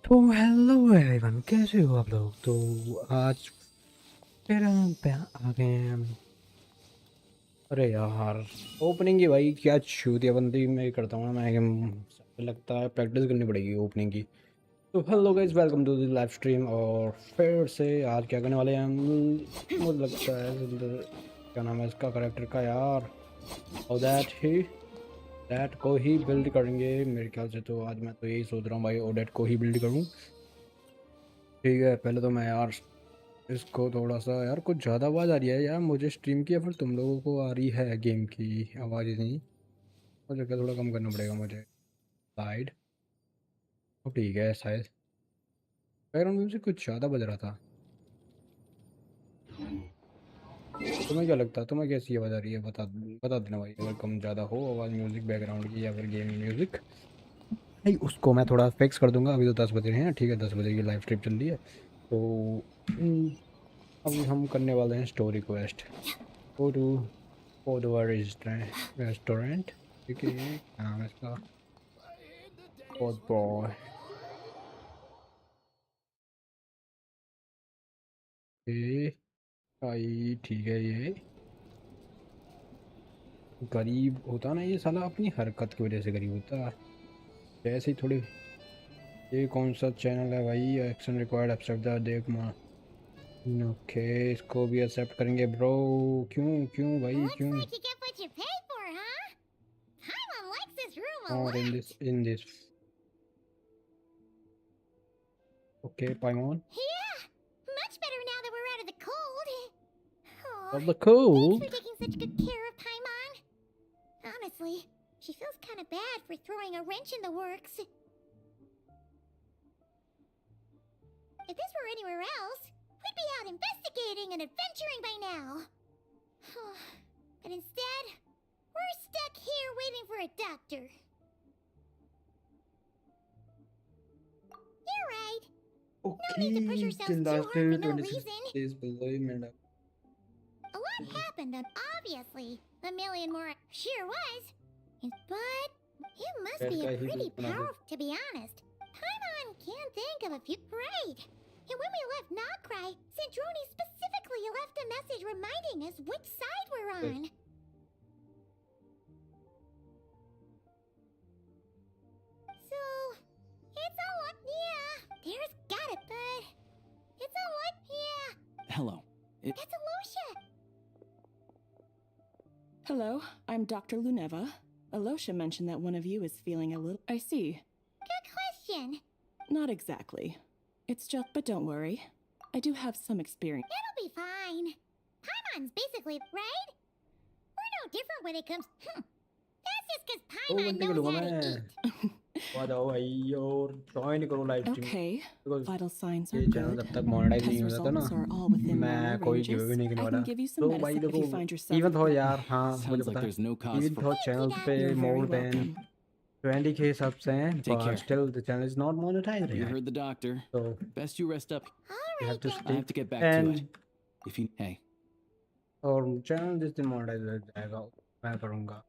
तो hello everyone, कैसे हो आप लोग। तो आज फिर हम आ गए हैं हम। अरे यार, ओपनिंग की भाई क्या छूतिया बंदी मैं करता हूँ ना। मैं लगता है प्रैक्टिस करनी पड़ेगी ओपनिंग की। तो hello guys, welcome to the live stream. और फिर से आज क्या करने वाले हैं हम। मुझे लगता है क्या नाम है इसका करेक्टर का यार, और दैट को ही बिल्ड करेंगे मेरे ख्याल से। तो आज मैं तो यही सोच रहा हूँ भाई, ओडेट को ही बिल्ड करूँ। ठीक है, पहले तो मैं यार इसको थोड़ा सा, यार कुछ ज़्यादा आवाज़ आ रही है यार मुझे स्ट्रीम की, या फिर तुम लोगों को आ रही है गेम की आवाज़ नहीं। मुझे क्या थोड़ा कम करना पड़ेगा मुझे साइड। तो ठीक है शायद बैकग्राउंड म्यूजिक कुछ ज़्यादा बज रहा था। तुम्हें क्या लगता है, तुम्हें कैसी आवाज़ आ रही है, बता देना भाई अगर कम ज़्यादा हो आवाज़ म्यूज़िक बैकग्राउंड की या फिर गेमिंग म्यूज़िक। नहीं, उसको मैं थोड़ा फिक्स कर दूंगा। अभी तो 10 बज रहे हैं, ठीक है 10 बजे की लाइव स्ट्रीम चल रही है। तो अभी हम करने वाले हैं story quest. Go to Odova restaurant. ठीक है, क्या नाम है इसका, ओड बॉय। ये आई ठीक है, ये गरीब होता ना ये साला, अपनी हरकत की वजह से गरीब होता। जैसे ही थोड़ी। ये कौन सा चैनल है भाई, एक्शन रिक्वायर्ड एक्सेप्ट द देख माँ। ओके, इसको भी एक्सेप्ट करेंगे ब्रो। क्यों क्यों भाई Looks क्यों। like you get what you pay for, huh? Paimon likes this room a और lot. In this okay Paimon Yeah, much better now that we're out of the cold. Oh, of the thanks for cold. taking such good care of Paimon. Honestly, she feels kind of bad for throwing a wrench in the works. If this were anywhere else, we'd be out investigating and adventuring by now. But instead, we're stuck here waiting for a doctor. You're right. No okay, need to push ourselves too last hard for no 26 reason. Days below minute. A lot happened, obviously. A million more sure was. But it must bat be का a ही कुछ pretty बना दो। powerful, to be honest. Paimon can't think of a few. Right. And when we left Nokrai, Centroni specifically left a message reminding us which side we're on. So, it's a lot. Yeah, there's got it, but it's a lot. Yeah. Hello. That's Alosha. Hello, I'm Dr. Luneva. Alosha mentioned that one of you is feeling a little... I see. Good question. Not exactly. It's just... But don't worry. I do have some experience. It'll be fine. Paimon's basically, right? We're no different when it comes... That's just because 2 Paimon घंटे का knows लूँगा how to मैं। eat. आ जाओ भाई और join करो live stream. Okay. Because Vital signs are ये channel good. जब तक मोनेटाइज नहीं Test हो जाता ना, results are all within मैं normal कोई गिव ranges. भी नहीं करने I वाला। can give you some तो भाई medicine if देखो, you find yourself even with थो problem. यार, हाँ मुझे Sounds पता like है। there's no cause even for. थो Thank you, चैनल पे Doctor. You're very more than welcome. 20 के हिसाब से हैं, Take but care. still the channel is not monetized You yet. heard the doctor. So Best you rest up. All you have right, to then. I have to stick get back to and it. If you hey, और channel जिस दिन monetise हो जाएगा मैं करूँगा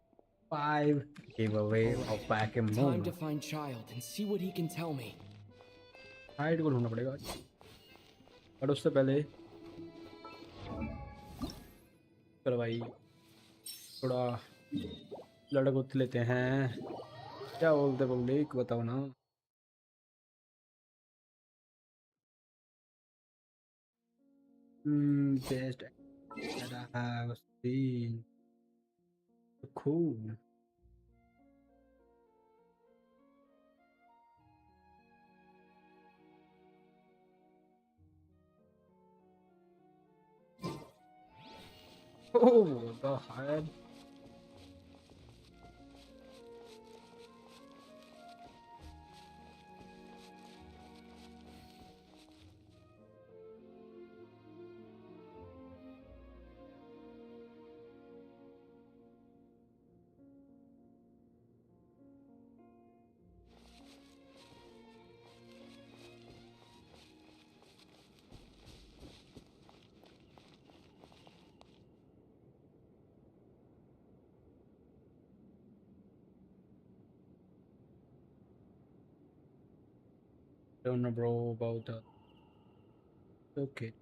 5 giveaway of Valkyn Time Moon। to find child and see what he can tell me. Height को ढूंढना पड़ेगा, बट उससे पहले चलो भाई थोड़ा लड़क उठ लेते हैं। क्या बोलते पब्लिक, बताओ ना। Best that I have seen. Cool. Oh, what the hell? Don't know bro about that. Okay.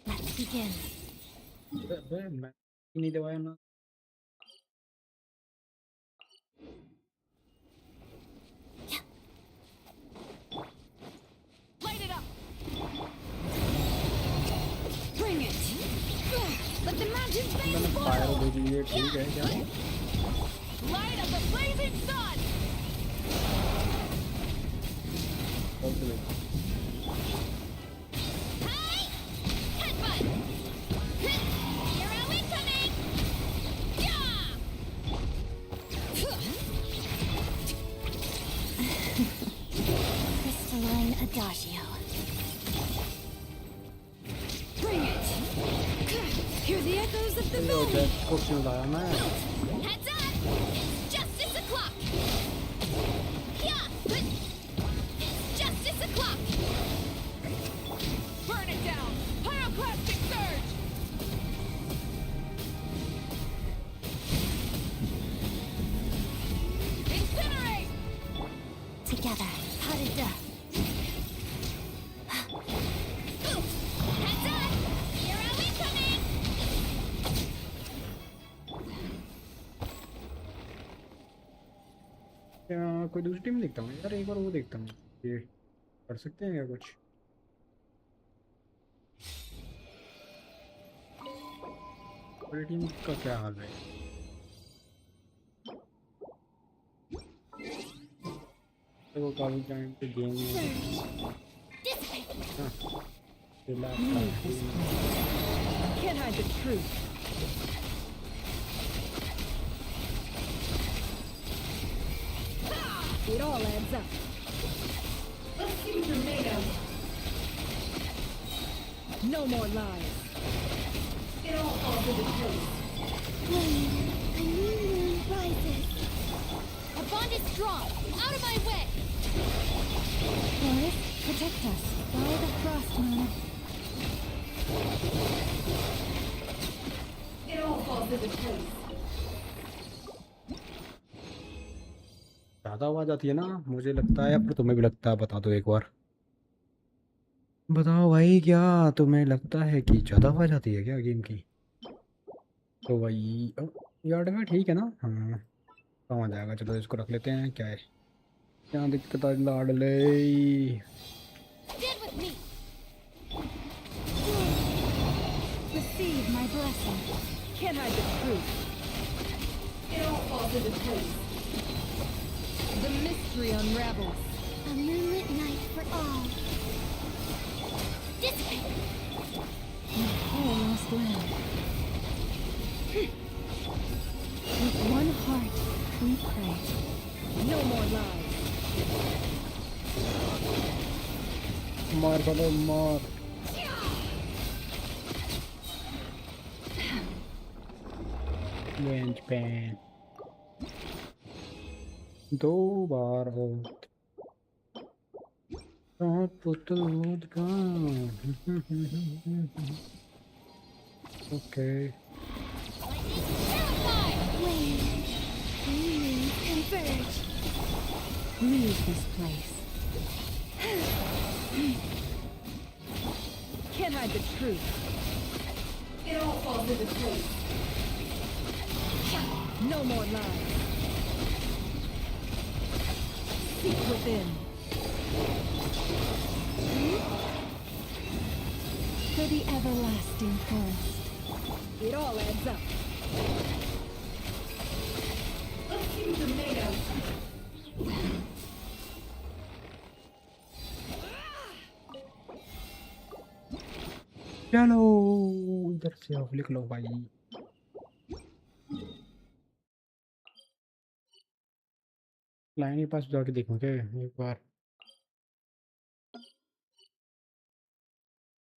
Let's begin. मैं नहीं दवाया ना. Light it up! Bring it! Let the mountains मैंने bend फायर forward! दे दी है ठीक है क्या? Light up the blazing sun! Okay. Hey! Headbutt! Hero incoming! Yeah! Crystalline Adagio. Bring it! Hear the echoes of the ये valley! Jack को क्यों लाया मैं? Heads up! It's justice o'clock! Yeah! It's justice o'clock! Burn it down! Pyroclastic surge! Incinerate! Together, potted death. Heads up! Hero incoming! क्या कोई दूसरी team देखता हूँ यार एक बार वो देखता हूँ ये कर सकते हैं क्या कुछ पूरी टीम का क्या हाल है तो वो काफी टाइम पे game Can't hide the truth. It all adds up. Let's see what you're made of. No more lies. It all falls into place. When a new moon rises. Our bond is strong. Out of my way. Forest, protect us. By the frost moon. It all falls into place. ज़्यादा आवाज़ आती है ना मुझे लगता है या फिर तुम्हें भी लगता है बता दो एक बार बताओ भाई क्या तुम्हें लगता है कि ज़्यादा आवाज़ आती है क्या गेम की तो भाई यार्ड में ठीक है ना हाँ कहाँ आ जाएगा चलो इसको रख लेते हैं क्या है क्या दिक्कत है लाडले Stand with me. Receive my blessing. Can't hide the truth. It all falls into place. The mystery unravels. A moonlit night for all. Dissipate. The whole lost land. With one heart, we pray. No more lies. मार पड़ो मार bench pan दो बार हो पुतल का okay Wave. Moon converge. Leave this place. Can't hide the truth. It all falls into place. No more lies. Seek within. For the everlasting forest. It all adds up. Let's see what you're made of. चलो इधर से of लिख लो भाई line के पास जाके देखोगे एक बार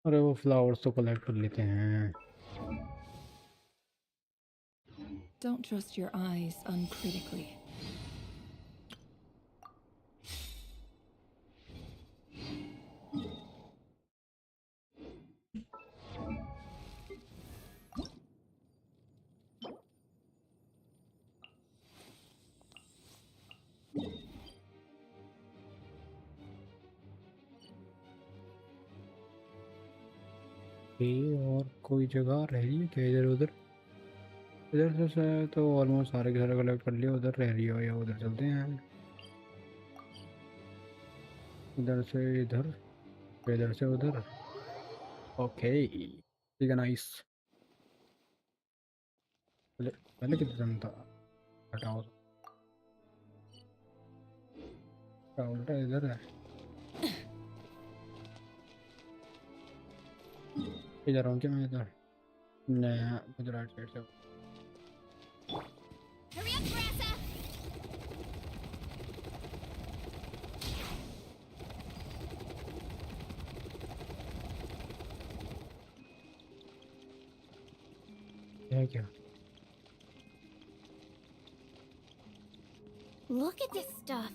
अरे वो फ्लावर्स तो कलेक्ट कर लेते हैं Don't trust your eyes uncritically. ये और कोई जगह रह रही है क्या इधर उधर? इधर से तो ऑलमोस्ट सारे के सारे कलेक्ट कर लिया। उधर रह रही है या उधर चलते हैं। इधर से इधर, इधर से उधर। ओके ठीक है, नाइस। पहले पहले कितना टाइम था? हटाओ, क्या उल्टा इधर है? इधर हूँ क्या मैं? इधर नहीं, मुझे राइट साइड से। Hurry up, Grassa! है क्या? Look at this stuff.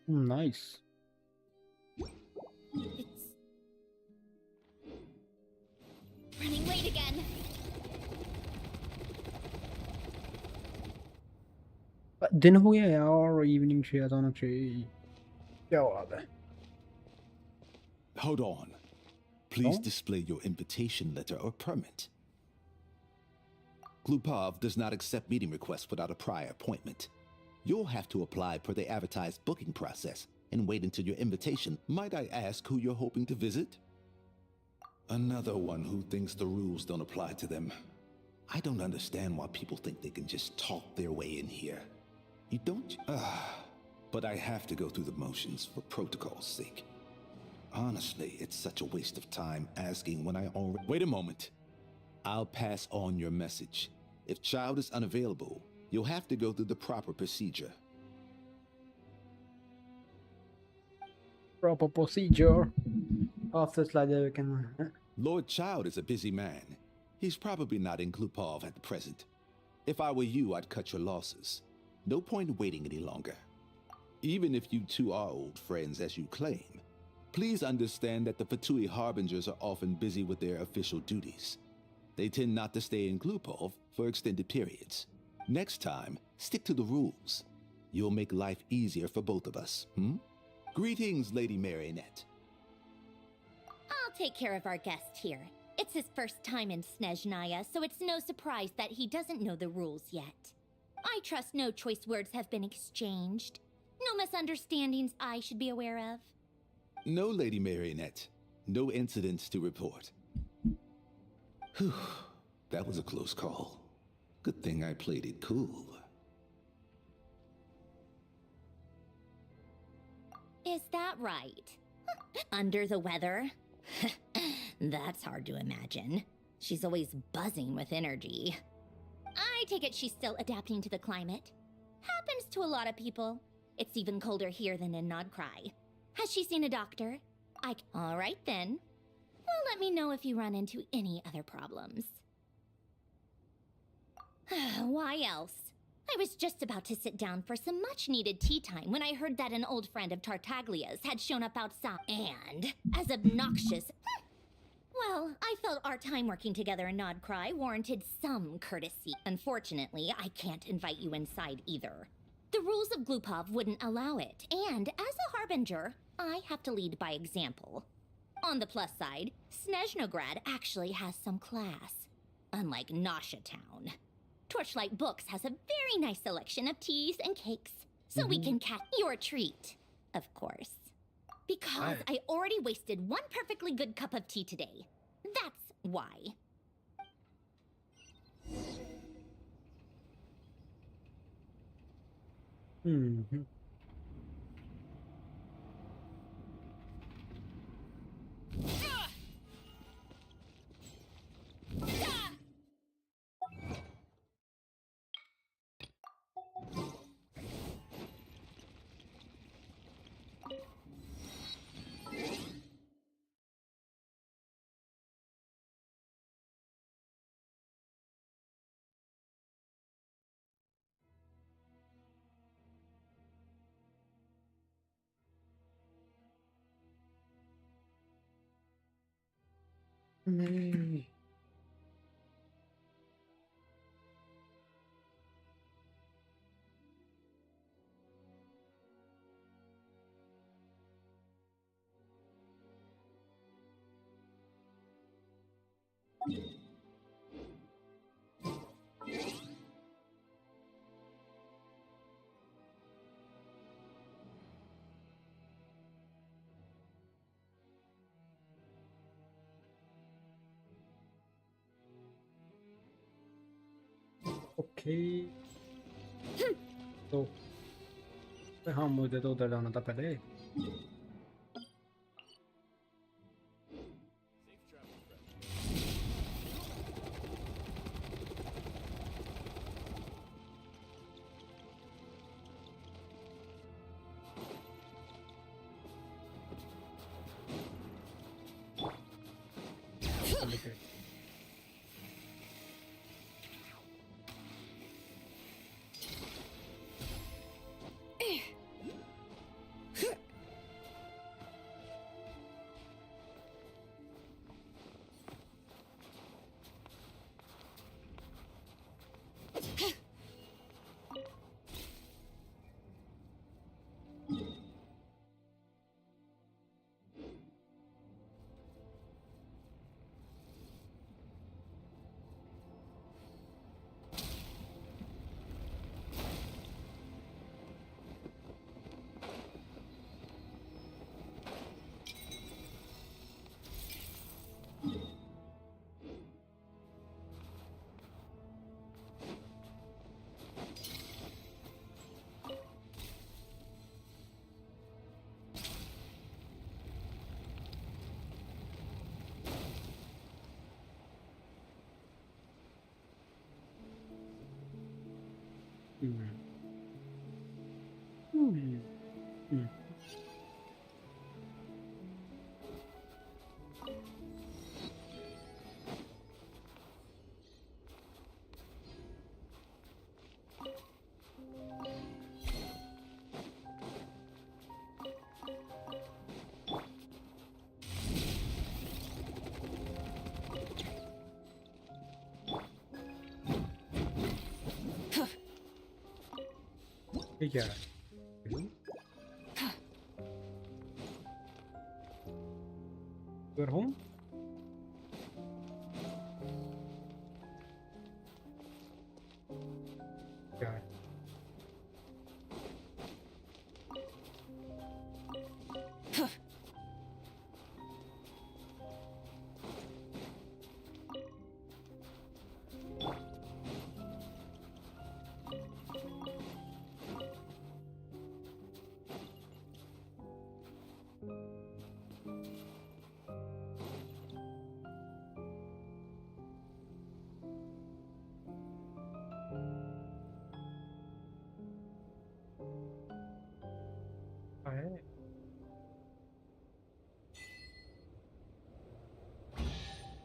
Nice. It's running late again. दिन हो गया यार, इवनिंग से अचानक से क्या बात है? Hold on. Please No? display your invitation letter or permit. Glupov does not accept meeting requests without a prior appointment. You'll have to apply per the advertised booking process and wait until your invitation. Might I ask who you're hoping to visit? Another one who thinks the rules don't apply to them. I don't understand why people think they can just talk their way in here. You don't? But I have to go through the motions for protocol's sake. Honestly, it's such a waste of time asking when I already... Wait a moment. I'll pass on your message. If child is unavailable, you'll have to go through the proper procedure. Proper procedure. After slide we can. Lord Child is a busy man. He's probably not in Glupov at the present. If I were you, I'd cut your losses. No point waiting any longer. Even if you two are old friends as you claim, please understand that the Fatui Harbingers are often busy with their official duties. They tend not to stay in Glupov for extended periods. Next time, stick to the rules. You'll make life easier for both of us, Greetings, Lady Marionette. I'll take care of our guest here. It's his first time in Snezhnaya, so it's no surprise that he doesn't know the rules yet. I trust no choice words have been exchanged. No misunderstandings I should be aware of. No, Lady Marionette. No incidents to report. Whew, that was a close call. Good thing I played it cool. Is that right? Under the weather? That's hard to imagine. She's always buzzing with energy. I take it she's still adapting to the climate. Happens to a lot of people. It's even colder here than in Nodcry. Has she seen a doctor? All right then. Well, let me know if you run into any other problems. Why else? I was just about to sit down for some much-needed tea time when I heard that an old friend of Tartaglia's had shown up outside. And, as obnoxious... Well, I felt our time working together in Nodcry warranted some courtesy. Unfortunately, I can't invite you inside either. The rules of Glupov wouldn't allow it, and as a harbinger, I have to lead by example. On the plus side, Snezhnograd actually has some class, unlike Nasha Town. Torchlight Books has a very nice selection of teas and cakes, so we can catch your treat, of course. Because I already wasted one perfectly good cup of tea today. That's why. नहीं। Okay तो हाँ, मुझे तो उधर जाना था पहले। Okay. ये क्या है? Your home? क्या है? क्या है?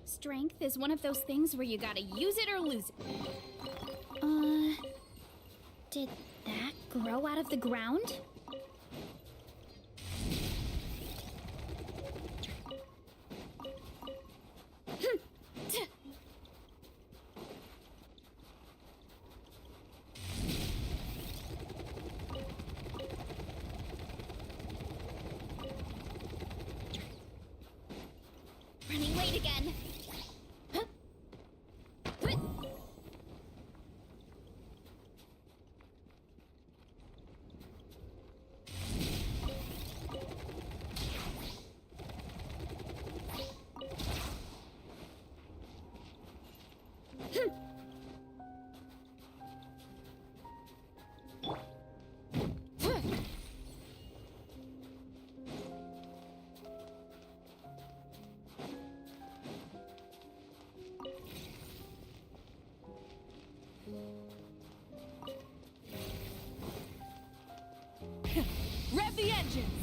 Strength is one of those things where you gotta use it or lose it. Did that grow out of the ground? Running late again. Rev the engines!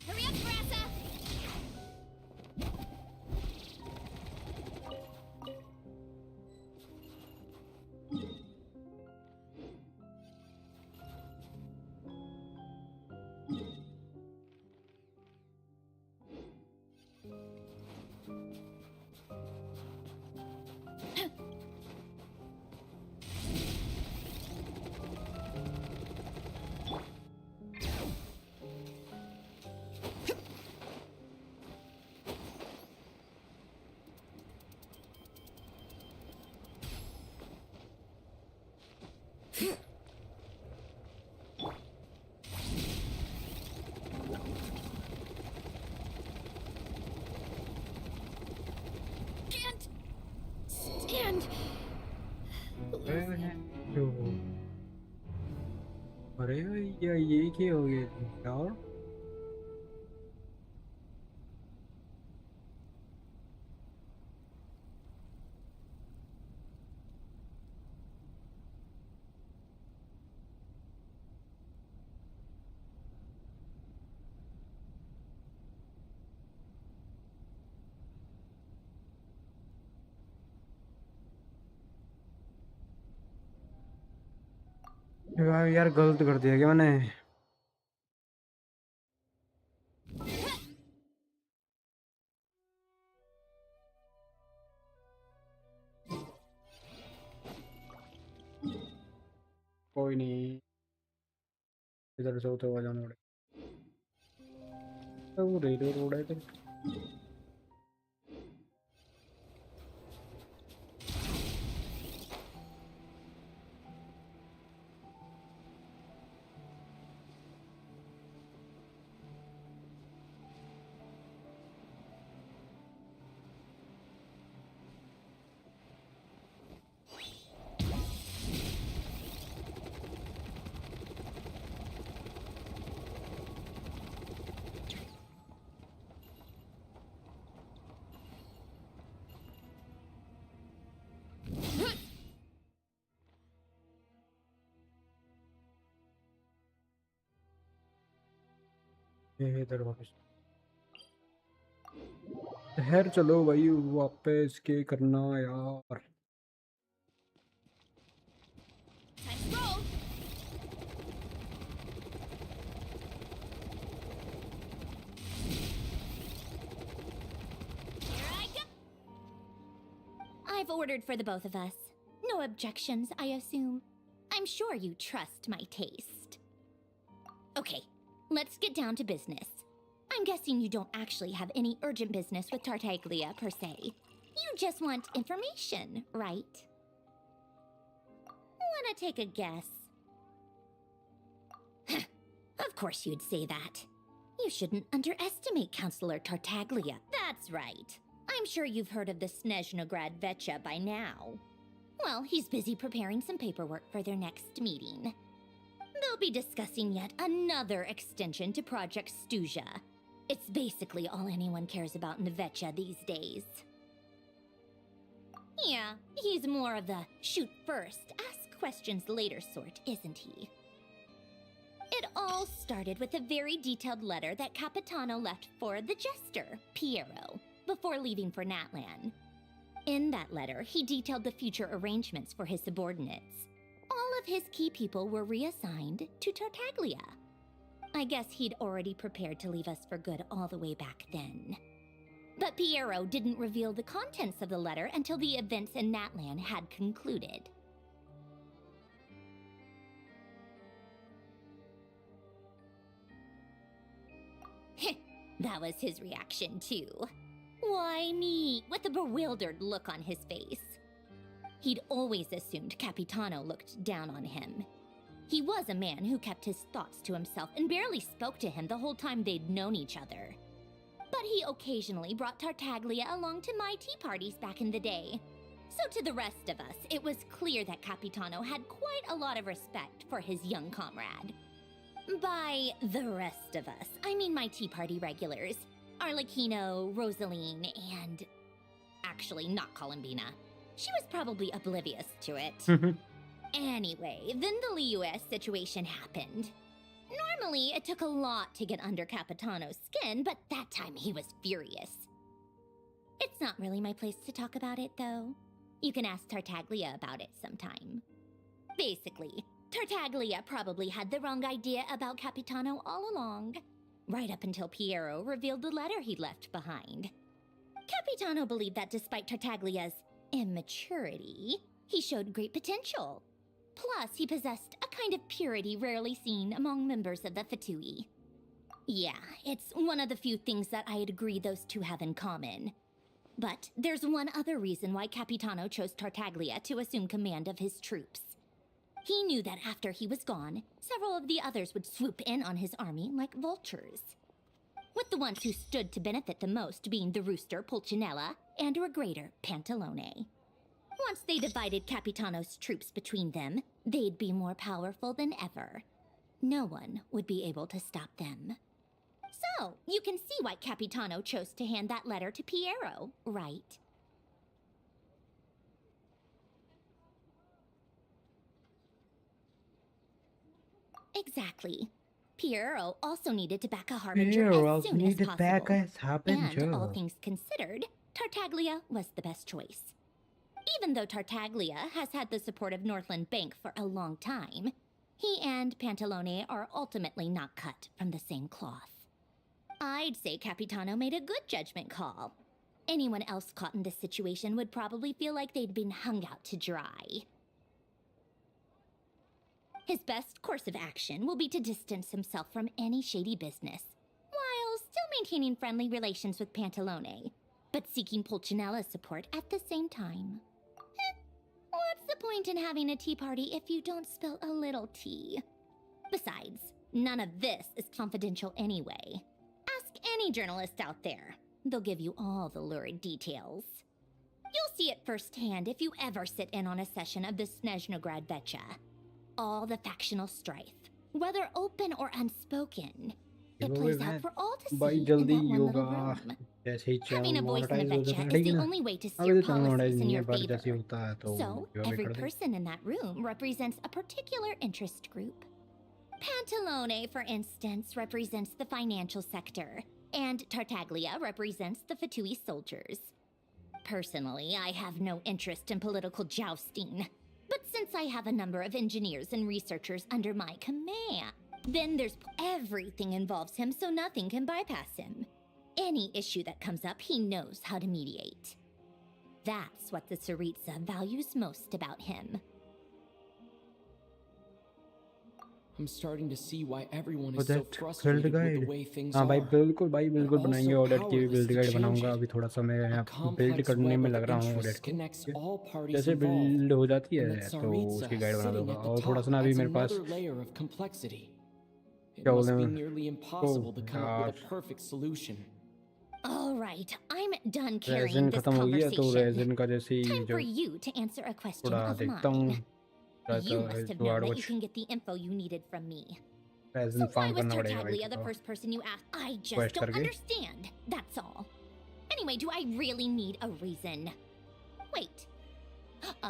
Hurry up, Grassa! Can't stand. जो अरे ये क्या हो गया यार यार गलत कर दिया क्या मैंने कोई नहीं इधर से होते हुआ जाना पड़ेगा वो रेडियो रोड है इधर ये इधर वापस खैर चलो भाई वापस के करना यार Time to roll. Here I go. I've ordered for the both of us. No objections, I assume. I'm sure you trust my taste. Okay, let's get down to business. I'm guessing you don't actually have any urgent business with Tartaglia per se. You just want information, right? Wanna take a guess? Of course you'd say that. You shouldn't underestimate Counselor Tartaglia. That's right. I'm sure you've heard of the Snezhnograd Vecha by now. Well, he's busy preparing some paperwork for their next meeting. They'll be discussing yet another extension to Project Stuja. It's basically all anyone cares about in the Vecha these days. Yeah, he's more of the shoot first, ask questions later sort, isn't he? It all started with a very detailed letter that Capitano left for the jester, Piero, before leaving for Natlan. In that letter, he detailed the future arrangements for his subordinates. All of his key people were reassigned to Tartaglia. I guess he'd already prepared to leave us for good all the way back then. But Piero didn't reveal the contents of the letter until the events in Natlan had concluded. That was his reaction too. Why me? With a bewildered look on his face. He'd always assumed Capitano looked down on him. He was a man who kept his thoughts to himself and barely spoke to him the whole time they'd known each other. But he occasionally brought Tartaglia along to my tea parties back in the day. So to the rest of us, it was clear that Capitano had quite a lot of respect for his young comrade. By the rest of us, I mean my tea party regulars. Arlecchino, Rosaline, and... actually, not Columbina. She was probably oblivious to it. Anyway, then the Liu-S situation happened. Normally, it took a lot to get under Capitano's skin, but that time he was furious. It's not really my place to talk about it, though. You can ask Tartaglia about it sometime. Basically, Tartaglia probably had the wrong idea about Capitano all along, right up until Piero revealed the letter he'd left behind. Capitano believed that despite Tartaglia's immaturity, he showed great potential. Plus, he possessed a kind of purity rarely seen among members of the Fatui. Yeah, it's one of the few things that I'd agree those two have in common. But there's one other reason why Capitano chose Tartaglia to assume command of his troops. He knew that after he was gone, several of the others would swoop in on his army like vultures. With the ones who stood to benefit the most being the rooster Pulcinella and Regrator Pantalone. Once they divided Capitano's troops between them, they'd be more powerful than ever. No one would be able to stop them. So, you can see why Capitano chose to hand that letter to Piero, right? Exactly. Piero also needed to back a harbinger Piero as soon as needed possible. back as And, all harbinger. things considered, Tartaglia was the best choice. Even though Tartaglia has had the support of Northland Bank for a long time, he and Pantalone are ultimately not cut from the same cloth. I'd say Capitano made a good judgment call. Anyone else caught in this situation would probably feel like they'd been hung out to dry. His best course of action will be to distance himself from any shady business, while still maintaining friendly relations with Pantalone, but seeking Pulcinella's support at the same time. What's the point in having a tea party if you don't spill a little tea? Besides, none of this is confidential anyway. Ask any journalist out there. They'll give you all the lurid details. You'll see it firsthand if you ever sit in on a session of the Snezhnograd Vecha. All the factional strife, whether open or unspoken, it plays out for all to see भाई in जल्दी that one little yoga room. जैसे ही Having channel a voice in a monetise हो जाता Vecha है is ठीक है the ना only way to अभी steer तो चैनल मोनेटाइज policies in नहीं है your पर जैसे ही favor. होता है तो So, योगा भी every कर दे person in that room represents a particular interest group. Pantalone, for instance, represents the financial sector, and Tartaglia represents the Fatui soldiers. Personally, I have no interest in political jousting. But since I have a number of engineers and researchers under my command, then there's everything involves him, so nothing can bypass him. Any issue that comes up, he knows how to mediate. That's what the Tsaritsa values most about him. I'm starting to see why everyone is so project build frustrated with the guide way things हाँ भाई are. भाई But बिल्कुल बनाएंगे also audit की भी powerless build to guide change बनाऊंगा it. अभी थोड़ा सा मैं A बिल्ड complex करने web में of लग रहा हूँ ऑडिट interests को connects ठीक है? all parties जैसे involved. बिल्ड हो जाती And the है तो Tsaritsa उसकी गाइड बना sitting दूंगा at the और थोड़ा top सा ना अभी adds मेरे पास another layer of complexity. It क्या must बोलते be हैं nearly oh impossible to come up with a यार perfect solution. All right, I'm done resin carrying this खत्म हो गई है तो conversation. रेजिन का जैसे ही Time for जो you to answer a question थोड़ा of देखता हूँ mine. You must have known जुगाड़ that you कुछ can get the info you needed from me. Reason So why farm was करना पड़ेगा भाई Tartaglia the थोड़ा first person you asked? I just quest don't करके understand. That's all. Anyway, do I really need a reason? Wait.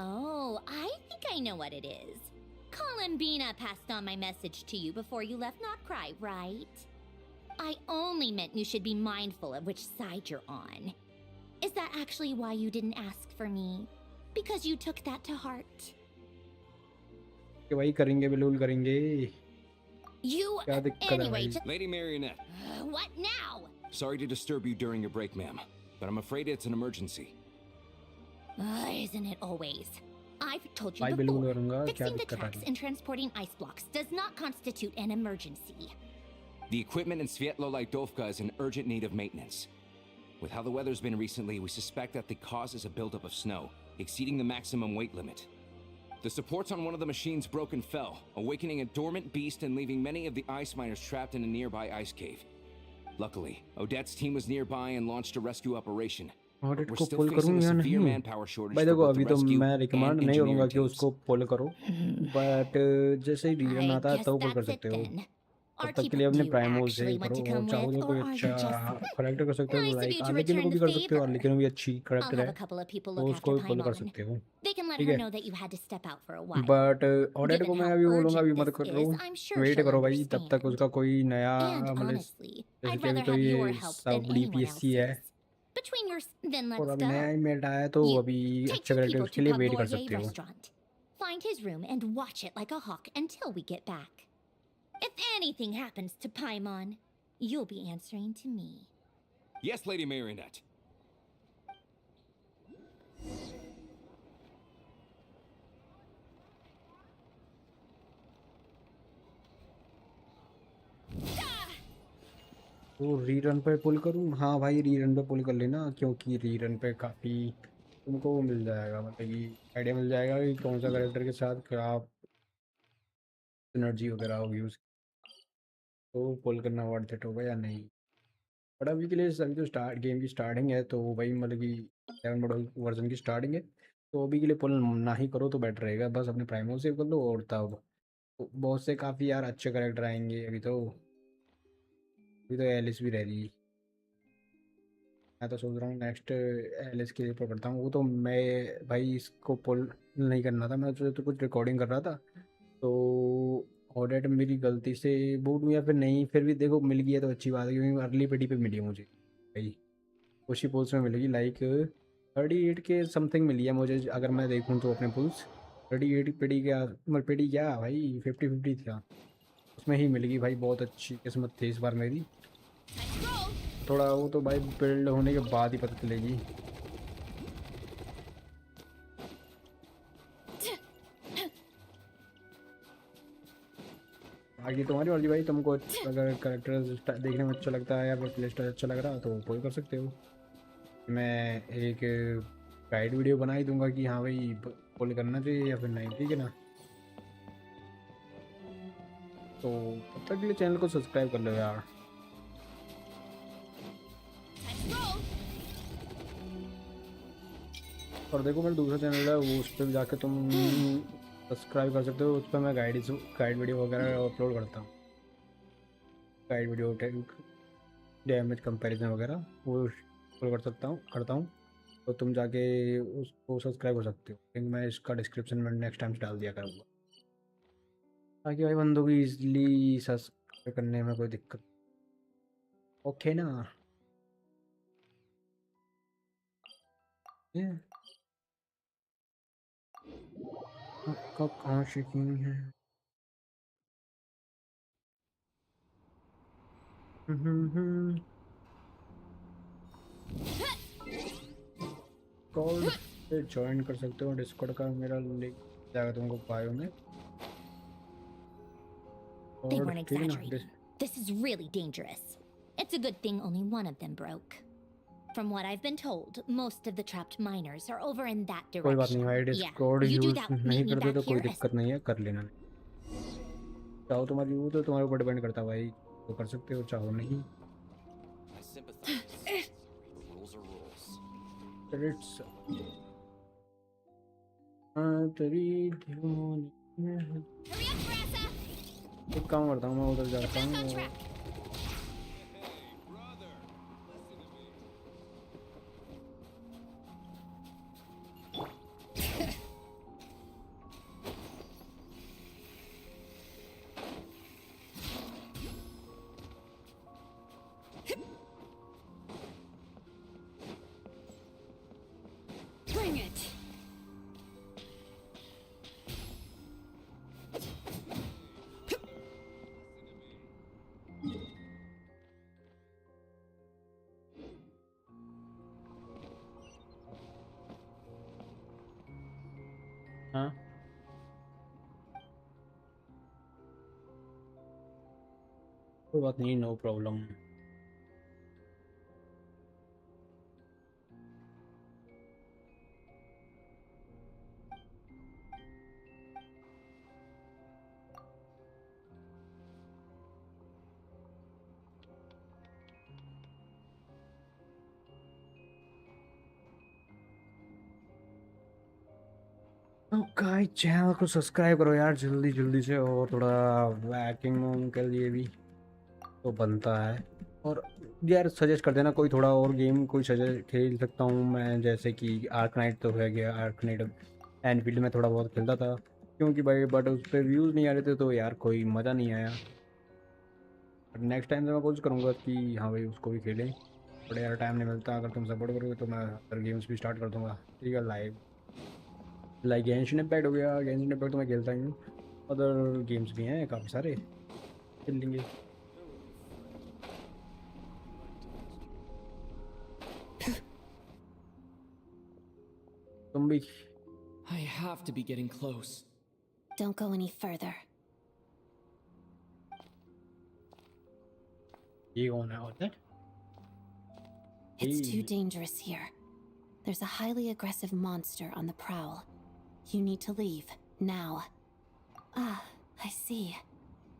Oh, I think I know what it is. Columbina passed on my message to you before you left Notcry, right? I only meant you should be mindful of which side you're on. Is that actually why you didn't ask for me? Because you took that to heart? कि भाई करेंगे बिल्कुल करेंगे You. क्या दिक्कत है Anyway, भाई Lady Marionette, what now? sorry to disturb you during your break, ma'am, but I'm afraid it's an emergency. Isn't it always? I've told you भाई बिल्कुल before. करूंगा क्या Fixing the दिक्कत आ tracks रही and transporting ice blocks does not constitute an emergency. The equipment in Svietlolaidovka is in urgent need of maintenance. With how the weather's been recently, we suspect that the cause is a buildup of snow, exceeding the maximum weight limit. The supports on one of the machines broke and fell, awakening a dormant beast and leaving many of the ice miners trapped in a nearby ice cave. Luckily, Odette's team was nearby and launched a rescue operation. Audit We're को still पुल facing करूँ a या severe नहीं manpower shortage भाई for देखो both the अभी तो rescue मैं and recommend नहीं करूंगा engineering कि teams. उसको पुल करो बट जैसे ही रीजन I आता है guess तो पुल कर that's it सकते हो then. तब तक Archie, के लिए do अपने you प्राइमल से actually want करो to और come चाहो with, तो or कोई are अच्छा you just... करेक्टर कर सकते हो Nice of like you to लेकिन को return भी the कर सकते हो और favor. लेकिन भी अच्छी I'll करेक्टर have है a couple of people तो look उसको after भी पुल कर Paimon. सकते हो They can let ठीक her है know that you had to step out for a while. But audit Given को मैं how अभी बोलूंगा अभी urgent मत this करो is, I'm sure wait she'll करो भाई तब तक understand. उसका कोई नया And मतलब honestly, जैसे I'd कि अभी rather तो have ये your help than सब anyone DPSC है else's. Between yours, then और let's अभी नया go. ईमेल आया है तो You अभी take अच्छे two करेक्टर people उसके to लिए वेट कर Pavloye सकते हो restaurant. Find his room and watch it like a hawk until we get back. If anything happens to Paimon, you'll be answering to me. Yes, Lady Marionette. तो rerun पे पुल करूँ हाँ भाई rerun पे पुल कर लेना क्योंकि रीरन पे काफ़ी तुमको वो मिल जाएगा मतलब कि आइडिया मिल जाएगा कि कौन सा करेक्टर के साथ क्या एनर्जी वगैरह यूज़ तो पुल करना वर्थ इट होगा या नहीं। बट अभी के लिए अभी तो स्टार्ट गेम की स्टार्टिंग है, तो वही मतलब कि 7 मॉडल वर्जन की स्टार्टिंग है, तो अभी के लिए पुल ना ही करो तो बेटर रहेगा। बस अपने प्राइमो सेव कर लो और तब तो बहुत से काफ़ी यार अच्छे करेक्टर आएंगे। अभी तो एलिस भी रह रही। मैं तो सोच रहा हूँ नेक्स्ट एलिस के लिए करता हूँ। वो तो मैं भाई इसको पुल नहीं करना था, मैं तो कुछ रिकॉर्डिंग कर रहा था, तो ऑडिट मेरी गलती से बूट या फिर नहीं, फिर भी देखो मिल गई है तो अच्छी बात है, क्योंकि अर्ली पेडी पे मिली है मुझे भाई। उसी पुल्स में मिलेगी लाइक 38 के समथिंग मिली है मुझे, अगर मैं देखूँ तो अपने पुल्स 38 पेडी क्या मतलब पेडी क्या भाई 50-50 था, उसमें ही मिलेगी भाई। बहुत अच्छी किस्मत थी इस बार मेरी। थोड़ा वो तो भाई बिल्ड होने के बाद ही पता चलेगी। आगे तुम्हारी मर्जी भाई, तुमको अगर करेक्टर देखने में अच्छा लगता है या फिर प्ले स्टाइल अच्छा लग रहा है तो कोई कर सकते हो। मैं एक गाइड वीडियो बना ही दूंगा कि हाँ भाई पुल करना चाहिए या फिर नहीं, ठीक है ना। तो तब तक के लिए चैनल को सब्सक्राइब कर लो यार। और देखो मेरा दूसरा चैनल है, वो उस पर भी जाके तुम सब्सक्राइब कर सकते हो। उस पर मैं गाइड वीडियो वगैरह अपलोड करता हूँ। गाइड वीडियो डैमेज कंपैरिजन वगैरह वो अपलोड करता हूँ। तो तुम जाके उसको सब्सक्राइब कर सकते हो, लिंक मैं इसका डिस्क्रिप्शन में नेक्स्ट टाइम से डाल दिया करूँगा, ताकि भाई बंदों को ईजिली सब्सक्राइब करने में कोई दिक्कत। ओके ना। ये आपका कहाँ शेकिंग है। डिस्कॉर्ड पे ज्वाइन कर सकते हो, डिस्कॉर्ड का मेरा लिंक जाएगा तुमको बायो में। They और weren't ठीक है ना। exaggerating. This is really dangerous. It's a good thing only one of them broke. From what I've been told, most of the trapped miners are over in that कोई बात नहीं direction. भाई, Yeah, Discord you do use that. नहीं Meet me करते तो back कोई here as दिक्कत नहीं है, कर लेना। चाहो तुम्हारी वो तो तुम्हारे ऊपर डिपेंड करता है भाई, तो कर सकते हो चाहो नहीं। I sympathize. The rules are rules. Credits तेरी धुन में है। Hurry up, Brassa! एक काम करता हूँ, मैं उधर Get जाता back on हूँ। track. Bring it! हाँ कोई बात नहीं, नो प्रॉब्लम। तो गाइस चैनल को सब्सक्राइब करो यार जल्दी जल्दी से, और थोड़ा वैकिंग मून के लिए भी तो बनता है। और यार सजेस्ट कर देना कोई थोड़ा और गेम, कोई सजेस्ट खेल सकता हूँ मैं, जैसे कि आर्क नाइट तो है गया, आर्क नाइट एनफील्ड में थोड़ा बहुत खेलता था, क्योंकि भाई बट उस पर व्यूज़ नहीं आ रहे थे तो यार कोई मज़ा नहीं आया। बट नेक्स्ट टाइम से मैं कोशिश करूँगा कि हाँ भाई उसको भी खेलें, बट यार टाइम नहीं मिलता। अगर तुम सपोर्ट करोगे तो मैं अदर गेम्स भी स्टार्ट कर दूँगा, ठीक है। लाइक गेंशिन इम्पैक्ट हो गया, गेंशिन इम्पैक्ट तो मैं खेलता ही हूँ। अदर गेम्स भी हैं काफ़ी सारे, खेल लेंगे। तुम भी I have to be getting close. Don't go any further. ये कौन है होता है? It's too Hey. dangerous here. There's a highly aggressive monster on the prowl. You need to leave now. Ah, I see.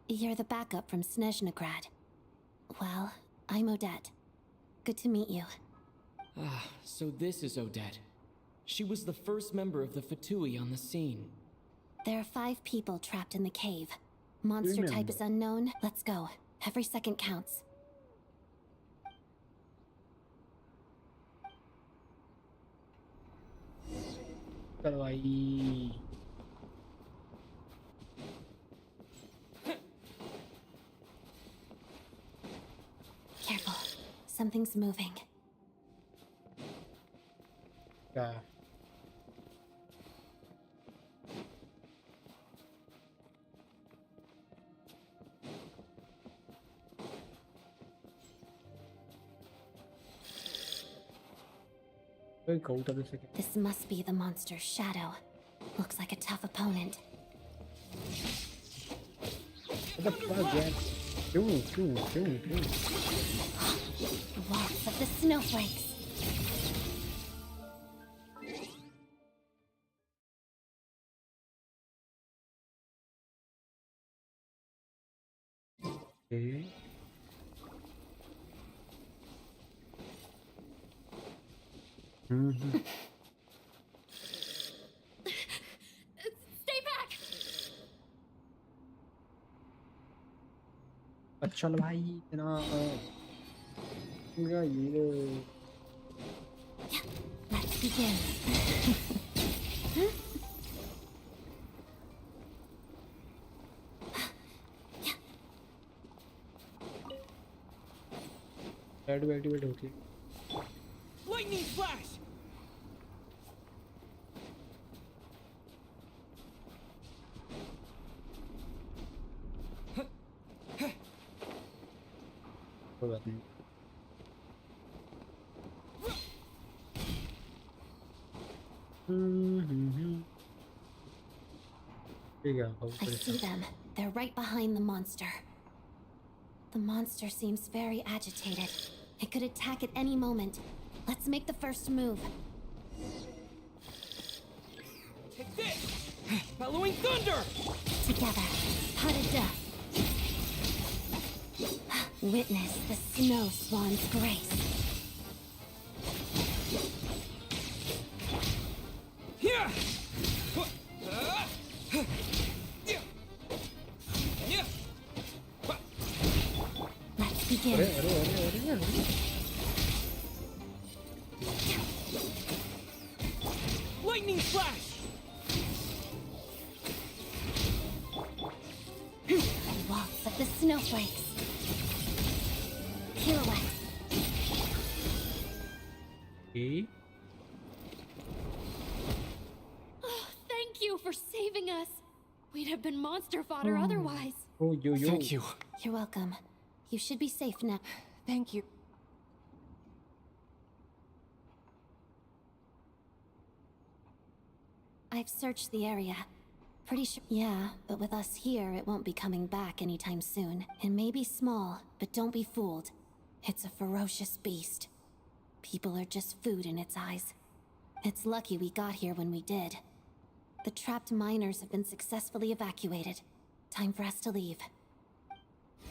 You're the backup from Snezhnegrad. Well, I'm Odette. Good to meet you. Ah, so this is Odette. She was the first member of the Fatui on the scene. There are 5 people trapped in the cave. Monster type is unknown. Let's go. Every second counts. चलो भाई Careful. Something's moving. क्या कोई कौटा भी सके This must be the monster's shadow. Looks like a tough opponent. what the fuck यार क्यों Waltz of the snowflakes. Okay. Stay back! चल भाई इतना मेरा ये Let's begin. एक्टिवेट होती है Lightning flash! कोई बात नहीं ठीक है I see them. They're right behind the monster. The monster seems very agitated. It could attack at any moment. Let's make the first move. Take this! Bellowing thunder! Together. Pot of death. Witness the snow swan's grace. Here! Let's begin. अरे Lightning flash! Waltz of the snowflakes. Pirouette. ये Thank you for saving us. We'd have been monster fodder otherwise. Oh yo Thank you. You're welcome. You should be safe now. Thank you. I've searched the area. Pretty sure. Yeah, but with us here, it won't be coming back anytime soon. It may be small, but don't be fooled. It's a ferocious beast. People are just food in its eyes. It's lucky we got here when we did. The trapped miners have been successfully evacuated. Time for us to leave.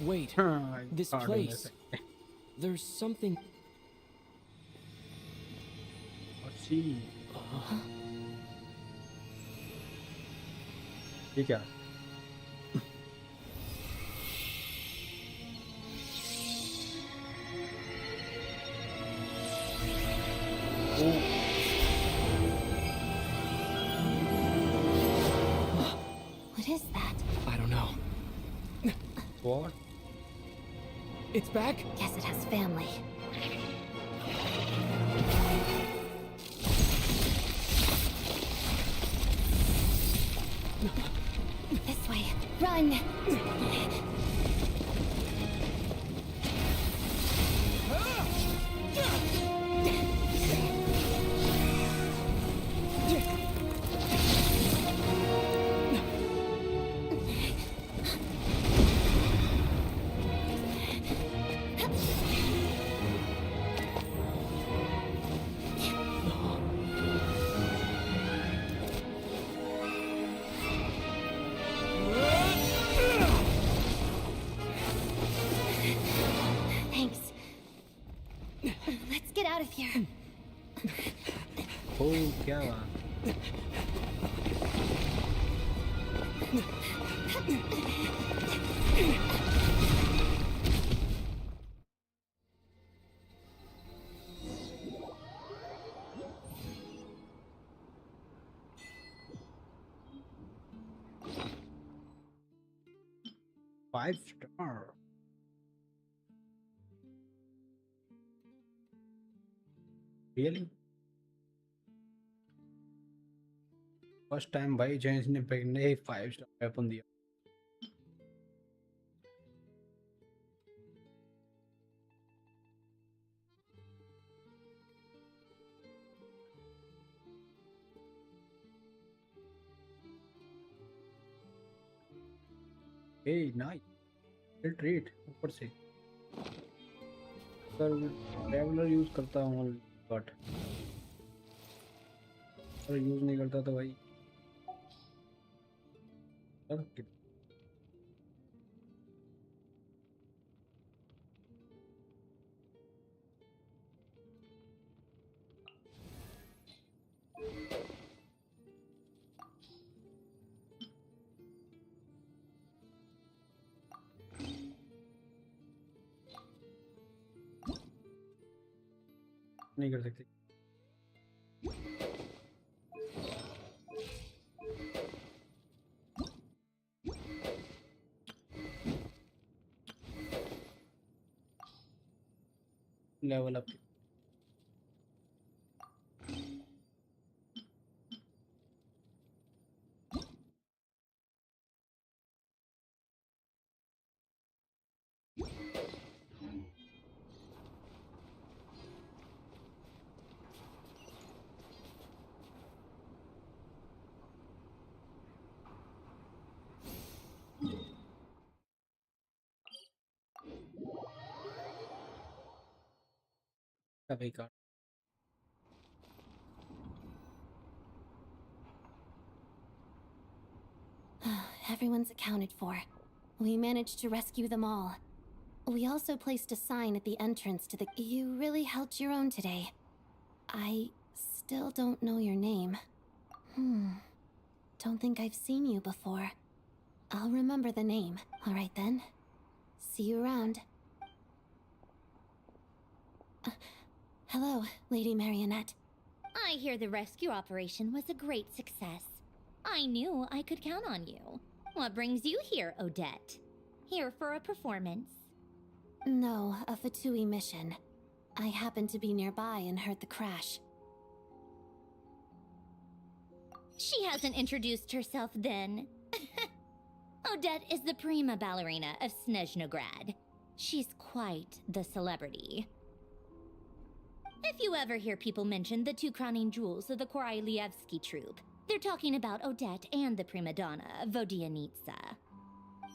Wait, हाँ this card place. में से। There's something. अच्छी ये क्या What is that? I don't know. what It's back? Guess it has family. This way. Run! ओहो क्या बात। Five star. Really first time भाई जेंशिन इंपैक्ट ने 5 स्टार वेपन दिया। हे नाइस ट्रीट ऊपर से। सर ट्रैवलर यूज करता हूँ बट अगर यूज नहीं करता तो भाई सर नहीं कर सकते। लेवल अप का भाई card. Everyone's accounted for. We managed to rescue them all. We also placed a sign at the entrance to the... You really held your own today. I still don't know your name. Don't think I've seen you before. I'll remember the name. All right then. See you around. Hello, Lady Marionette. I hear the rescue operation was a great success. I knew I could count on you. What brings you here, Odette? Here for a performance? No, a Fatui mission. I happened to be nearby and heard the crash. She hasn't introduced herself then. Odette is the prima ballerina of Snezhnograd. She's quite the celebrity. If you ever hear people mention the two crowning jewels of the Korolievsky troupe, they're talking about Odette and the prima donna, Vodianitsa.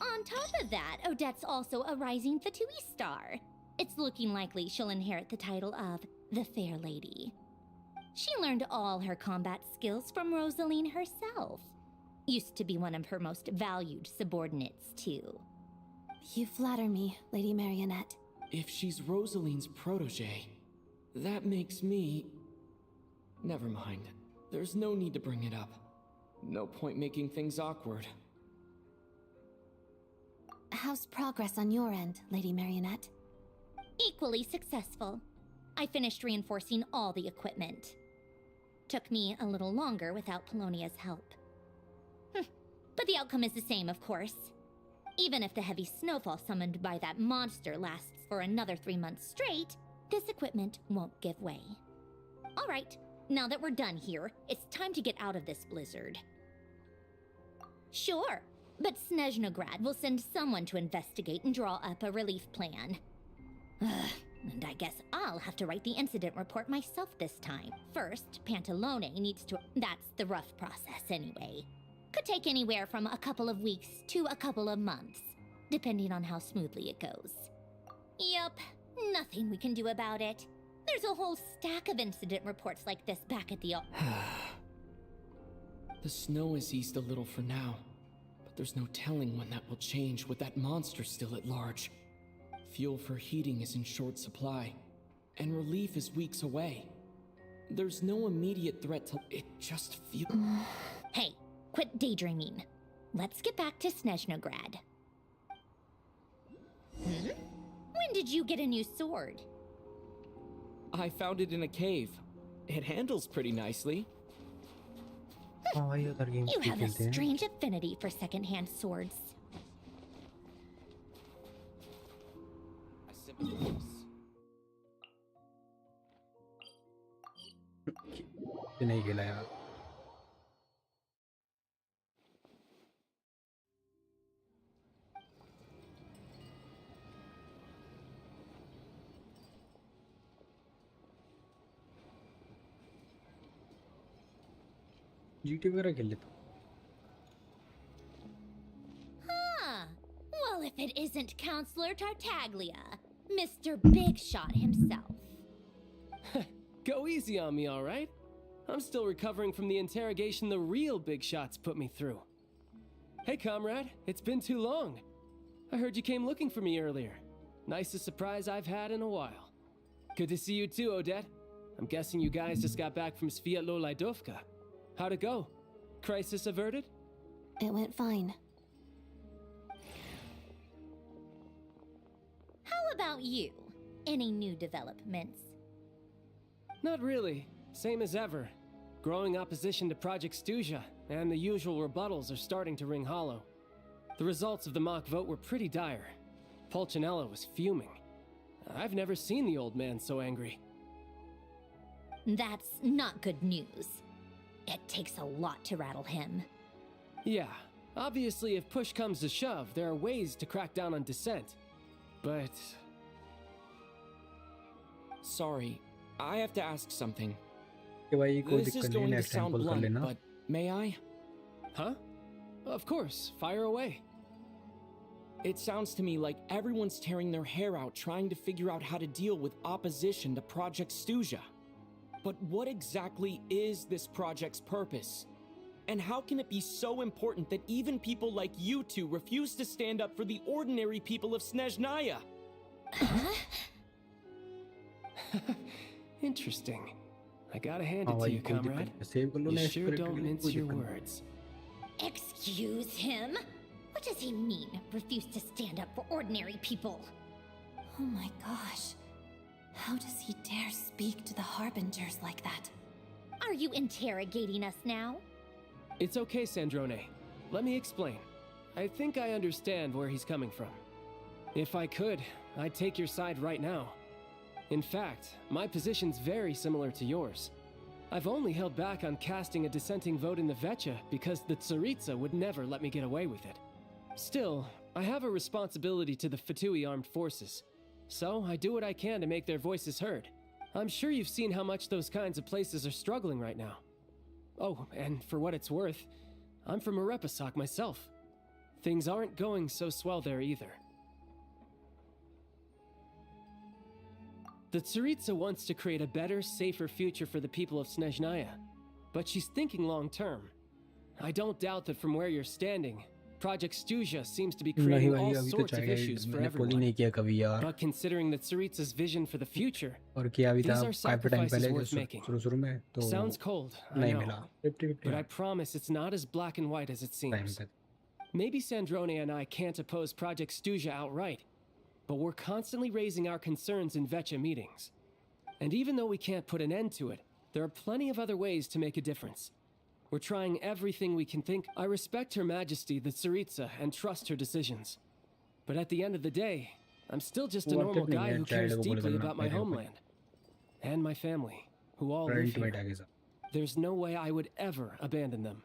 On top of that, Odette's also a rising Fatui star. It's looking likely she'll inherit the title of the Fair Lady. She learned all her combat skills from Rosaline herself. Used to be one of her most valued subordinates, too. You flatter me, Lady Marionette. If she's Rosaline's protege, that makes me... Never mind. There's no need to bring it up. No point making things awkward. How's progress on your end, Lady Marionette? Equally successful. I finished reinforcing all the equipment. Took me a little longer without Polonia's help. But the outcome is the same, of course. Even if the heavy snowfall summoned by that monster lasts for another 3 months straight, this equipment won't give way. All right, now that we're done here, it's time to get out of this blizzard. Sure, but Snezhnograd will send someone to investigate and draw up a relief plan. And I guess I'll have to write the incident report myself this time. First, Pantalone needs to... That's the rough process anyway. Could take anywhere from a couple of weeks to a couple of months, depending on how smoothly it goes. Yup, nothing we can do about it. There's a whole stack of incident reports like this back at the... The snow has eased a little for now, but there's no telling when that will change with that monster still at large. Fuel for heating is in short supply, and relief is weeks away. There's no immediate threat to... It just feels... Hey, quit daydreaming. Let's get back to Snezhnograd. When did you get a new sword? I found it in a cave. It handles pretty nicely. हाँ भाई उधर games You भी have a खेलते हैं strange affinity for secondhand swords. I sympathize. ये नहीं खेला यार जीटी वगैरह खेल लेता Huh. Well, if it isn't Counselor Tartaglia, Mr. Big Shot himself. Go easy on me, all right? I'm still recovering from the interrogation the real big shots put me through. Hey, comrade, it's been too long. I heard you came looking for me earlier. Nicest surprise I've had in a while. Good to see you too, Odette. I'm guessing you guys just got back from Sviatlo Laidovka. How'd it go? Crisis averted? It went fine. How about you? Any new developments? Not really. Same as ever. Growing opposition to Project Stuja, and the usual rebuttals are starting to ring hollow. The results of the mock vote were pretty dire. Pulcinella was fuming. I've never seen the old man so angry. That's not good news. It takes a lot to rattle him. Yeah, obviously if push comes to shove, there are ways to crack down on dissent. But... Sorry, I have to ask something. कि भाई कोई This is दिक्कत नहीं going to next time sound call कर blunt, लेना but may I? Huh? Of course, fire away. It sounds to me like everyone's tearing their hair out trying to figure out how to deal with opposition to Project Stuja. But what exactly is this project's purpose? And how can it be so important that even people like you two refuse to stand up for the ordinary people of Snezhnaya? Interesting. I gotta hand हाँ it to भाई you, कोई comrade. दिक्कत नहीं save कर लो You next sure character don't के लिए mince कोई your दिक्कत नहीं words. Excuse him? What does he mean, refuse to stand up for ordinary people? Oh my gosh. How does he dare speak to the Harbingers like that? Are you interrogating us now? It's okay, Sandrone. Let me explain. I think I understand where he's coming from. If I could, I'd take your side right now. In fact, my position's very similar to yours. I've only held back on casting a dissenting vote in the Vecha because the Tsaritsa would never let me get away with it. Still, I have a responsibility to the Fatui armed forces, so I do what I can to make their voices heard. I'm sure you've seen how much those kinds of places are struggling right now. Oh, and for what it's worth, I'm from Arepasak myself. Things aren't going so swell there either. The Tsaritsa wants to create a better, safer future for the people of Snezhnaya, but she's thinking long term. I don't doubt that from where you're standing, Project Stuja seems to be नहीं creating भाई all अभी तो sorts of चाहिए issues for मैंने पुल ही everyone. नहीं किया कभी यार But considering the Tsaritsa's vision for the future, और किया भी था these are काफी टाइम sacrifices पहले worth making. शुरू शुरू में तो Sounds cold, I नहीं know, मिला 50-50 but I promise it's not as black and white as it time seems. पे Maybe Sandrone and I can't oppose Project Stuja outright, but we're constantly raising our concerns in Vecha meetings. And even though we can't put an end to it, there are plenty of other ways to make a difference. We're trying everything we can think. I respect Her Majesty, the Tsaritsa, and trust her decisions. But at the end of the day, I'm still just a वो normal active नहीं guy है who child cares को बोल deeply करना about my मेरे ऊपर homeland. And my family, who all live intimate here. आगे साथ There's no way I would ever abandon them.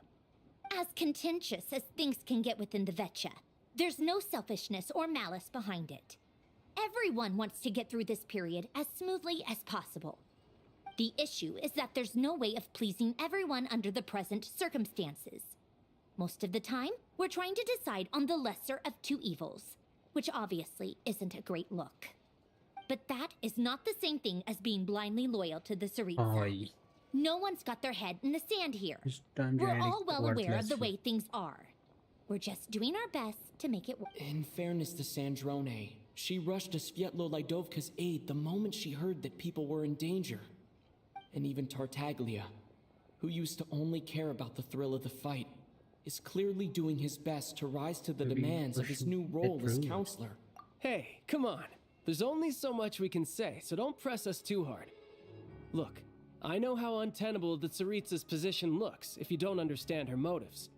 As contentious as things can get within the Vecha, there's no selfishness or malice behind it. Everyone wants to get through this period as smoothly as possible. The issue is that there's no way of pleasing everyone under the present circumstances. Most of the time, we're trying to decide on the lesser of two evils, which obviously isn't a great look. But that is not the same thing as being blindly loyal to the हाँ Tsaritsa. भाई No one's got their head in the sand here. इस time We're जो all well है aware of the worthless way things are. We're just doing our best to make it work. In fairness to Sandrone, she rushed to Sviatlo Laidovka's aid the moment she heard that people were in danger. and even Tartaglia, who used to only care about the thrill of the fight, is clearly doing his best to rise to the Maybe demands of his new role as bedroom. counselor. Hey, come on. There's only so much we can say, so don't press us too hard. Look, I know how untenable the Tsaritsa's position looks if you don't understand her motives.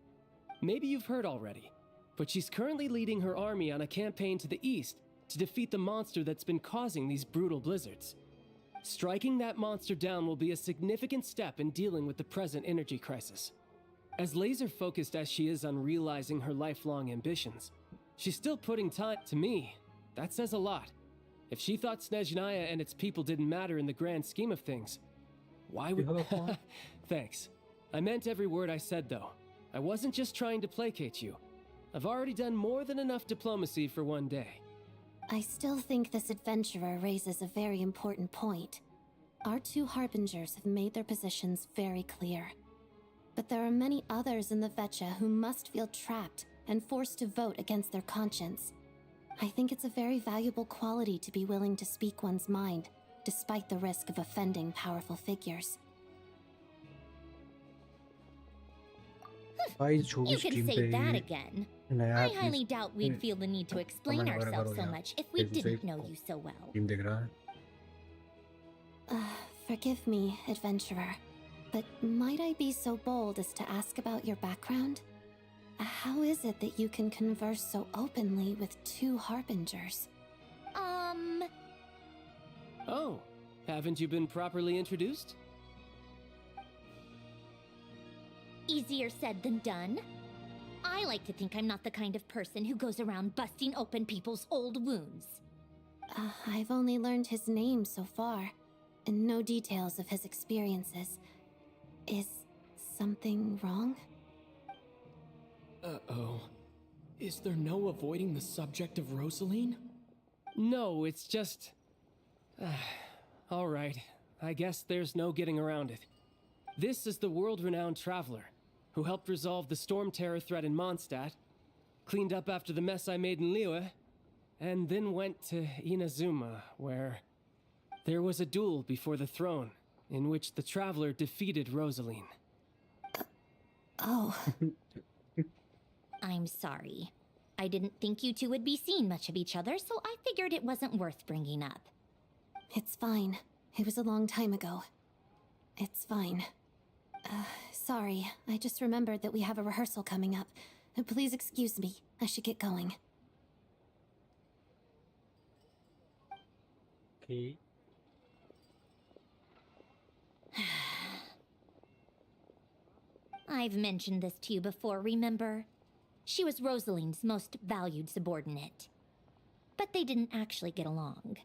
Maybe you've heard already, but she's currently leading her army on a campaign to the east to defeat the monster that's been causing these brutal blizzards. Striking that monster down will be a significant step in dealing with the present energy crisis. As laser-focused as she is on realizing her lifelong ambitions, she's still putting time to me. That says a lot. If she thought Snezhnaya and its people didn't matter in the grand scheme of things, why would... You have a point. Thanks. I meant every word I said, though. I wasn't just trying to placate you. I've already done more than enough diplomacy for one day. I still think this adventurer raises a very important point. Our two harbingers have made their positions very clear. But there are many others in the Vetcha who must feel trapped and forced to vote against their conscience. I think it's a very valuable quality to be willing to speak one's mind, despite the risk of offending powerful figures. Guys, जो भी You can stream say पे that again. नया I please highly doubt we'd feel the need to explain comment वगैरह ourselves करो so यार। much if we Facebook से didn't know you so well. stream देख रहा है। Forgive me, adventurer, but might I be so bold as to ask about your background? How is it that you can converse so openly with two harbingers? Oh, haven't you been properly introduced? Easier said than done. I like to think I'm not the kind of person who goes around busting open people's old wounds. I've only learned his name so far, and no details of his experiences. Is something wrong? Uh-oh. Is there no avoiding the subject of Rosaline? No, it's just... all right, I guess there's no getting around it. This is the world-renowned traveler, who helped resolve the storm terror threat in Mondstadt, cleaned up after the mess I made in Liyue, and then went to Inazuma, where there was a duel before the throne, in which the traveler defeated Rosaline. Oh. I'm sorry. I didn't think you two would be seeing much of each other, so I figured it wasn't worth bringing up. It's fine. It was a long time ago. It's fine. Sorry, I just remembered that we have a rehearsal coming up. Please excuse me. I should get going. Okay. I've mentioned this to you before, remember? She was Rosaline's most valued subordinate. But they didn't actually get along.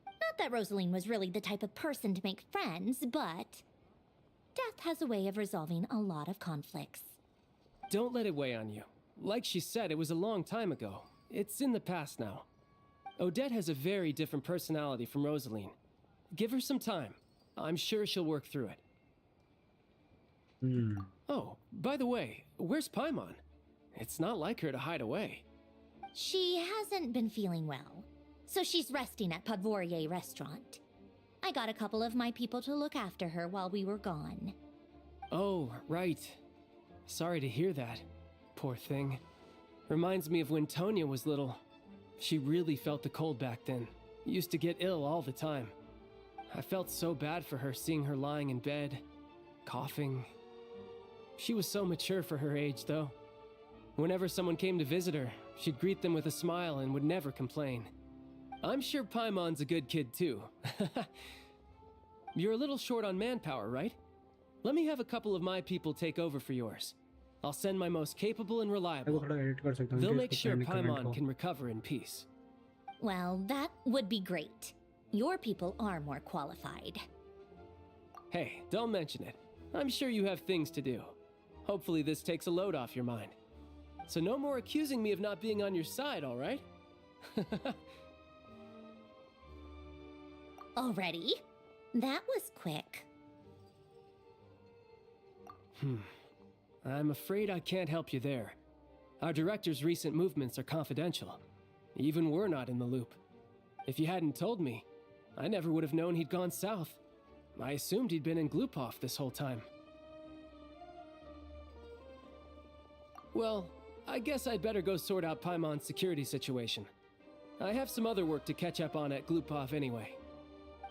Not that Rosaline was really the type of person to make friends, but death has a way of resolving a lot of conflicts. Don't let it weigh on you. Like she said, it was a long time ago. It's in the past now. Odette has a very different personality from Rosaline. Give her some time. I'm sure she'll work through it. Oh, by the way, where's Paimon? It's not like her to hide away. She hasn't been feeling well, so she's resting at Podvorier restaurant. I got a couple of my people to look after her while we were gone. Oh, right. Sorry to hear that. Poor thing. Reminds me of when Tonya was little. She really felt the cold back then. Used to get ill all the time. I felt so bad for her seeing her lying in bed, coughing. She was so mature for her age, though. Whenever someone came to visit her, she'd greet them with a smile and would never complain. I'm sure Paimon's a good kid, too. You're a little short on manpower, right? Let me have a couple of my people take over for yours. I'll send my most capable and reliable. They'll make sure Paimon can recover in peace. Well, that would be great. Your people are more qualified. Hey, don't mention it. I'm sure you have things to do. Hopefully this takes a load off your mind. So no more accusing me of not being on your side, all right? Already? That was quick. I'm afraid I can't help you there. Our director's recent movements are confidential. Even we're not in the loop. If you hadn't told me, I never would have known he'd gone south. I assumed he'd been in Glupov this whole time. Well, I guess I'd better go sort out Paimon's security situation. I have some other work to catch up on at Glupov anyway.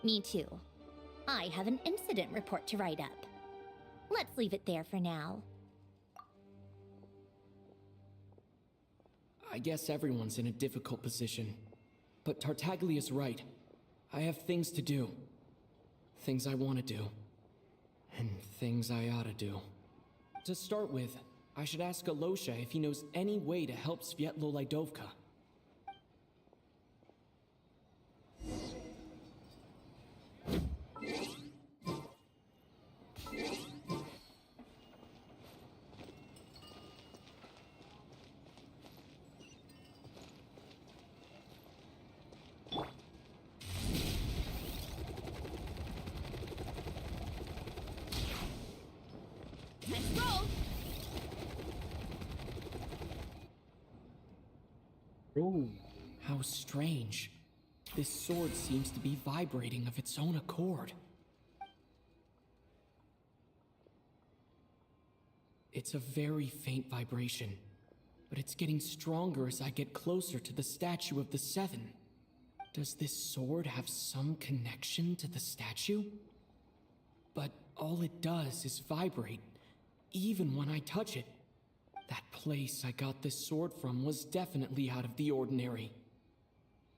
Me too. I have an incident report to write up. Let's leave it there for now. I guess everyone's in a difficult position. But Tartaglia's right. I have things to do. Things I want to do. And things I ought to do. To start with, I should ask Alosha if he knows any way to help Svietlo Lydovka. Let's roll! Bro, How strange. This sword seems to be vibrating of its own accord. It's a very faint vibration, but it's getting stronger as I get closer to the statue of the Seven. Does this sword have some connection to the statue? But all it does is vibrate, even when I touch it. That place I got this sword from was definitely out of the ordinary.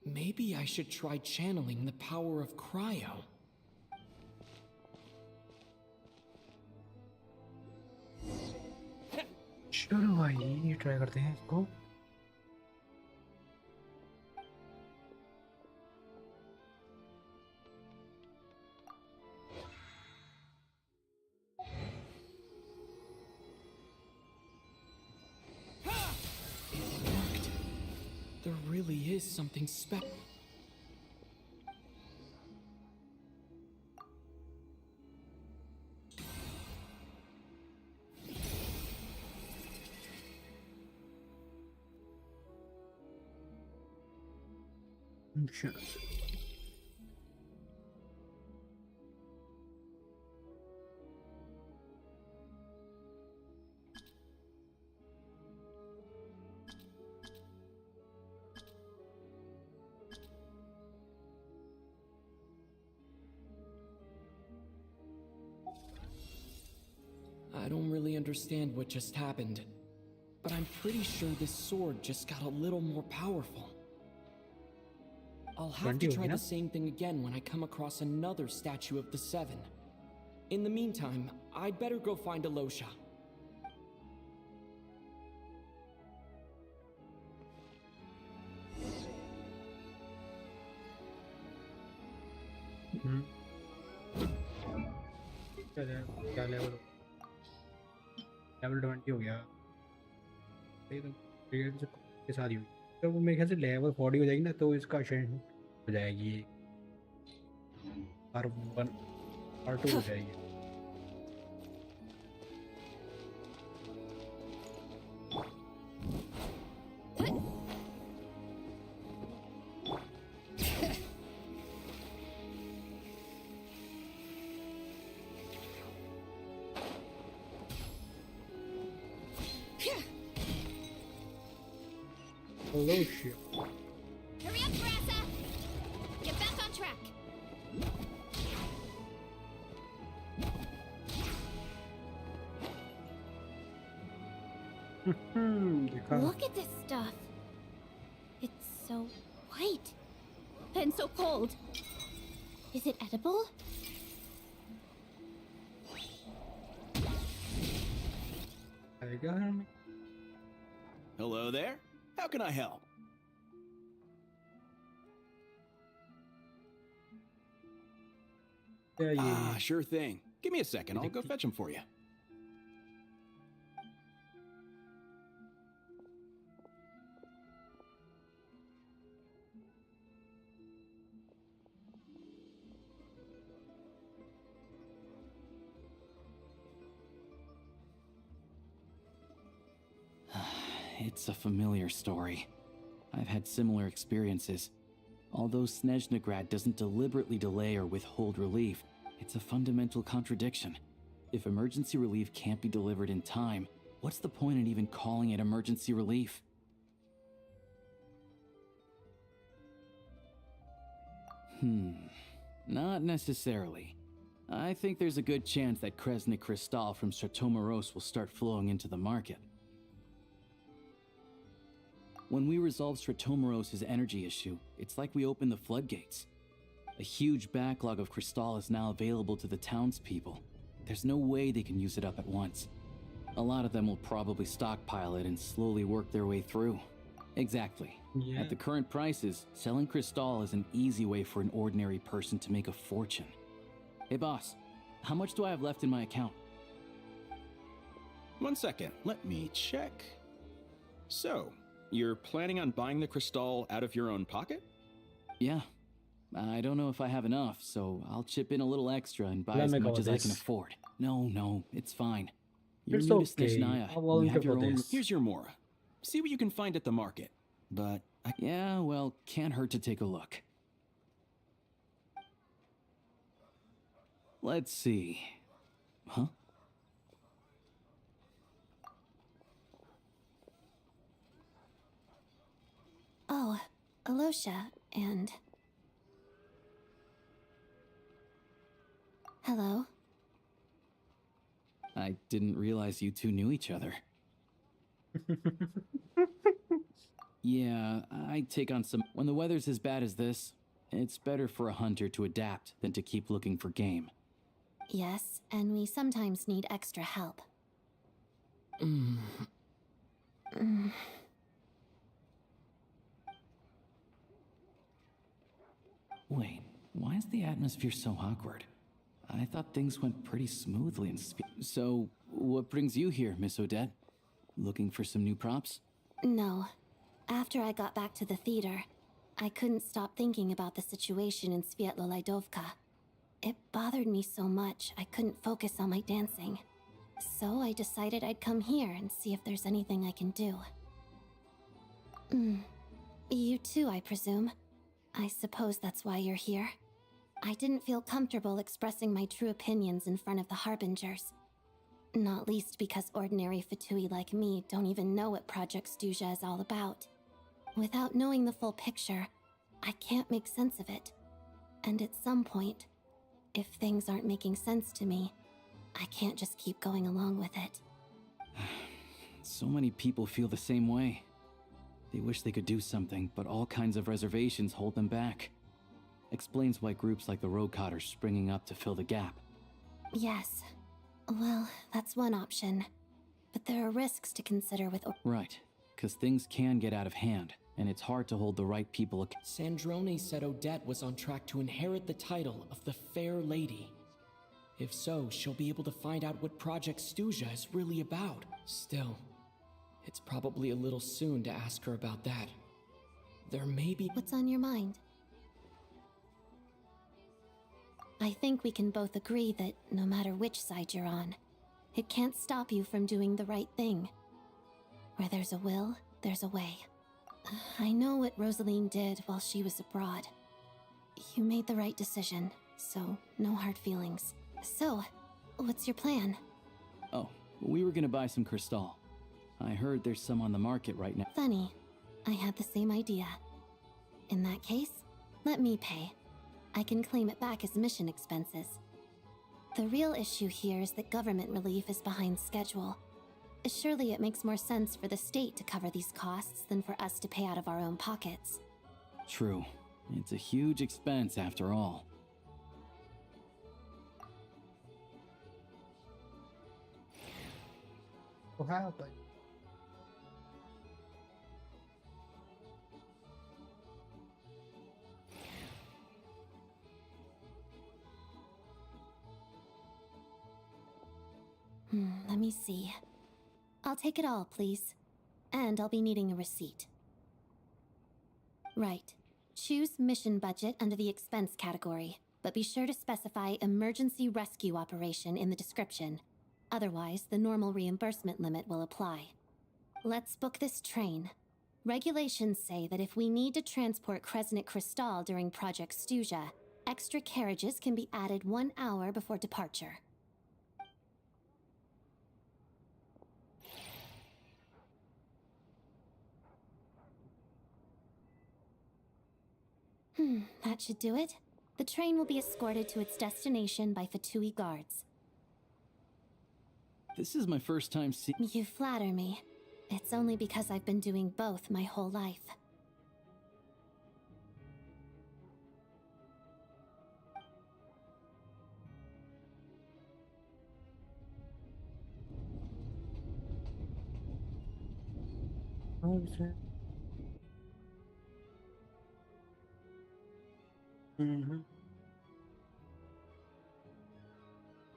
Maybe I should try channeling the power of cryo. चलो भाई try करते हैं इसको. There really is something Sure. I don't really understand what just happened, but I'm pretty sure this sword just got a little more powerful. I'll have to try the same thing again when I come across another statue of the Seven. In the meantime, I'd better go find Alosha. क्या level 20 हो गया. के साथ ही हुई तो मेरे ख्याल से लेवल 40 हो जाएगी ना तो इसका शेड हो जाएगी ये R1 R2 हो जाएगी. Oh shit. Hurry up, Grassa! Get back on track! Look at this stuff. It's so white and so cold. Is it edible? Hello there. How can I help? Sure thing. Give me a second. I'll go fetch him for you. It's a familiar story. I've had similar experiences. Although Snezhnegrad doesn't deliberately delay or withhold relief, It's a fundamental contradiction. If emergency relief can't be delivered in time, what's the point in even calling it emergency relief? Not necessarily. I think there's a good chance that Kresnik Crystal from Stratomoros will start flowing into the market. When we resolve Stratomoros' energy issue, it's like we open the floodgates. A huge backlog of Crystal is now available to the townspeople. There's no way they can use it up at once. A lot of them will probably stockpile it and slowly work their way through. Exactly. Yeah. At the current prices, selling Crystal is an easy way for an ordinary person to make a fortune. Hey boss, how much do I have left in my account? 1 second, let me check. So, you're planning on buying the Crystal out of your own pocket? Yeah. I don't know if I have enough, so I'll chip in a little extra and buy Let as me much go as I this. can afford. No, it's fine. You're It's new okay. to Snezhnaya. I won't You have your go own... this. Here's your Mora. See what you can find at the market. But Yeah, well, can't hurt to take a look. Let's see. Huh? Oh, Alosha, and... Hello? I didn't realize you two knew each other. Yeah, I take on some... When the weather's as bad as this, it's better for a hunter to adapt than to keep looking for game. Yes, and we sometimes need extra help. Wait, why is the atmosphere so awkward? I thought things went pretty smoothly in So, what brings you here, Miss Odette? Looking for some new props? No. After I got back to the theater, I couldn't stop thinking about the situation in Svietlolaidovka. It bothered me so much, I couldn't focus on my dancing. So I decided I'd come here and see if there's anything I can do. You too, I presume. I suppose that's why you're here. I didn't feel comfortable expressing my true opinions in front of the Harbingers. Not least because ordinary Fatui like me don't even know what Project Stuja is all about. Without knowing the full picture, I can't make sense of it. And at some point, if things aren't making sense to me, I can't just keep going along with it. So many people feel the same way. They wish they could do something, but all kinds of reservations hold them back. Explains why groups like the Rokot are springing up to fill the gap. Yes. Well, that's one option. But there are risks to consider with... Right, because things can get out of hand, and it's hard to hold the right people Sandrone said Odette was on track to inherit the title of the Fair Lady. If so, she'll be able to find out what Project Stuja is really about. Still, it's probably a little soon to ask her about that. There may be... What's on your mind? I think we can both agree that no matter which side you're on, it can't stop you from doing the right thing. Where there's a will, there's a way. I know what Rosaline did while she was abroad. You made the right decision, so no hard feelings. So, what's your plan? Oh, we were gonna buy some Crystal. I heard there's some on the market right now. Funny. I had the same idea. In that case, let me pay. I can claim it back as mission expenses. The real issue here is that government relief is behind schedule. Surely it makes more sense for the state to cover these costs than for us to pay out of our own pockets. True. It's a huge expense after all. What happened? Let me see. I'll take it all, please. And I'll be needing a receipt. Right. Choose mission budget under the expense category, but be sure to specify emergency rescue operation in the description. Otherwise, the normal reimbursement limit will apply. Let's book this train. Regulations say that if we need to transport Kresnik Crystal during Project Stuja, Extra carriages can be added 1 hour before departure. That should do it. The train will be escorted to its destination by Fatui guards. This is my first time seeing. You flatter me. It's only because I've been doing both my whole life.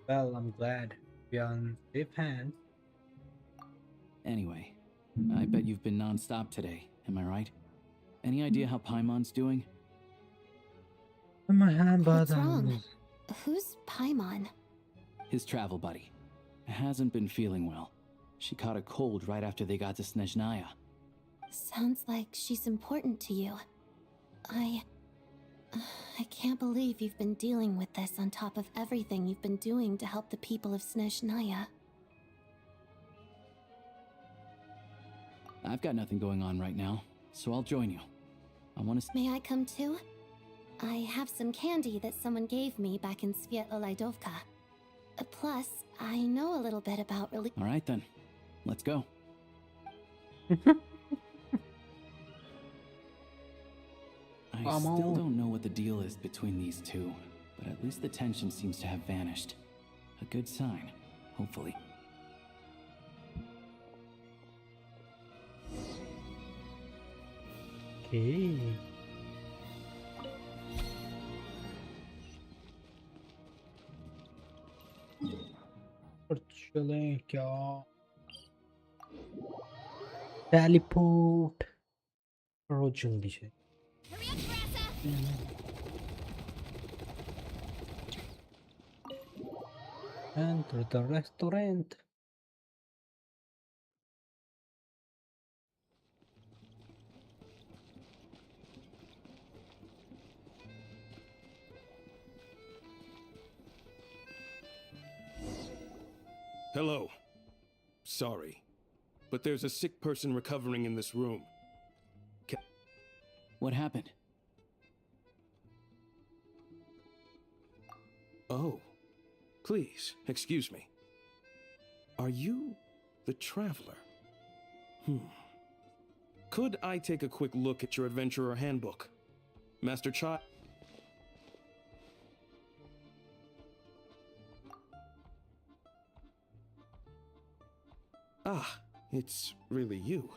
Well, I'm glad we're on safe hands. Anyway, I bet you've been non-stop today, am I right? Any idea how Paimon's doing? My hand What's buttons. wrong? Who's Paimon? His travel buddy. Hasn't been feeling well. She caught a cold right after they got to Snezhnaya. Sounds like she's important to you. I can't believe you've been dealing with this on top of everything you've been doing to help the people of Snezhnaya. I've got nothing going on right now, so I'll join you. I want to. May I come too? I have some candy that someone gave me back in Svietlolaidovka. Plus, I know a little bit about All right then, let's go. I still don't know what the deal is between these two, but at least the tension seems to have vanished. A good sign, hopefully. Okay. और चलें क्या? Teleport. करो जल्दी से. Enter the restaurant. Hello. Sorry, but there's a sick person recovering in this room. What happened? Oh, please, excuse me. Are you the Traveler? Could I take a quick look at your Adventurer Handbook? Master Child? Ah, it's really you.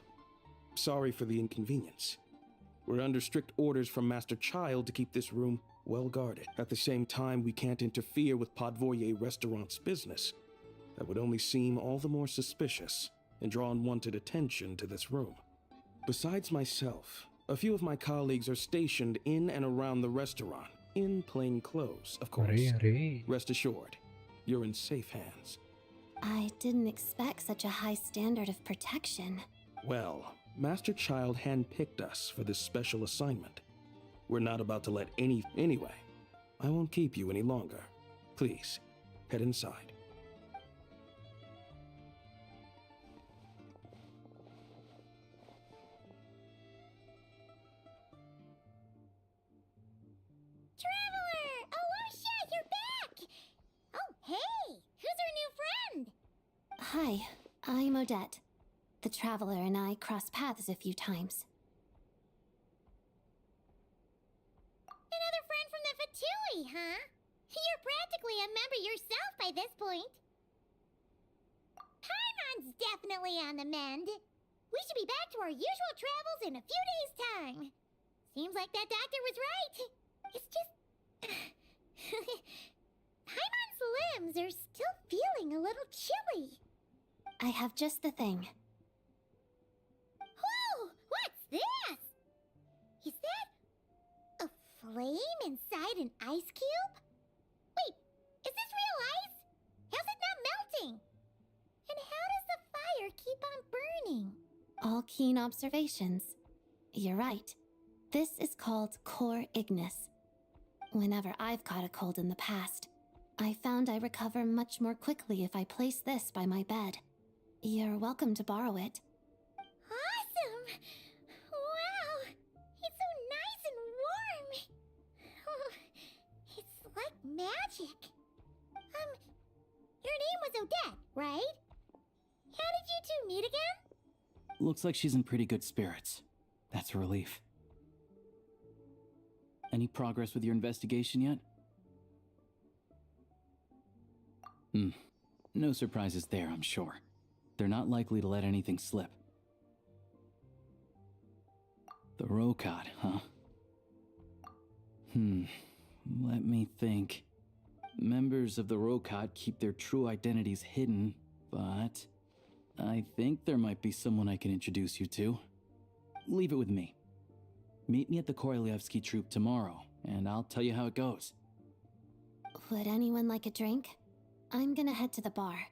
Sorry for the inconvenience. We're under strict orders from Master Child to keep this room well guarded. At the same time, we can't interfere with Podvoye Restaurant's business. That would only seem all the more suspicious and draw unwanted attention to this room. Besides myself, a few of my colleagues are stationed in and around the restaurant, in plain clothes, of course. Rest assured, you're in safe hands. I didn't expect such a high standard of protection. Well, Master Child handpicked us for this special assignment. We're not about to let Anyway, I won't keep you any longer. Please, head inside. Traveler! Alasha, you're back! Oh, hey! Who's our new friend? Hi, I'm Odette. The Traveler and I crossed paths a few times. Another friend from the Fatui, huh? You're practically a member yourself by this point. Paimon's definitely on the mend. We should be back to our usual travels in a few days' time. Seems like that doctor was right. It's just... Paimon's limbs are still feeling a little chilly. I have just the thing. Whoa! What's this? Is that a flame inside an ice cube? Wait, is this real ice? How's it not melting? And how does the fire keep on burning? All keen observations. You're right. This is called core ignis. Whenever I've caught a cold in the past, I found I recover much more quickly if I place this by my bed. You're welcome to borrow it. Awesome! Wow! It's so nice and warm! Oh, it's like magic. Your name was Odette, right? How did you two meet again? Looks like she's in pretty good spirits. That's a relief. Any progress with your investigation yet? No surprises there, I'm sure. They're not likely to let anything slip. The Rokad, huh? Let me think. Members of the Rokad keep their true identities hidden, but I think there might be someone I can introduce you to. Leave it with me. Meet me at the Korolyevsky troupe tomorrow, and I'll tell you how it goes. Would anyone like a drink? I'm gonna head to the bar.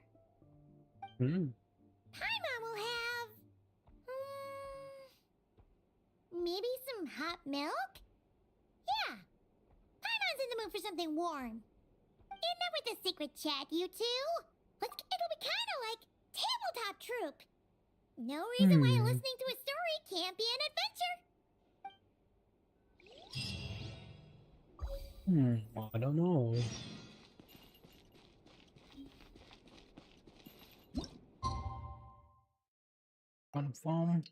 Paimon will have... maybe some hot milk? Yeah. Paimon's in the mood for something warm. Enough with the secret chat, you two. It'll be kind of like tabletop troupe. No reason why listening to a story can't be an adventure. I don't know. Confirm.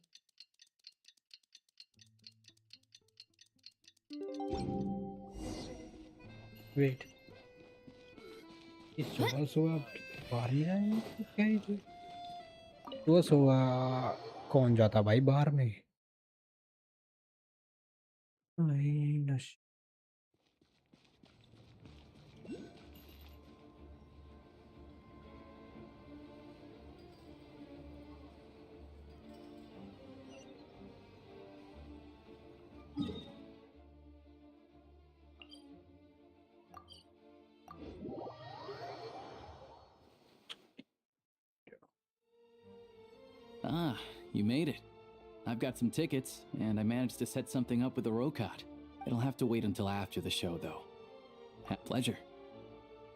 Wait. It's सुबह बाहर ही जाएंगे क्या ये? सुबह कौन जाता भाई बाहर में? नहीं नश Ah, you made it. I've got some tickets, and I managed to set something up with the Rokad. It'll have to wait until after the show, though. Pleasure.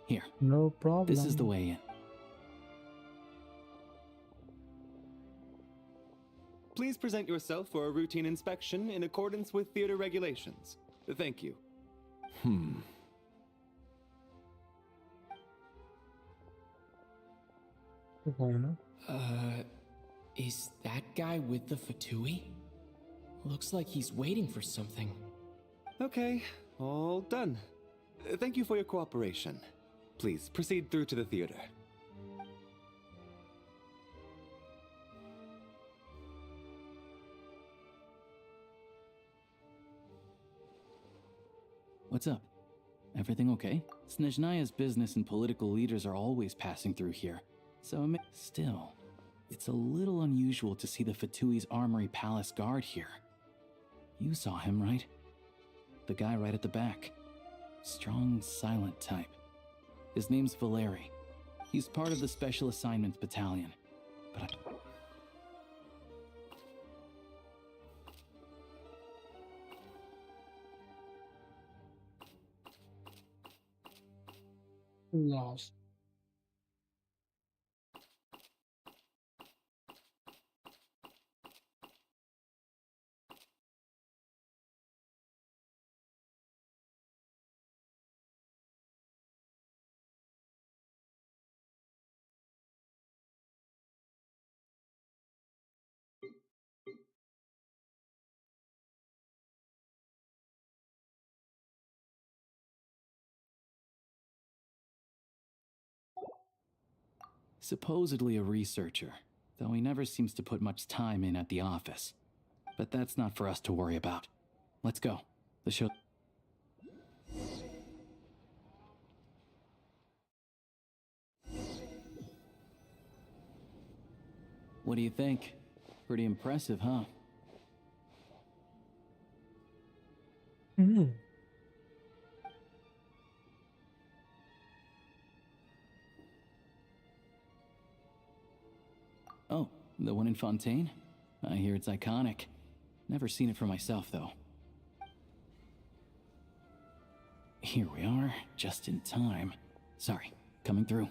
Here. No problem. This is the way in. Please present yourself for a routine inspection in accordance with theater regulations. Thank you. Is that guy with the Fatui? Looks like he's waiting for something. Okay, all done. Thank you for your cooperation. Please proceed through to the theater. What's up? Everything okay? Snezhnaya's business and political leaders are always passing through here, so still, it's a little unusual to see the Fatui's Armory Palace guard here. You saw him, right? The guy right at the back. Strong, silent type. His name's Valeri. He's part of the Special Assignments Battalion, but lost. supposedly a researcher, though he never seems to put much time in at the office. But that's not for us to worry about. Let's go. The show... What do you think? Pretty impressive, huh? Oh, the one in Fontaine? I hear it's iconic. Never seen it for myself, though. Here we are, just in time. Sorry, coming through.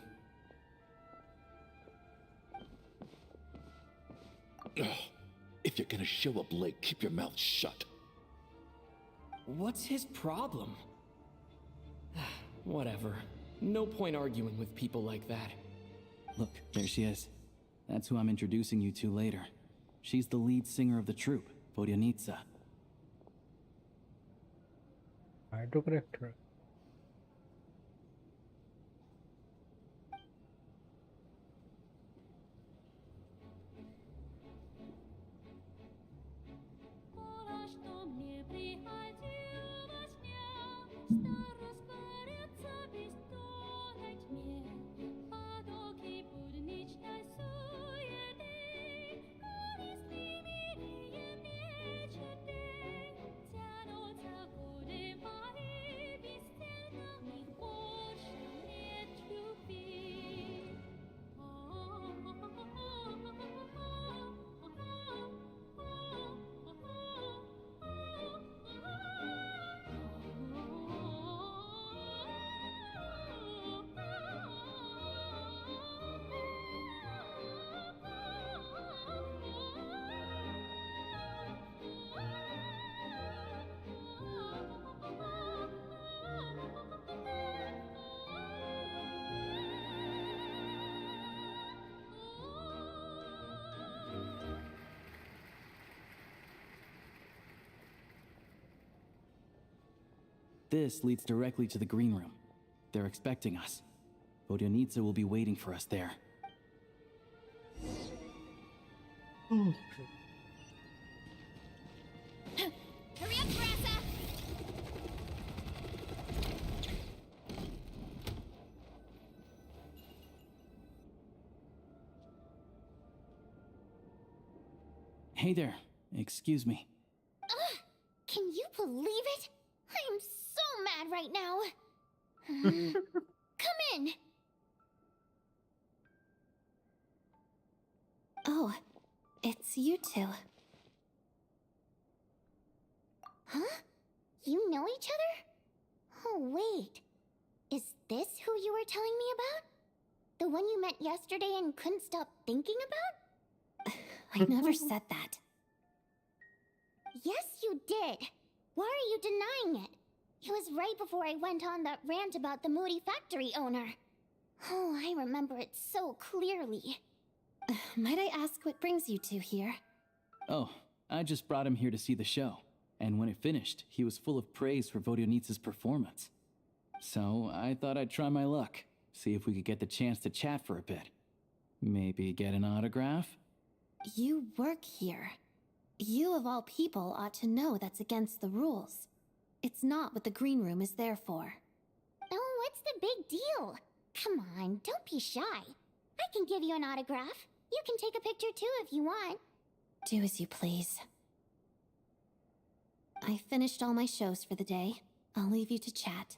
If you're gonna show up late, keep your mouth shut. What's his problem? Whatever. No point arguing with people like that. Look, there she is. That's who I'm introducing you to later. She's the lead singer of the troupe, Vodyanitsa. Autocorrector. This leads directly to the green room. They're expecting us. Vodyanitsa will be waiting for us there. Hurry up, Grassa! Hey there, excuse me. Can you believe it? I'm so mad right now. Come in. Oh, it's you two. Huh? You know each other? Oh, wait. Is this who you were telling me about? The one you met yesterday and couldn't stop thinking about? I never said that. Yes, you did. Why are you denying it? It was right before I went on that rant about the moody factory owner. Oh, I remember it so clearly. Might I ask what brings you two here? Oh, I just brought him here to see the show. And when it finished, he was full of praise for Vodyanitsa's performance. So I thought I'd try my luck, see if we could get the chance to chat for a bit. Maybe get an autograph? You work here. You of all people ought to know that's against the rules. It's not what the green room is there for. Oh, what's the big deal? Come on, don't be shy. I can give you an autograph. You can take a picture too if you want. Do as you please. I finished all my shows for the day. I'll leave you to chat.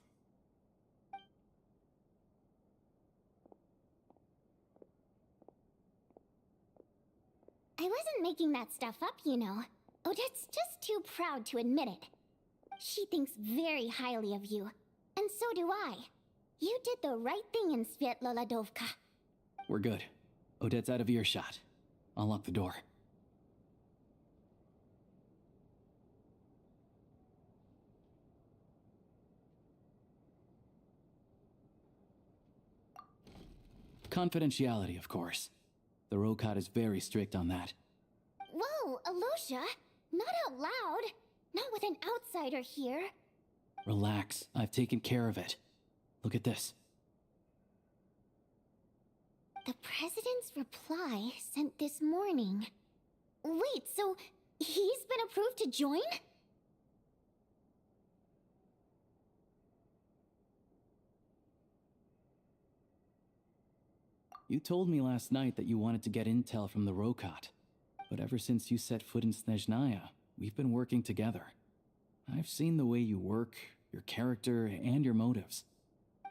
I wasn't making that stuff up, you know. Odette's just too proud to admit it. She thinks very highly of you, and so do I. You did the right thing in Svietloladovka. We're good. Odette's out of earshot. I'll lock the door. Confidentiality, of course. The Rokat is very strict on that. Whoa, Alosha! Not out loud! Not with an outsider here! Relax, I've taken care of it. Look at this. The President's reply sent this morning. Wait, so he's been approved to join? You told me last night that you wanted to get intel from the Rokat. But ever since you set foot in Snezhnaya, we've been working together. I've seen the way you work, your character, and your motives.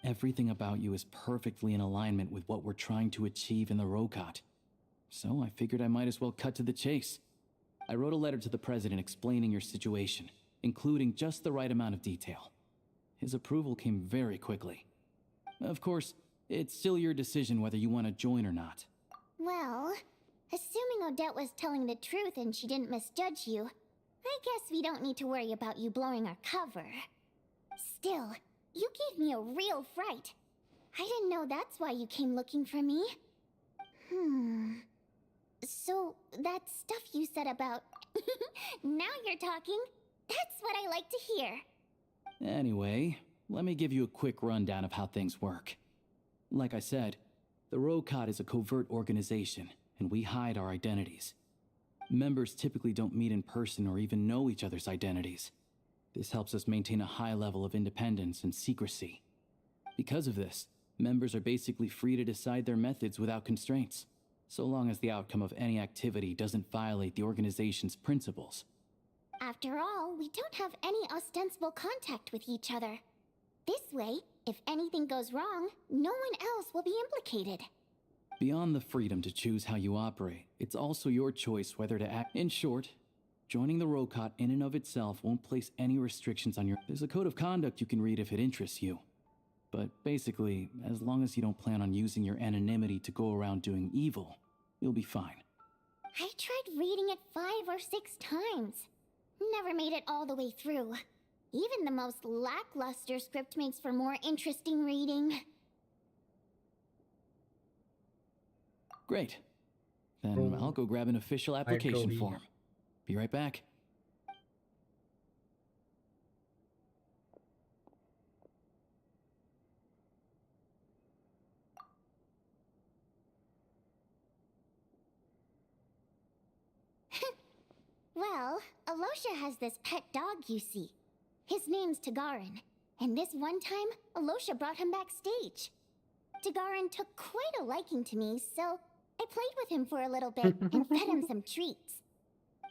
Everything about you is perfectly in alignment with what we're trying to achieve in the Rokat. So I figured I might as well cut to the chase. I wrote a letter to the President explaining your situation, including just the right amount of detail. his approval came very quickly. Of course, it's still your decision whether you want to join or not. Well, assuming Odette was telling the truth and she didn't misjudge you, I guess we don't need to worry about you blowing our cover. Still, you gave me a real fright. I didn't know that's why you came looking for me. So, that stuff you said about... Now you're talking. That's what I like to hear. Anyway, let me give you a quick rundown of how things work. Like I said, the ROCOT is a covert organization, and we hide our identities. Members typically don't meet in person or even know each other's identities. This helps us maintain a high level of independence and secrecy. Because of this, members are basically free to decide their methods without constraints, so long as the outcome of any activity doesn't violate the organization's principles. After all, we don't have any ostensible contact with each other. This way, if anything goes wrong, no one else will be implicated. Beyond the freedom to choose how you operate, it's also your choice whether to act. In short, joining the ROCOT in and of itself won't place any restrictions on your... There's a code of conduct you can read if it interests you. But basically, as long as you don't plan on using your anonymity to go around doing evil, you'll be fine. I tried reading it 5 or 6 times. Never made it all the way through. Even the most lackluster script makes for more interesting reading. Great. Then I'll go grab an official application form. Be right back. Well, Alosha has this pet dog, you see. His name's Tagarin, and this one time, Alosha brought him backstage. Tagarin took quite a liking to me, so I played with him for a little bit and fed him some treats.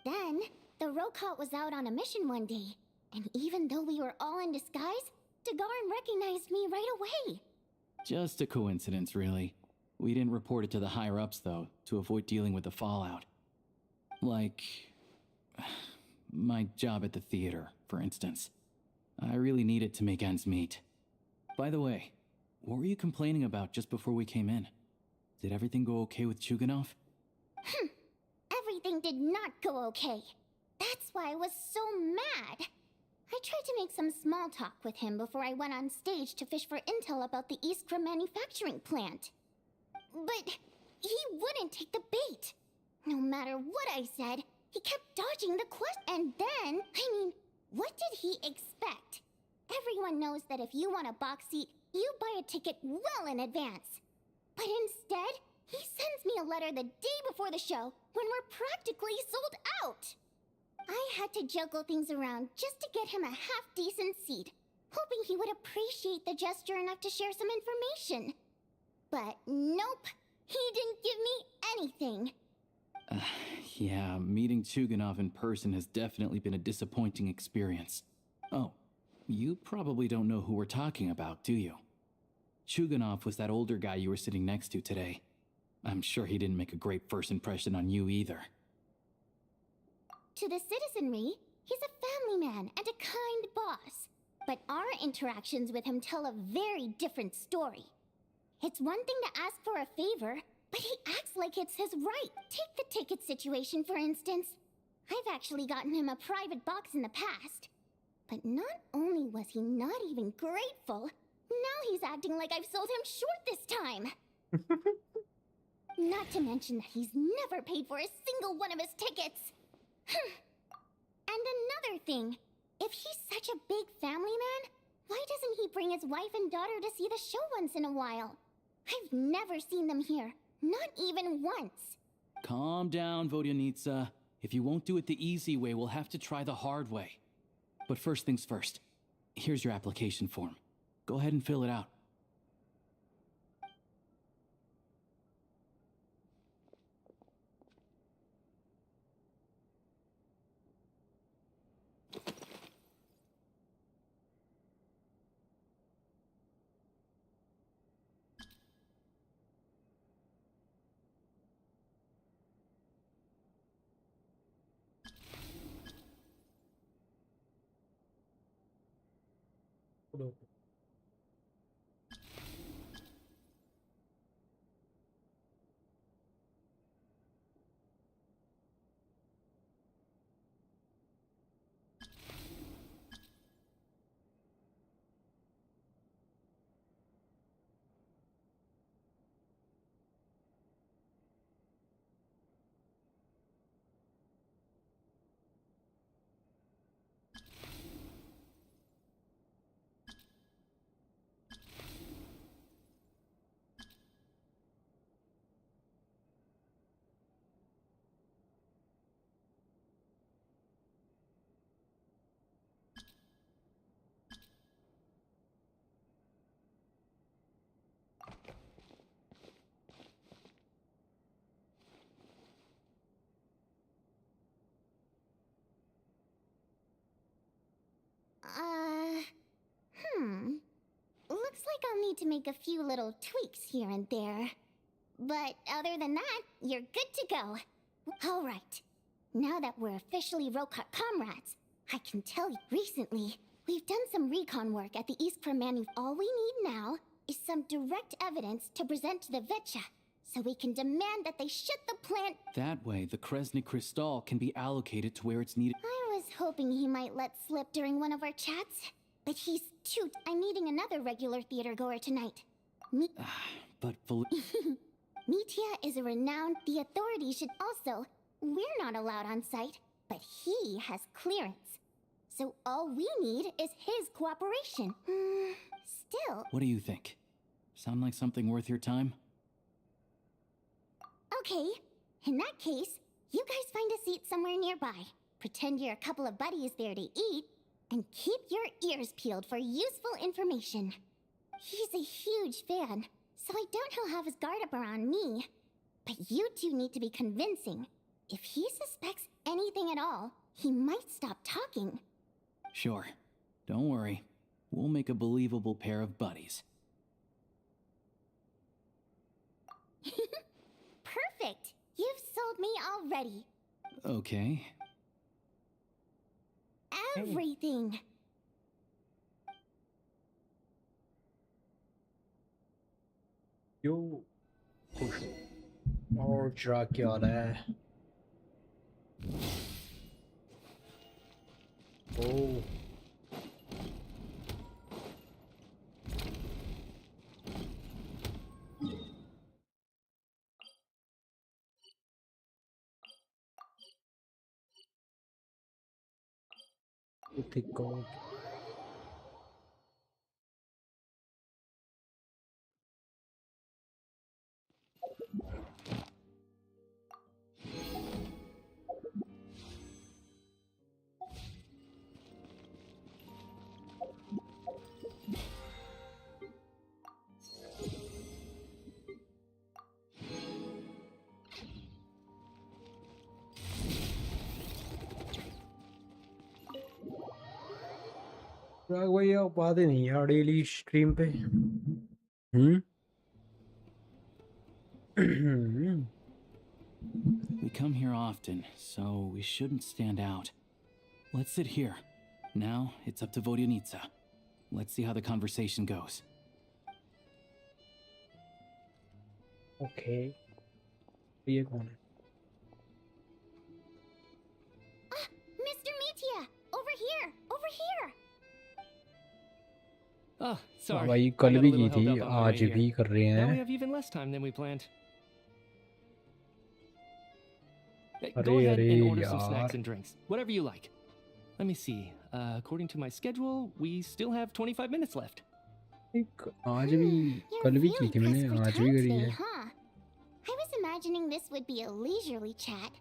Then, the ROCOT was out on a mission one day, and even though we were all in disguise, Tagarin recognized me right away. Just a coincidence, really. We didn't report it to the higher-ups, though, to avoid dealing with the fallout. Like... my job at the theater, for instance. I really need it to make ends meet. By the way, what were you complaining about just before we came in? Did everything go okay with Chuganov? Everything did not go okay. That's why I was so mad. I tried to make some small talk with him before I went on stage to fish for intel about the Iskra manufacturing plant. But he wouldn't take the bait. No matter what I said, he kept dodging the question. And then, what did he expect? Everyone knows that if you want a box seat, you buy a ticket well in advance. But instead, he sends me a letter the day before the show when we're practically sold out. I had to juggle things around just to get him a half-decent seat, hoping he would appreciate the gesture enough to share some information. But nope, he didn't give me anything. Yeah, meeting Chuganov in person has definitely been a disappointing experience. Oh, you probably don't know who we're talking about, do you? Chuganov was that older guy you were sitting next to today. I'm sure he didn't make a great first impression on you either. To the citizenry, he's a family man and a kind boss. But our interactions with him tell a very different story. It's one thing to ask for a favor, but he acts like it's his right. Take the ticket situation, for instance. I've actually gotten him a private box in the past. But not only was he not even grateful, now he's acting like I've sold him short this time. Not to mention that he's never paid for a single one of his tickets. And another thing, if he's such a big family man, why doesn't he bring his wife and daughter to see the show once in a while? I've never seen them here, not even once. Calm down, Vodyanitsa. If you won't do it the easy way, we'll have to try the hard way. But first things first, here's your application form. Go ahead and fill it out. Looks like I'll need to make a few little tweaks here and there. But other than that, you're good to go. Alright. Now that we're officially Rokart comrades, I can tell you recently, we've done some recon work at the East Manu. All we need now is some direct evidence to present to the Vetcha, so we can demand that they shut the plant. That way, the Kresny Crystal can be allocated to where it's needed. I was hoping he might let slip during one of our chats, but he's too. I'm meeting another regular theater goer tonight. But Mitya is a renowned. The authorities should also. We're not allowed on site, but he has clearance. So all we need is his cooperation. Still. What do you think? Sound like something worth your time? Okay, in that case, you guys find a seat somewhere nearby. Pretend you're a couple of buddies there to eat, and keep your ears peeled for useful information. He's a huge fan, so I doubt he'll have his guard up around me. But you two need to be convincing. If he suspects anything at all, he might stop talking. Sure. Don't worry. We'll make a believable pair of buddies. Perfect! You've sold me already. Okay. Everything! Yo, खुश और चढ़ा क्या आ रहा है? Oh. Think God. भैया बातें नहीं यार डेली स्ट्रीम पे We come here often, so we shouldn't stand out. Let's sit here. Now, it's up to Vodyanitsa. Let's see how the conversation goes. Okay. ये कौन है? Mr. Mitya! Over here! Over here! Oh, sorry. भाई I कल got a भी little की held थी up on the आज way भी here. कर रहे Now we हैं have even less time than we planned. Go अरे ahead अरे and order some snacks यार and drinks. Whatever you like. Let me see. According to my schedule, we still have 25 minutes left. एक आज भी You're कल भी really की थी मैंने pressed for आज भी time करी today, है huh? I was imagining this would be a leisurely chat.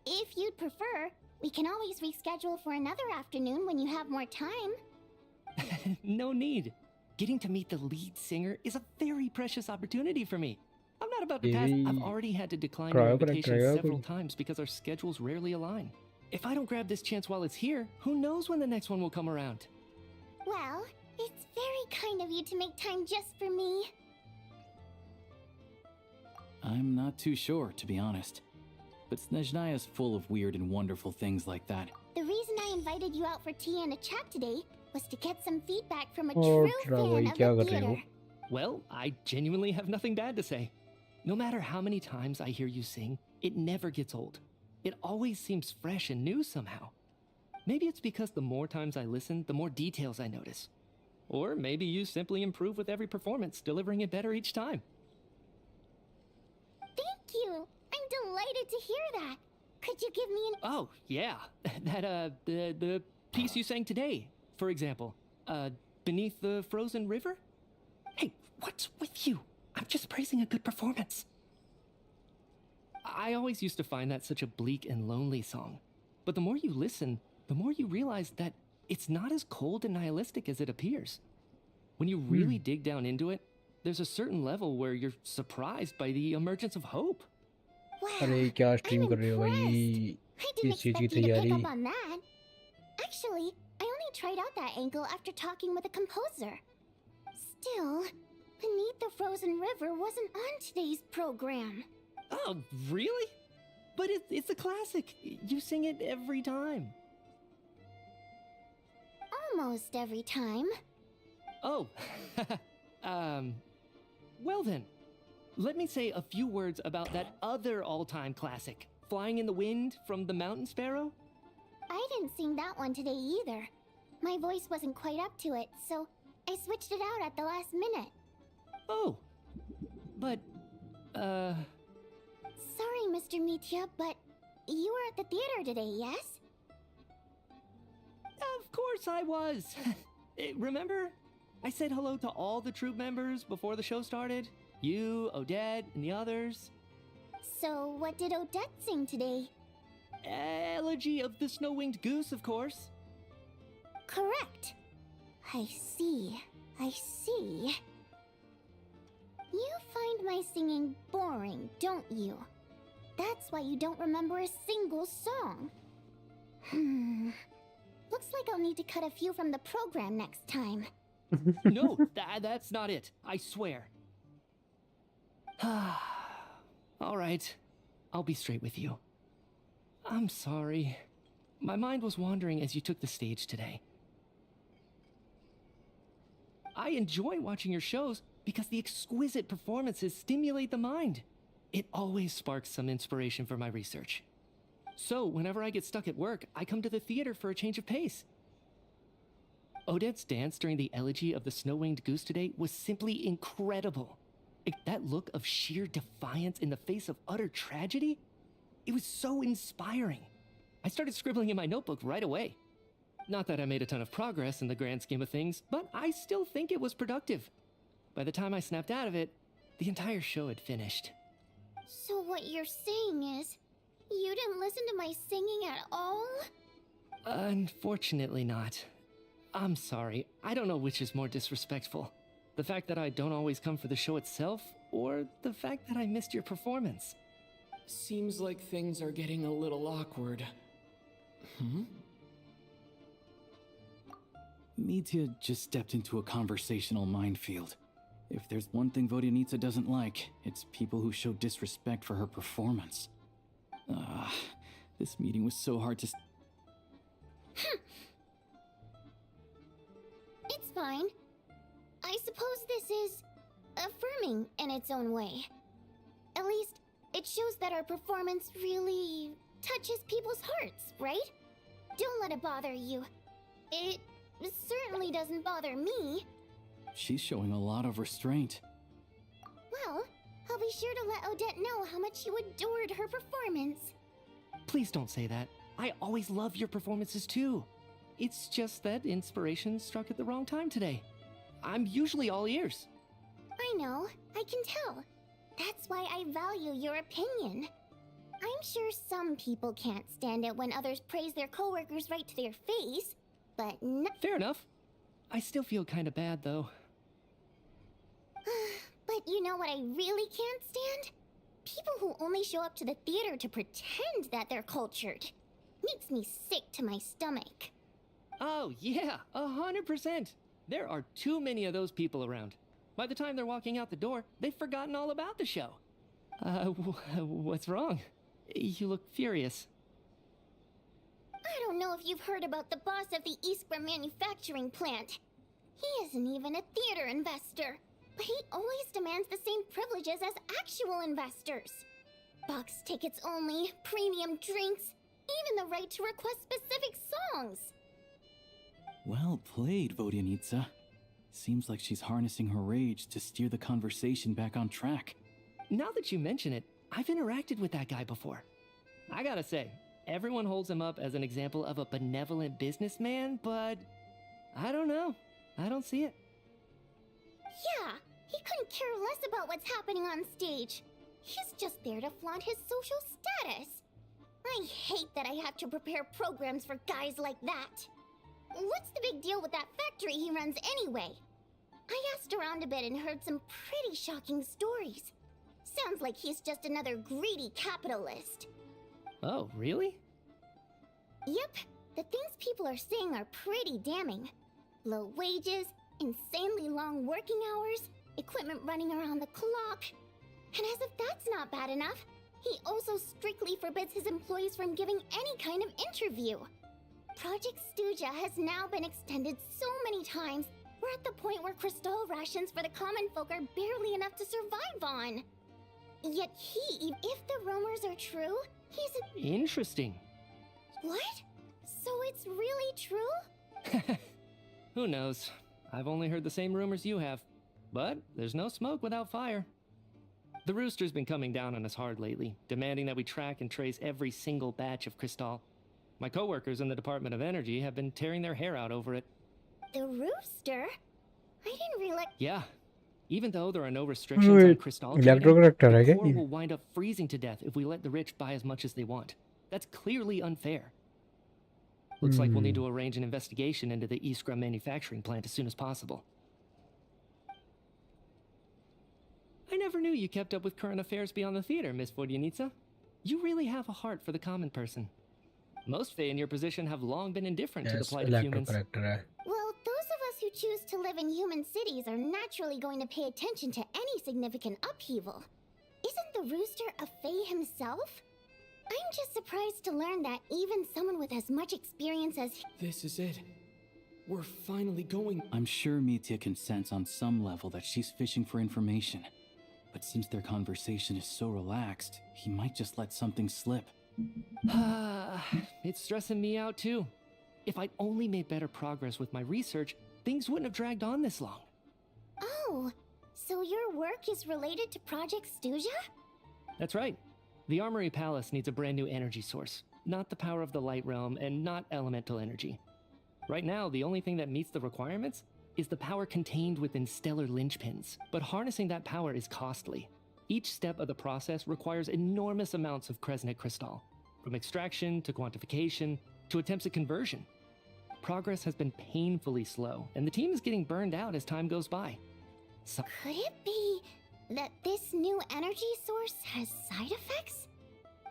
If you'd prefer, we can always reschedule for another afternoon when you have more time. No need. Getting to meet the lead singer is a very precious opportunity for me. I'm not about to pass. I've already had to decline your invitation several times because our schedules rarely align. If I don't grab this chance while it's here, who knows when the next one will come around? Well, it's very kind of you to make time just for me. I'm not too sure, to be honest. But Snezhnaya's full of weird and wonderful things like that. The reason I invited you out for tea and a chat today was to get some feedback from a और true drama fan ये of क्या the कर रहे हो? theater. Well, I genuinely have nothing bad to say. No matter how many times I hear you sing, it never gets old. It always seems fresh and new somehow. Maybe it's because the more times I listen, the more details I notice. Or maybe you simply improve with every performance, delivering it better each time. Thank you. I'm delighted to hear that. Could you give me an... Oh, yeah. The piece you sang today, for example. Beneath the Frozen River? Hey, what's with you? I'm just praising a good performance. I always used to find that such a bleak and lonely song. But the more you listen, the more you realize that it's not as cold and nihilistic as it appears. When you really dig down into it, there's a certain level where you're surprised by the emergence of hope. Wow, अरे क्या I'm stream कर रहे हो भाई? impressed. I didn't इस चीज की expect you to pick तैयारी? up on that. Actually, I only tried out that angle after talking with the composer. Still, Beneath the Frozen River wasn't on today's program. Oh, really? But it's a classic. You sing it every time. Almost every time. Oh, well then, let me say a few words about that other all-time classic, Flying in the Wind from the Mountain Sparrow. I didn't sing that one today either. My voice wasn't quite up to it, so I switched it out at the last minute. Oh, but, Sorry, Mr. Mitya, but you were at the theater today, yes? Of course I was. Remember? I said hello to all the troupe members before the show started. You, Odette, and the others. So, what did Odette sing today? Elegy of the Snow-Winged Goose, of course. Correct. I see. I see. You find my singing boring, don't you? That's why you don't remember a single song. Looks like I'll need to cut a few from the program next time. No, that's not it. I swear. All right. I'll be straight with you. I'm sorry. My mind was wandering as you took the stage today. I enjoy watching your shows because the exquisite performances stimulate the mind. It always sparks some inspiration for my research. So, whenever I get stuck at work, I come to the theater for a change of pace. Odette's dance during the elegy of the Snow-Winged Goose today was simply incredible. That look of sheer defiance in the face of utter tragedy? It was so inspiring. I started scribbling in my notebook right away. Not that I made a ton of progress in the grand scheme of things, but I still think it was productive. By the time I snapped out of it, the entire show had finished. So what you're saying is, you didn't listen to my singing at all? Unfortunately not. I'm sorry, I don't know which is more disrespectful. The fact that I don't always come for the show itself, or the fact that I missed your performance. Seems like things are getting a little awkward. Mitya just stepped into a conversational minefield. If there's one thing Vodyanica doesn't like, it's people who show disrespect for her performance. This meeting was so hard to... It's fine. I suppose this is affirming in its own way. At least, it shows that our performance really touches people's hearts, right? Don't let it bother you. It certainly doesn't bother me. She's showing a lot of restraint. Well, I'll be sure to let Odette know how much you adored her performance. Please don't say that. I always love your performances too. It's just that inspiration struck at the wrong time today. I'm usually all ears. I know, I can tell. That's why I value your opinion. I'm sure some people can't stand it when others praise their coworkers right to their face, but no— Fair enough. I still feel kinda bad though. But you know what I really can't stand? People who only show up to the theater to pretend that they're cultured. Makes me sick to my stomach. Oh yeah, 100%. There are too many of those people around. By the time they're walking out the door, they've forgotten all about the show. What's wrong? You look furious. I don't know if you've heard about the boss of the Iskra manufacturing plant. He isn't even a theater investor, but he always demands the same privileges as actual investors. Box tickets only, premium drinks, even the right to request specific songs. Well played, Vodyanitsa. Seems like she's harnessing her rage to steer the conversation back on track. Now that you mention it, I've interacted with that guy before. I gotta say, everyone holds him up as an example of a benevolent businessman, but I don't know. I don't see it. Yeah, he couldn't care less about what's happening on stage. He's just there to flaunt his social status. I hate that I have to prepare programs for guys like that. What's the big deal with that factory he runs anyway? I asked around a bit and heard some pretty shocking stories. Sounds like he's just another greedy capitalist. Oh, really? Yep, the things people are saying are pretty damning. Low wages, insanely long working hours, equipment running around the clock. And as if that's not bad enough, he also strictly forbids his employees from giving any kind of interview. Project Stuja has now been extended so many times, we're at the point where crystal rations for the common folk are barely enough to survive on. Yet if the rumors are true, he's Interesting. What? So it's really true? Who knows? I've only heard the same rumors you have. But there's no smoke without fire. The Rooster's been coming down on us hard lately, demanding that we track and trace every single batch of crystal. My coworkers in the Department of Energy have been tearing their hair out over it. The Rooster? I didn't realize. Yeah. Even though there are no restrictions on crystal trading, Electroconnector, the poor will wind up freezing to death if we let the rich buy as much as they want. That's clearly unfair. Looks like we'll need to arrange an investigation into the Iskra manufacturing plant as soon as possible. I never knew you kept up with current affairs beyond the theater, Miss Vodyanitsa. You really have a heart for the common person. Most Fae in your position have long been indifferent to the plight of humans. Well, those of us who choose to live in human cities are naturally going to pay attention to any significant upheaval. Isn't the Rooster a Fae himself? I'm just surprised to learn that even someone with as much experience as This is it. We're finally going. I'm sure Mitya can sense on some level that she's fishing for information. But since their conversation is so relaxed, he might just let something slip. It's stressing me out too. If I'd only made better progress with my research, things wouldn't have dragged on this long. Oh, so your work is related to Project Stuja? That's right. The Armory Palace needs a brand new energy source. Not the power of the Light Realm and not elemental energy. Right now, the only thing that meets the requirements is the power contained within stellar linchpins. But harnessing that power is costly. Each step of the process requires enormous amounts of Kresnik crystal, from extraction to quantification to attempts at conversion. Progress has been painfully slow, and the team is getting burned out as time goes by. So Could it be that this new energy source has side effects?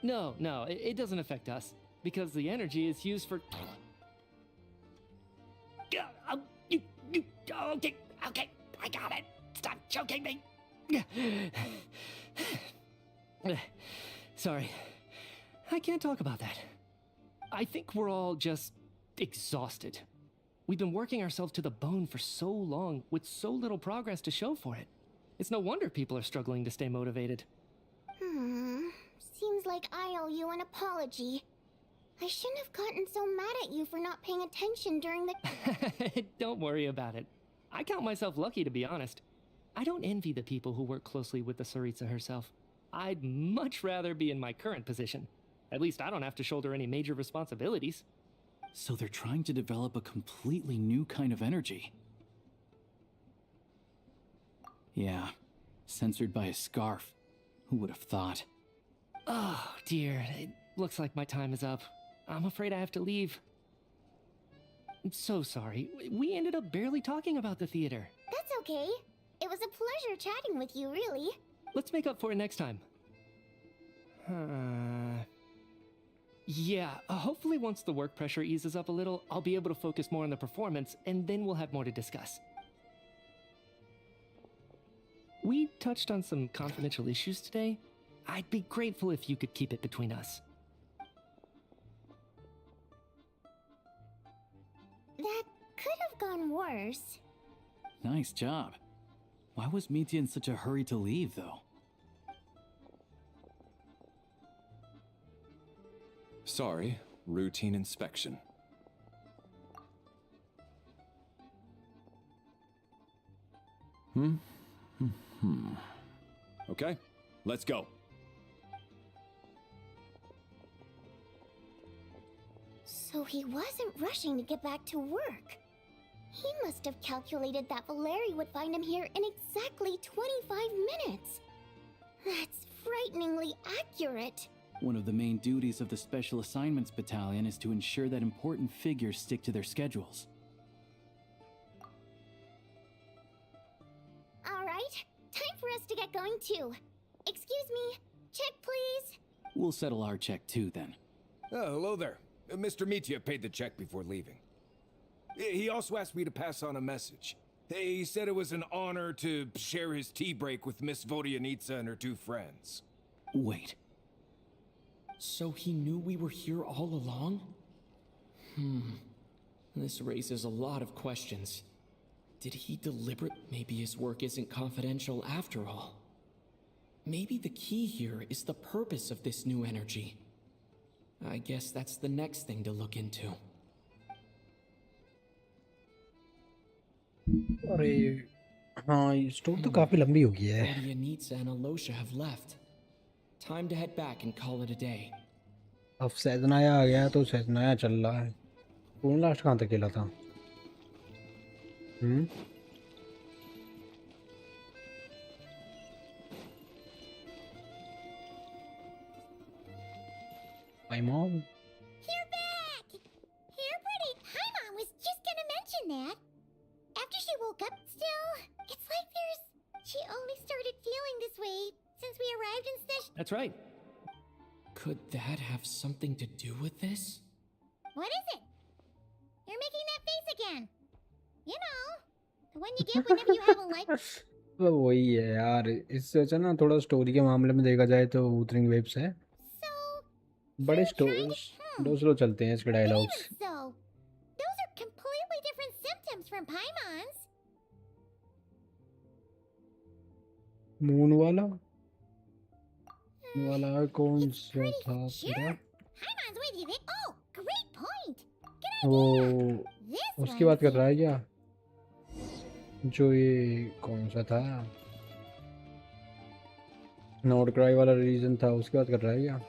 No, it doesn't affect us, because the energy is used for... Okay, I got it. Stop choking me. Sorry, I can't talk about that. I think we're all just exhausted. We've been working ourselves to the bone for so long with so little progress to show for it. It's no wonder people are struggling to stay motivated. Seems like I owe you an apology. I shouldn't have gotten so mad at you for not paying attention during the... Don't worry about it. I count myself lucky, to be honest. I don't envy the people who work closely with the Tsaritsa herself. I'd much rather be in my current position. At least I don't have to shoulder any major responsibilities. So they're trying to develop a completely new kind of energy. Yeah, censored by a scarf. Who would have thought? Oh, dear. It looks like my time is up. I'm afraid I have to leave. I'm so sorry. We ended up barely talking about the theater. That's okay. It was a pleasure chatting with you, really. Let's make up for it next time. Yeah, hopefully once the work pressure eases up a little, I'll be able to focus more on the performance, and then we'll have more to discuss. We touched on some confidential issues today. I'd be grateful if you could keep it between us. gone worse. Nice job. Why was Mitya in such a hurry to leave, though? Sorry, routine inspection. Okay, let's go. So he wasn't rushing to get back to work. He must have calculated that Valeri would find him here in exactly 25 minutes. That's frighteningly accurate. One of the main duties of the Special Assignments Battalion is to ensure that important figures stick to their schedules. Alright, time for us to get going too. Excuse me, check please. We'll settle our check too, then. Oh, hello there. Mr. Mitya paid the check before leaving. He also asked me to pass on a message. He said it was an honor to share his tea break with Miss Vodyanitsa and her two friends. Wait. So he knew we were here all along? This raises a lot of questions. Did he maybe his work isn't confidential after all? Maybe the key here is the purpose of this new energy. I guess that's the next thing to look into. अरे हाँ ये story तो काफी लंबी हो गई है. Vodyanitsa and Alosha have left. Time to head back and call it a day. अब सैदनाया आ गया तो सैदनाया चल रहा है. कौन लास्ट कहाँ तक खेला था? My mom? You're back! You're pretty. Hi, Mom was just gonna mention that. After she woke up, still, it's like she only started feeling this way since we arrived in Snezh. That's right. Could that have something to do with this? What is it? You're making that face again. You know, the one you get whenever you have a life. वो वही है यार. इससे अच्छा ना थोड़ा story के मामले में देखा जाए तो वूथरिंग वेव्स है. बड़े दो स्लो चलते हैं इसके dialogues. So, those are completely different symptoms from Paimon's. Moon वाला कौन सा था तेरा? Paimon's with you. Oh, great point. वो उसकी बात कर रहा है क्या? जो ये कौन सा था? नॉट क्राई वाला रीजन था, उसकी बात कर रहा है क्या?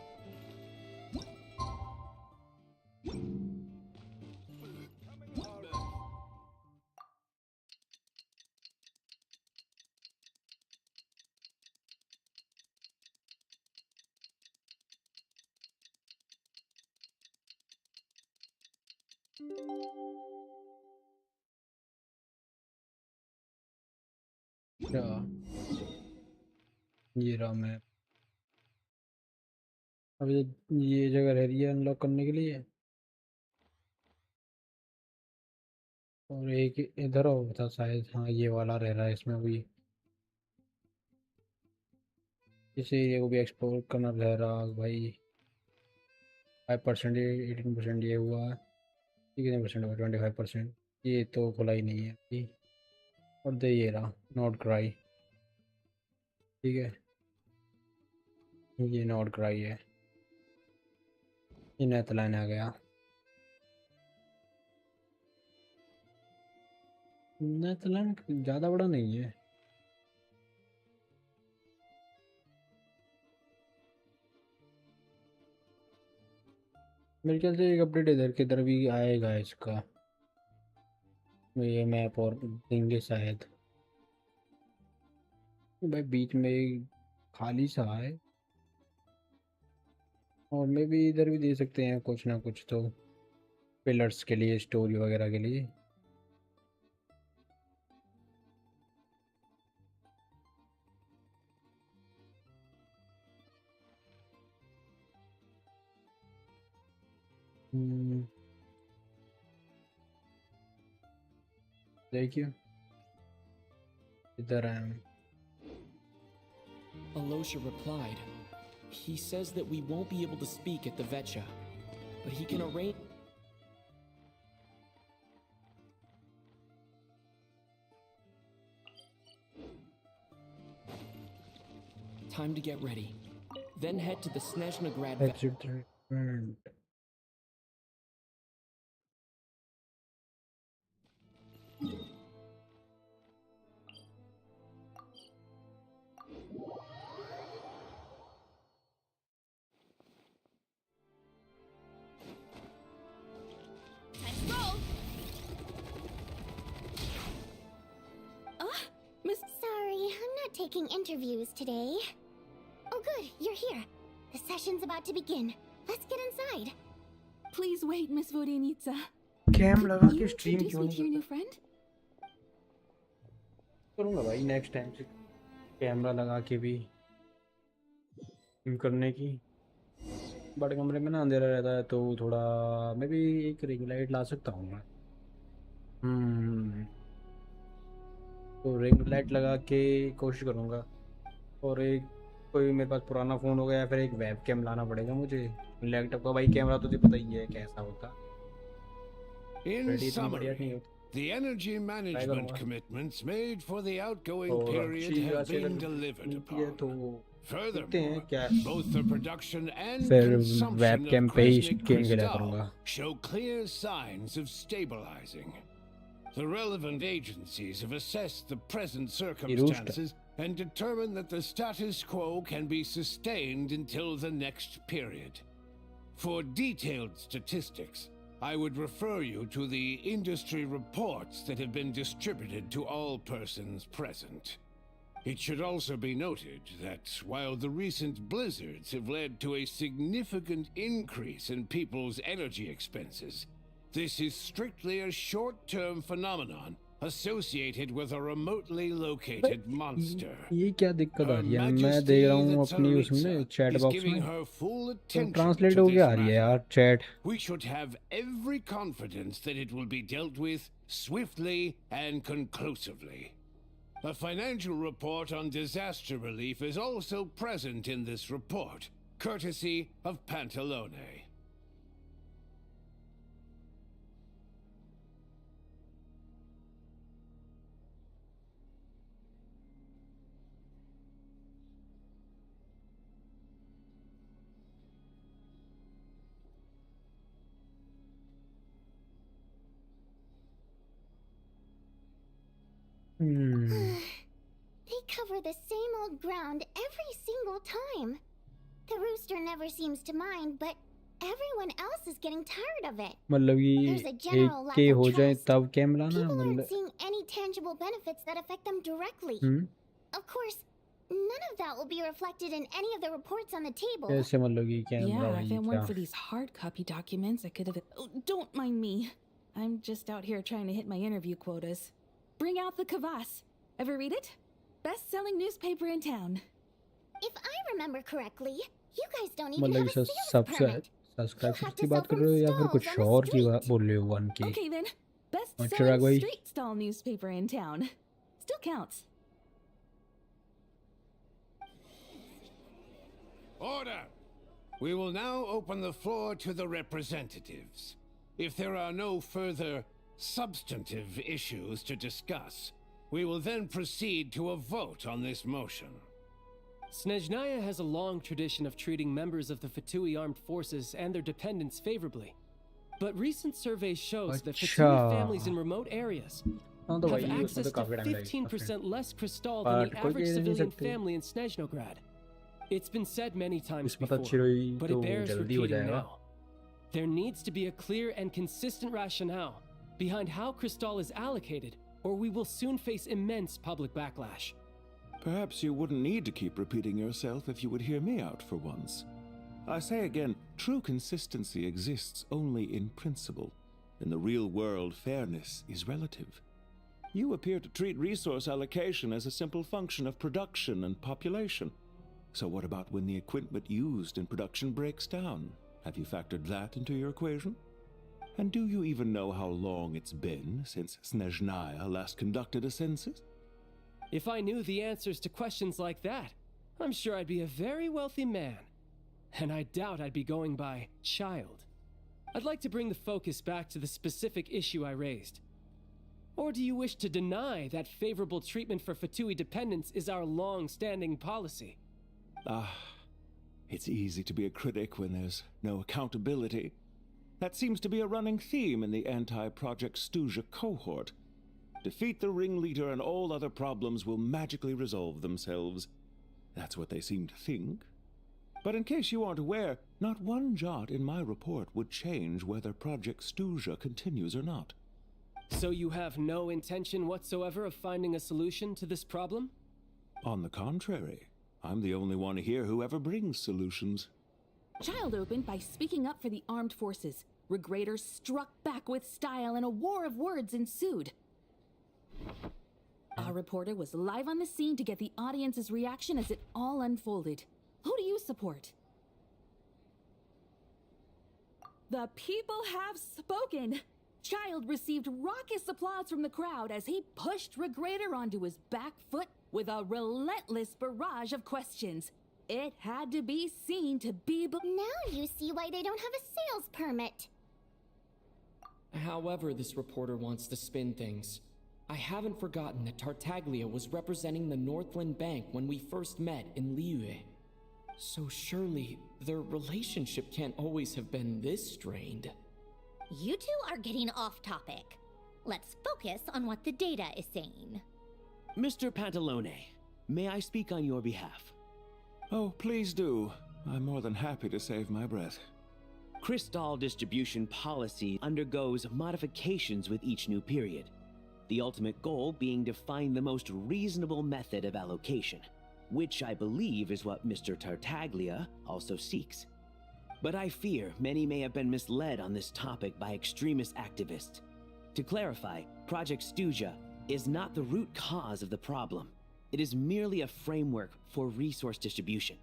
ये रहा मैं. अब ये जगह रह रही है अनलॉक करने के लिए. और एक इधर होता शायद. हाँ ये वाला रह रहा है इसमें भी. इस एरिया को भी एक्सप्लोर करना रह रहा भाई. 5% 18% ये हुआ है. ये कितने परसेंट हुआ? 25%. ये तो खुला ही नहीं है अभी. और दे ये रहा नॉट क्राई. ठीक है ये नॉट क्राई है. ये नेतलाइन आ गया. नेतलाइन ज़्यादा बड़ा नहीं है. मेरे ख्याल से एक अपडेट इधर के इधर भी आएगा इसका. ये मैप और देंगे शायद. भाई बीच में खाली सा है. और मे भी इधर भी दे सकते हैं कुछ ना कुछ तो पिलर्स के लिए, स्टोरी वगैरह के लिए. देखिए इधर आए हम. Alosha replied. He says that we won't be able to speak at the Vetcha, but he can arrange. Time to get ready. Then head to the Snezhnograd. Exit treatment. Miss... Sorry, I'm not taking interviews today. Oh good, you're here. The session's about to begin. Let's get inside. Please wait, Miss Vodyanitsa. Cam लगा के stream Introduce क्यों me नहीं to your new करता? friend? करूँगा भाई next time से camera लगा के भी करने की। बड़े कमरे में ना अंधेरा रहता है तो थोड़ा मैं भी एक रिंग लाइट ला सकता हूँ मैं। तो रिंग लाइट लगा के कोशिश करूँगा। और एक कोई मेरे पास पुराना फ़ोन होगा या फिर एक वेब कैम लाना पड़ेगा मुझे। लैपटॉप का भाई कैमरा तो तुझे पता ही है कैसा होता। In summary, the energy management commitments made for the outgoing period have been delivered upon. Furthermore, both the production and consumption of cosmic crystal show clear signs of stabilizing. The relevant agencies have assessed the present circumstances and determined that the status quo can be sustained until the next period. For detailed statistics, I would refer you to the industry reports that have been distributed to all persons present. It should also be noted that while the recent blizzards have led to a significant increase in people's energy expenses, this is strictly a short-term phenomenon associated with a remotely located monster. ये क्या दिक्कत आ रही है? मैं देख रहा हूँ अपनी उसमें चैट बॉक्स में तो ट्रांसलेट हो गया आ रही है यार chat. We should have every confidence that it will be dealt with swiftly and conclusively. A financial report on disaster relief is also present in this report, courtesy of Pantalone. They cover the same old ground every single time. The rooster never seems to mind, but everyone else is getting tired of it. मतलब There's a ये general एक lack के of हो जाए trust. तब camera ना People aren't मतलब seeing any tangible benefits that affect them directly. Of course, none of that will be reflected in any of the reports on the table. ऐसे मतलब कि कैमरा Yeah, भाई if it क्या weren't for these hard copy documents, I could have... Oh, don't mind me. I'm just out here trying to hit my interview quotas. Bring out the kvass. Ever read it? Best-selling newspaper in town. If I remember correctly, you guys don't even मतलब have a कि sales permit. Subscribers की बात कर रहे हो या फिर कुछ और की बात बोल रहे हो वन की? Okay then, चिराग best-selling भाई street stall newspaper in town. Still counts. Order! We will now open the floor to the representatives. If there are no further substantive issues to discuss, we will then proceed to a vote on this motion. Snezhnaya has a long tradition of treating members of the Fatui armed forces and their dependents favorably. But recent surveys shows that Fatui families in remote areas have access to 15% less crystal than the average civilian family in Snezhnograd. It's been said many times before, but it bears repeating now. There needs to be a clear and consistent rationale behind how crystal is allocated, or we will soon face immense public backlash. Perhaps you wouldn't need to keep repeating yourself if you would hear me out for once. I say again, true consistency exists only in principle. In the real world, fairness is relative. You appear to treat resource allocation as a simple function of production and population. So what about when the equipment used in production breaks down? Have you factored that into your equation? And do you even know how long it's been since Snezhnaya last conducted a census? If I knew the answers to questions like that, I'm sure I'd be a very wealthy man. And I doubt I'd be going by child. I'd like to bring the focus back to the specific issue I raised. Or do you wish to deny that favorable treatment for Fatui dependents is our long-standing policy? It's easy to be a critic when there's no accountability. That seems to be a running theme in the anti-Project Stuja cohort. Defeat the ringleader and all other problems will magically resolve themselves. That's what they seem to think. But in case you aren't aware, not one jot in my report would change whether Project Stuja continues or not. So you have no intention whatsoever of finding a solution to this problem? On the contrary, I'm the only one here who ever brings solutions. Child opened by speaking up for the armed forces. Regrader struck back with style and a war of words ensued. Our reporter was live on the scene to get the audience's reaction as it all unfolded. Who do you support? The people have spoken! Child received raucous applause from the crowd as he pushed Regrader onto his back foot with a relentless barrage of questions. It had to be seen to be Now you see why they don't have a sales permit. However this reporter wants to spin things, I haven't forgotten that Tartaglia was representing the Northland Bank when we first met in Liyue. So surely, their relationship can't always have been this strained. You two are getting off topic. Let's focus on what the data is saying. Mr. Pantalone, may I speak on your behalf? Oh, please do. I'm more than happy to save my breath. Crystal distribution policy undergoes modifications with each new period. The ultimate goal being to find the most reasonable method of allocation, which I believe is what Mr. Tartaglia also seeks. But I fear many may have been misled on this topic by extremist activists. To clarify, Project Stuja is not the root cause of the problem. It is merely a framework for resource distribution.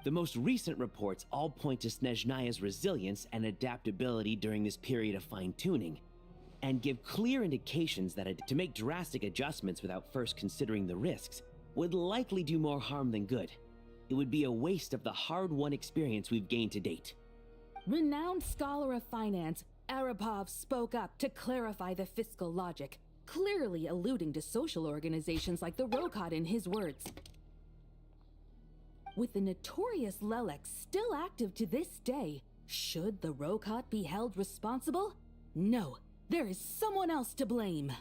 The most recent reports all point to Snezhnaya's resilience and adaptability during this period of fine-tuning, and give clear indications that to make drastic adjustments without first considering the risks would likely do more harm than good. It would be a waste of the hard-won experience we've gained to date. Renowned scholar of finance, Arapov spoke up to clarify the fiscal logic, clearly alluding to social organizations like the Rokot in his words. With the notorious Lelek still active to this day, should the Rokot be held responsible? No, there is someone else to blame.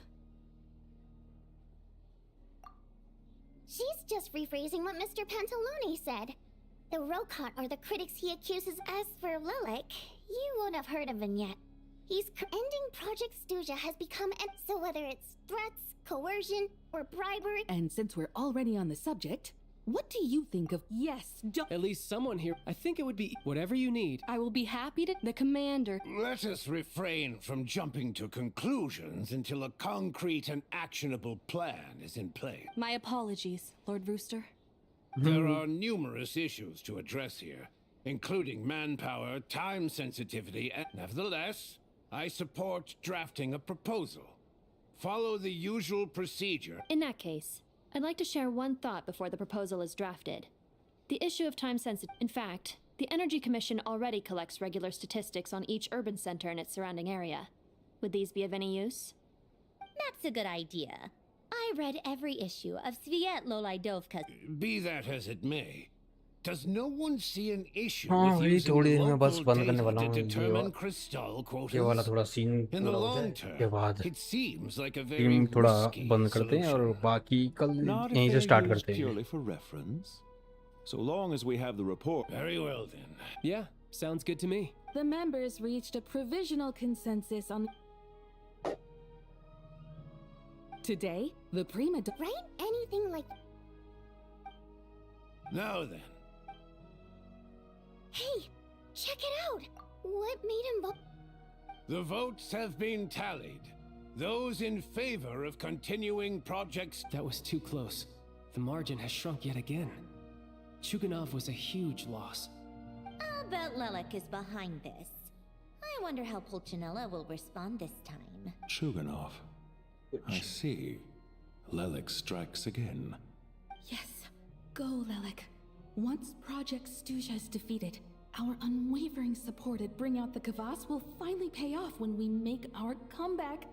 She's just rephrasing what Mr. Pantalone said. The Rokot are the critics he accuses. As for Lelek, you won't have heard of him yet. He's ending Project Stuja has become so whether it's threats, coercion, or bribery. And since we're already on the subject, what do you think of At least someone here. I think it would be whatever you need. I will be happy to the commander. Let us refrain from jumping to conclusions until a concrete and actionable plan is in place. My apologies, Lord Rooster. There are numerous issues to address here, including manpower, time sensitivity, and nevertheless, I support drafting a proposal. Follow the usual procedure. In that case, I'd like to share one thought before the proposal is drafted. The issue of time sensitivity. In fact, the Energy Commission already collects regular statistics on each urban center and its surrounding area. Would these be of any use? That's a good idea. I read every issue of Sviet Lolaidovka's. Be that as it may, does no one see an issue हाँ with ये using थोड़ी देर में बस local बंद करने data वाला to हूँ determine crystal ये वाला quotas? थोड़ा सीन In the पूरा हो long जाए के term, बाद it seems like a very stream थोड़ा risky बंद करते हैं और solution. बाकी कल Not if यहीं से they're स्टार्ट used करते हैं purely for reference. So long as we have the report. Very well then. Yeah, sounds good to me. The members reached a provisional consensus on. Today, the Primogems. Right? Anything like. Now then, Hey, check it out! What made him vote? the votes have been tallied. Those in favor of continuing projects. That was too close. The margin has shrunk yet again. Chuganov was a huge loss. I'll bet Lelek is behind this. I wonder how Pulcinella will respond this time. Chuganov. I see. Lelek strikes again. Yes, go, Lelek. Once Project Stuja is defeated, our unwavering support at Bring Out the Kvass will finally pay off when we make our comeback.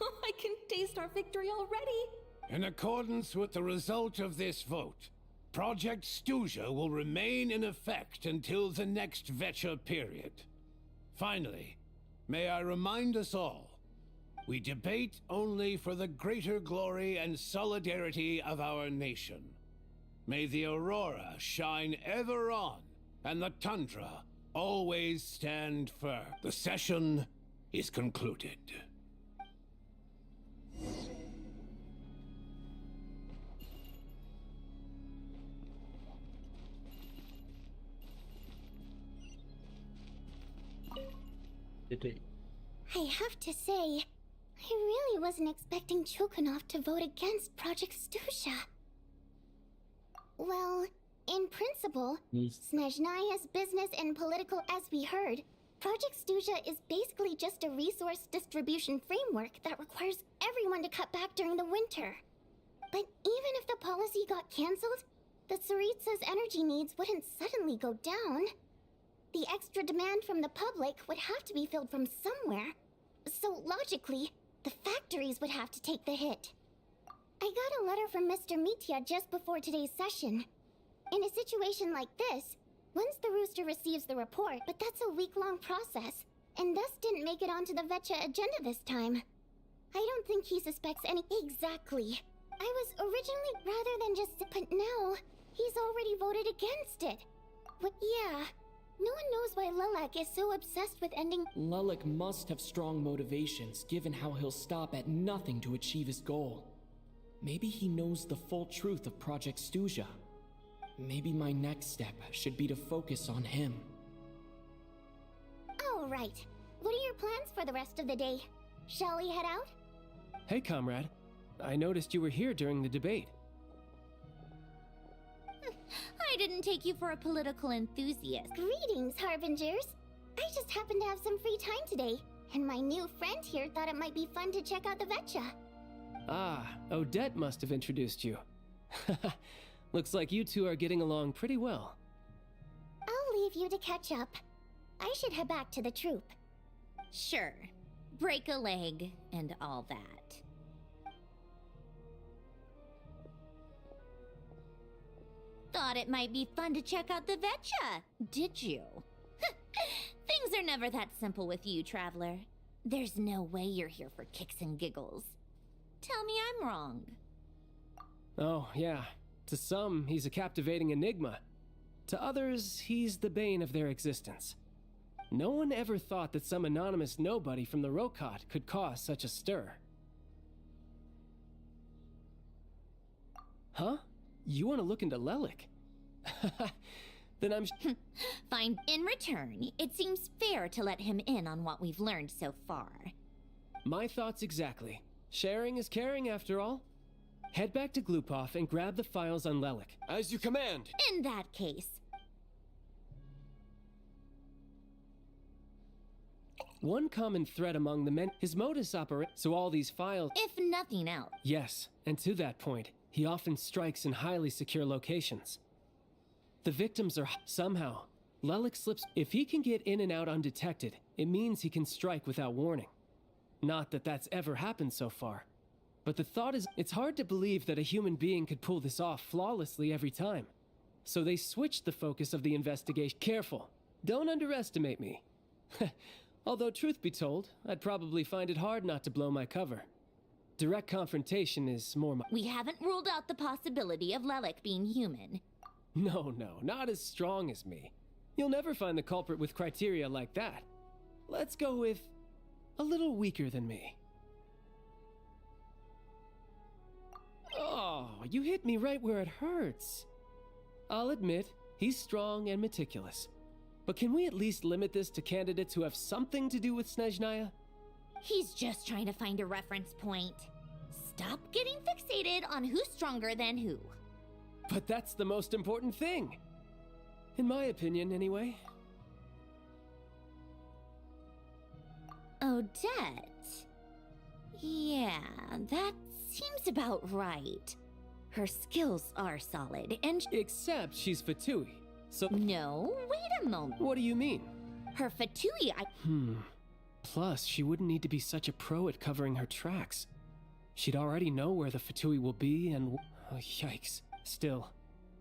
I can taste our victory already! In accordance with the result of this vote, Project Stuja will remain in effect until the next Vetcha period. Finally, may I remind us all, we debate only for the greater glory and solidarity of our nation. May the aurora shine ever on, and the tundra always stand firm. The session is concluded. I have to say, I really wasn't expecting Chulkanov to vote against Project Stuja. Well, in principle, Snezhnaya's business and political, as we heard, Project Stuja is basically just a resource distribution framework that requires everyone to cut back during the winter. But even if the policy got cancelled, the Tsaritsa's energy needs wouldn't suddenly go down. The extra demand from the public would have to be filled from somewhere. So logically, the factories would have to take the hit. I got a letter from Mr. Mitya just before today's session. In a situation like this, once the Rooster receives the report, but that's a week-long process, and thus didn't make it onto the Vetcha agenda this time. I don't think he suspects any— Exactly. I was originally rather than just— But now, he's already voted against it. But yeah, no one knows why Lilac is so obsessed with ending— Lilac must have strong motivations, given how he'll stop at nothing to achieve his goal. Maybe he knows the full truth of Project Stuja. Maybe my next step should be to focus on him. Oh, right. What are your plans for the rest of the day? Shall we head out? Hey, comrade. I noticed you were here during the debate. I didn't take you for a political enthusiast. Greetings, Harbingers. I just happened to have some free time today, and my new friend here thought it might be fun to check out the Vetcha. Ah, Odette must have introduced you. Looks like you two are getting along pretty well. I'll leave you to catch up. I should head back to the troop. Sure. Break a leg and all that. Thought it might be fun to check out the Vetcha, did you? Things are never that simple with you, Traveler. There's no way you're here for kicks and giggles. Tell me I'm wrong. Oh, yeah. To some, he's a captivating enigma. To others, he's the bane of their existence. No one ever thought that some anonymous nobody from the Rokot could cause such a stir. Huh? You want to look into Lelik? Then I'm... Fine. In return, it seems fair to let him in on what we've learned so far. My thoughts exactly. Sharing is caring, after all. Head back to Glupov and grab the files on Lelik. As you command! In that case. One common thread among the men, his modus operandi, so all these files— If nothing else. Yes, and to that point, he often strikes in highly secure locations. The victims are— Somehow, Lelik slips— If he can get in and out undetected, it means he can strike without warning. Not that that's ever happened so far. But the thought is, it's hard to believe that a human being could pull this off flawlessly every time. So they switched the focus of the investigation. Careful, don't underestimate me. Although truth be told, I'd probably find it hard not to blow my cover. Direct confrontation is more my— We haven't ruled out the possibility of Lelik being human. No, not as strong as me. You'll never find the culprit with criteria like that. Let's go with a little weaker than me. Oh, you hit me right where it hurts. I'll admit, he's strong and meticulous. But can we at least limit this to candidates who have something to do with Snezhnaya? He's just trying to find a reference point. Stop getting fixated on who's stronger than who. But that's the most important thing. In my opinion, anyway. Odette? Yeah, that seems about right. Her skills are solid, and— Except she's Fatui, so— No, wait a moment. What do you mean? Her Fatui, Plus, she wouldn't need to be such a pro at covering her tracks. She'd already know where the Fatui will be and— Oh, yikes. Still,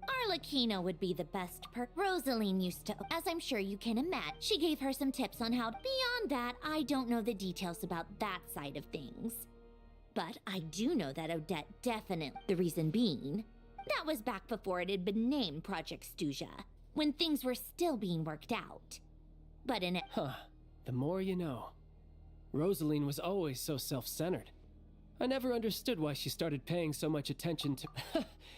Arlecchino would be the best Rosaline used to, as I'm sure you can imagine. She gave her some tips on how. Beyond that, I don't know the details about that side of things. But I do know that Odette definitely. The reason being, that was back before it had been named Project Stuja, when things were still being worked out. But in it. Huh. The more you know. Rosaline was always so self-centered. I never understood why she started paying so much attention to.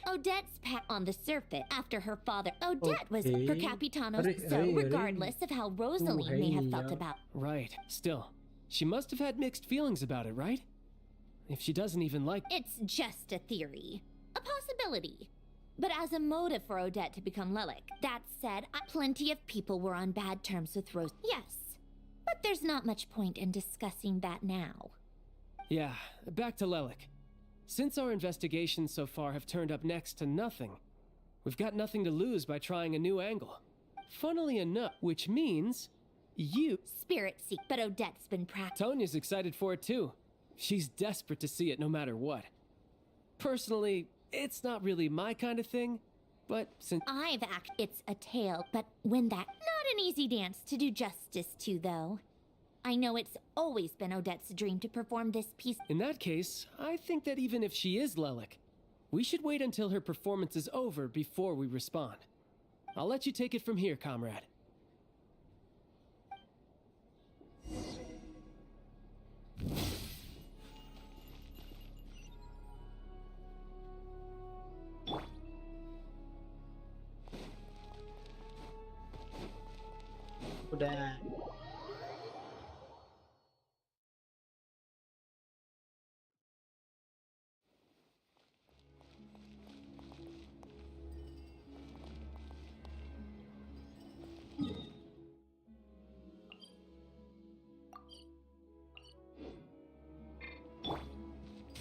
Odette's pat on the surface after her father. Odette was per capitano, so regardless of how Rosaline may have felt about. Right. Still, she must have had mixed feelings about it, right? If she doesn't even like. It's just a theory, a possibility. But as a motive for Odette to become Lelik, that said, plenty of people were on bad terms with Rose. Yes, but there's not much point in discussing that now. Yeah, back to Lelik. Since our investigations so far have turned up next to nothing, we've got nothing to lose by trying a new angle. Funnily enough, which means you. Spirit seek, but Odette's been Tonya's excited for it too. She's desperate to see it no matter what. Personally, it's not really my kind of thing, but since it's a tale, but when that. Not an easy dance to do justice to, though. I know it's always been Odette's dream to perform this piece. In that case, I think that even if she is Lelik, we should wait until her performance is over before we respond. I'll let you take it from here, comrade. Udah.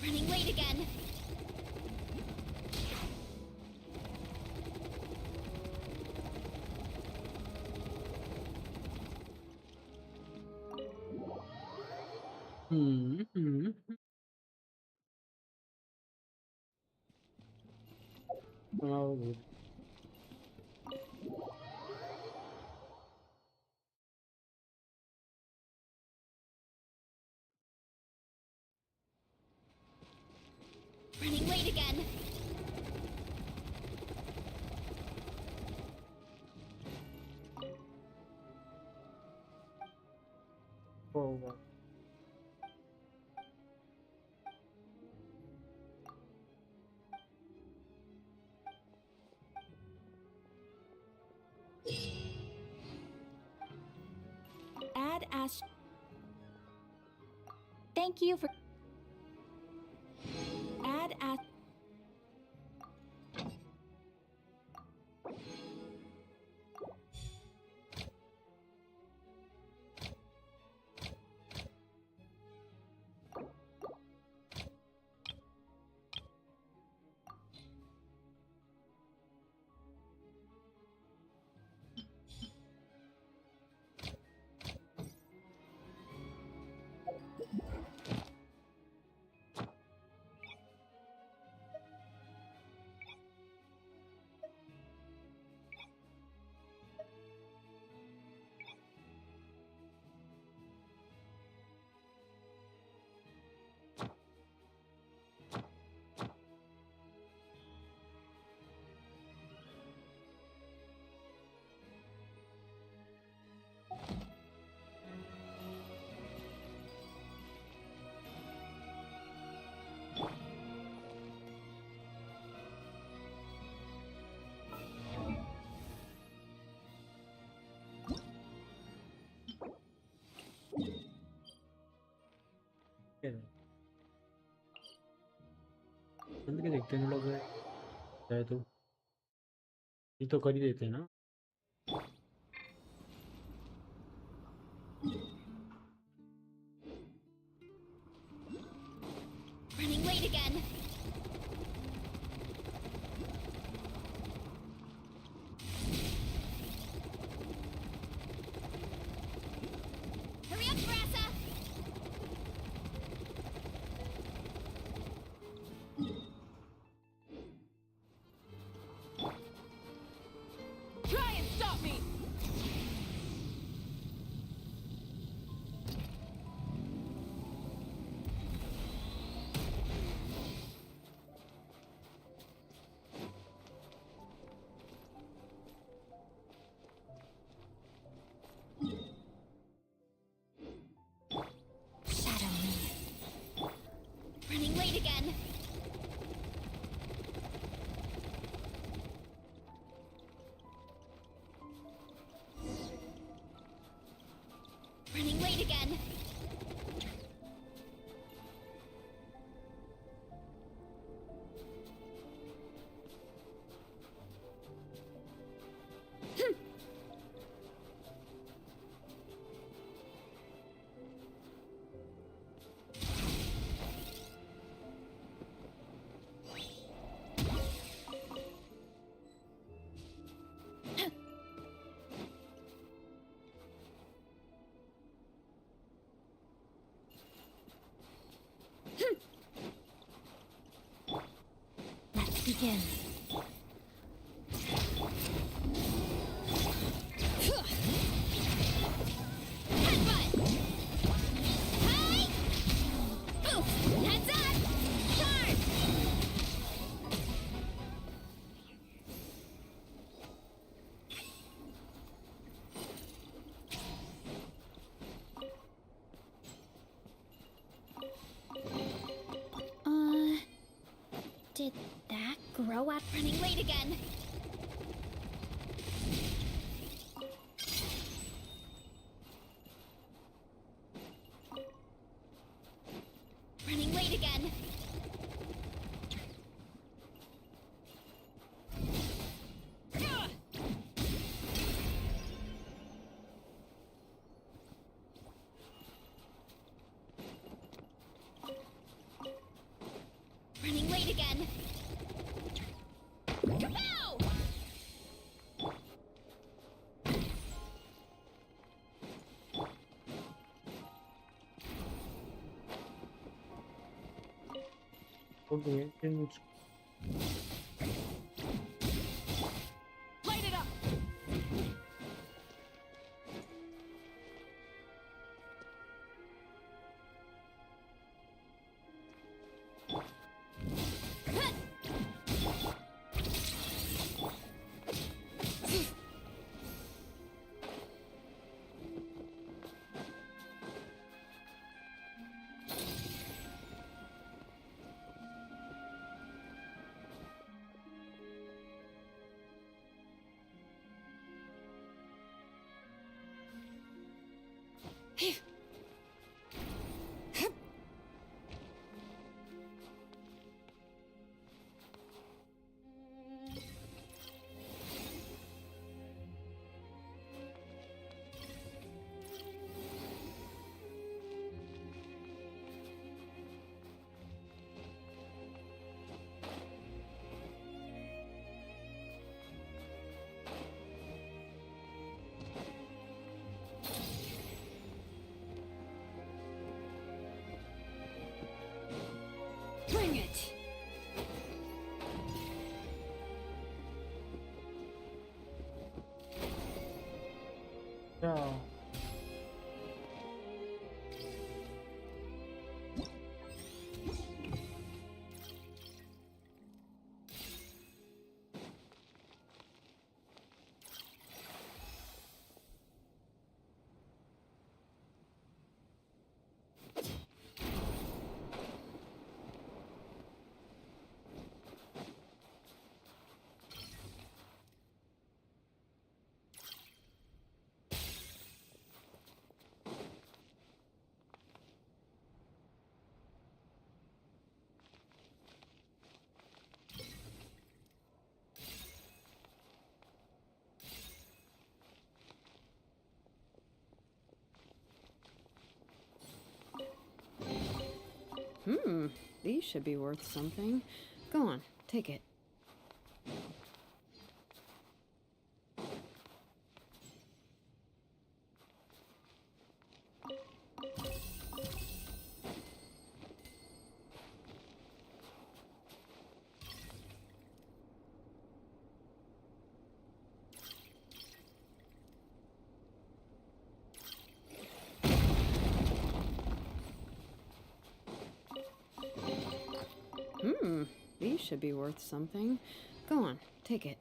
Running late again. Oh. Running late again. Oh. Add Ash. Thank you for. Add Ash. बंद के देखते हैं लोग चाहे तो ये तो कर ही देते हैं ना Running late again. Hurry up, Grassa! wait again. Let's begin. Headbutt! Hi! Oof! Heads up! Charge! Did that grow out? Running late again. Running late again. Running late again. Kapow! Okay, Light it up! Bring it! yeah. These should be worth something. Go on, take it. These should be worth something. Go on, take it.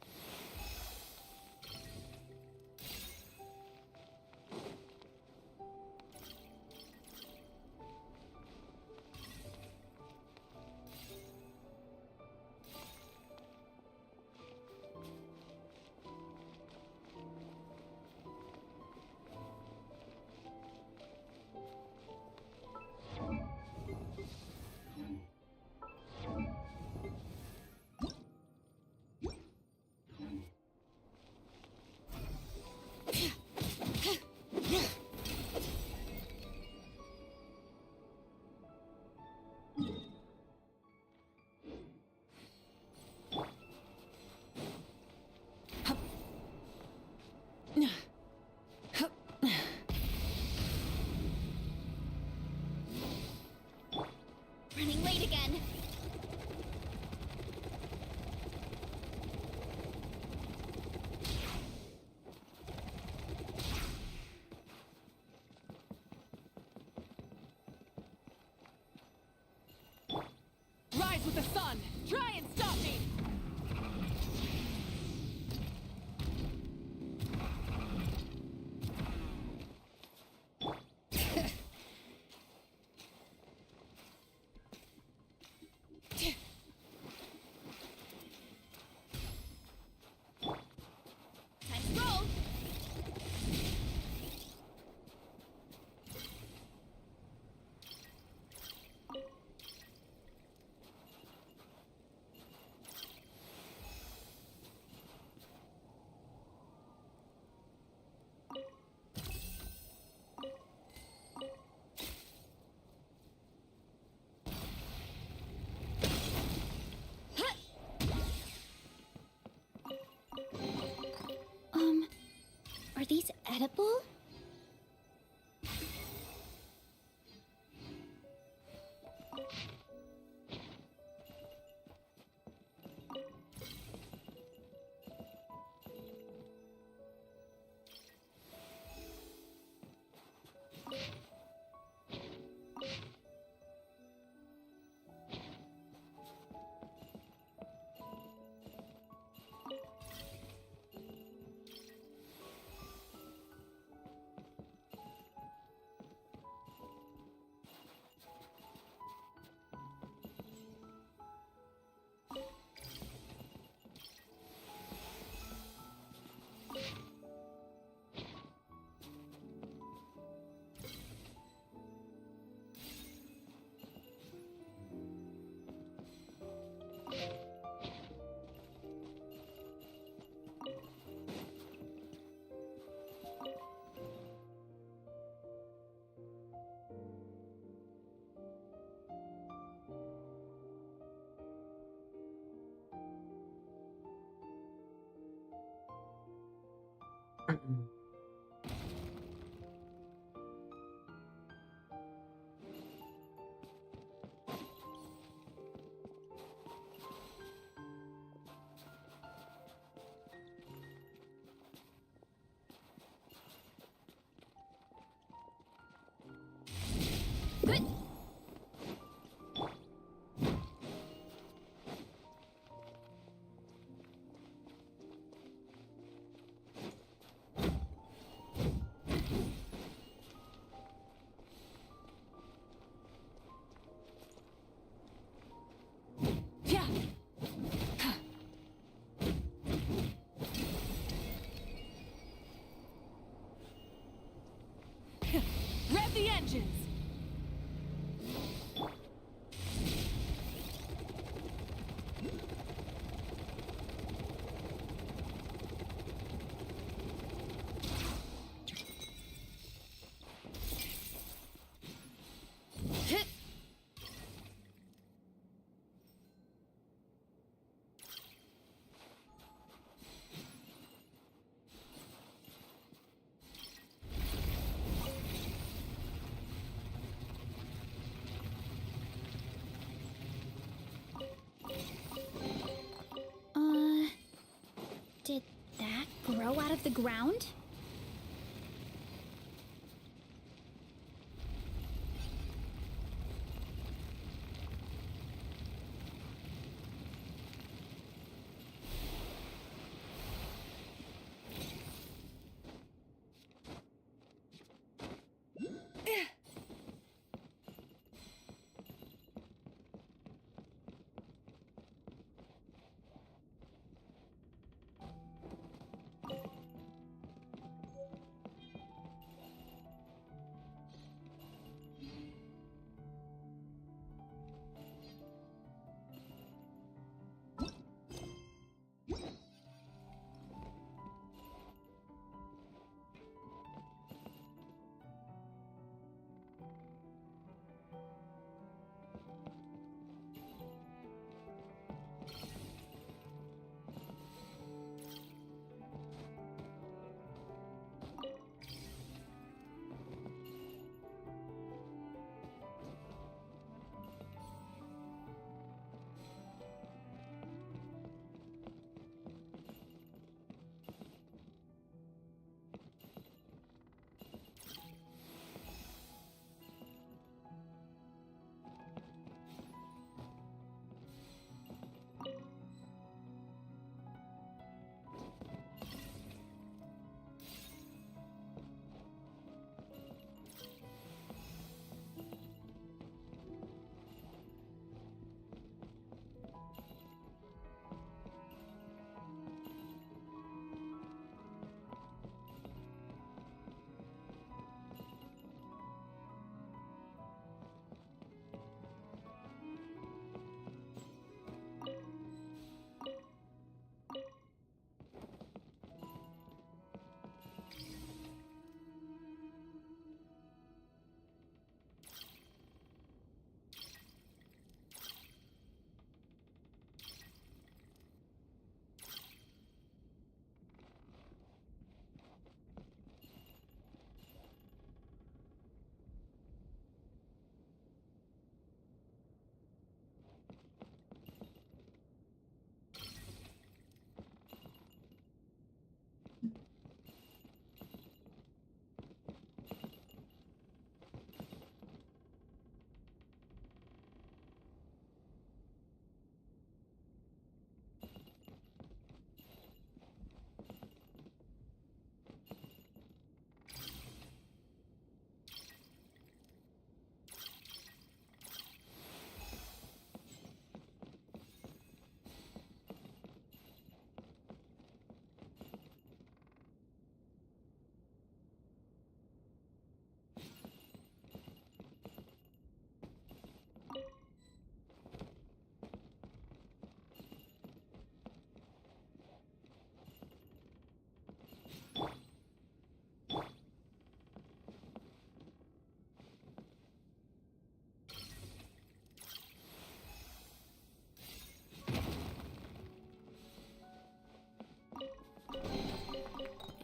incredible? Rev the engines! Did that grow out of the ground?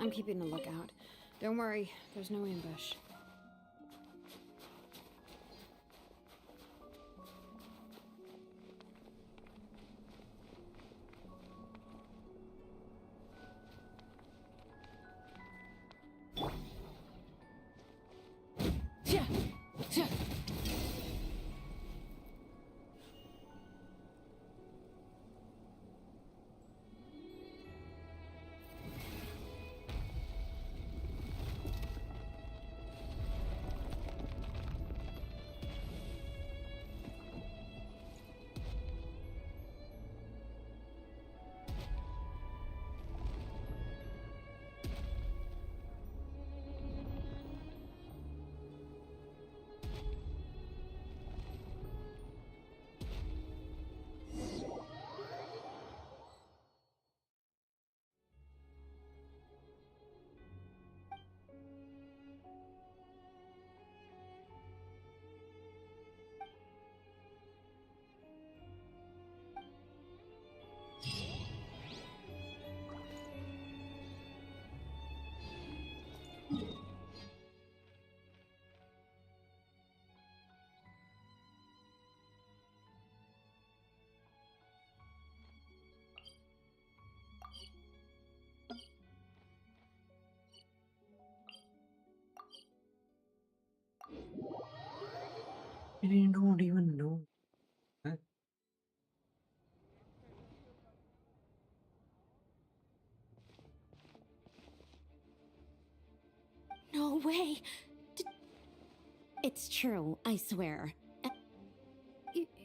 I'm keeping a lookout. Don't worry, there's no ambush. I don't even know. Huh? No way. It's true, I swear.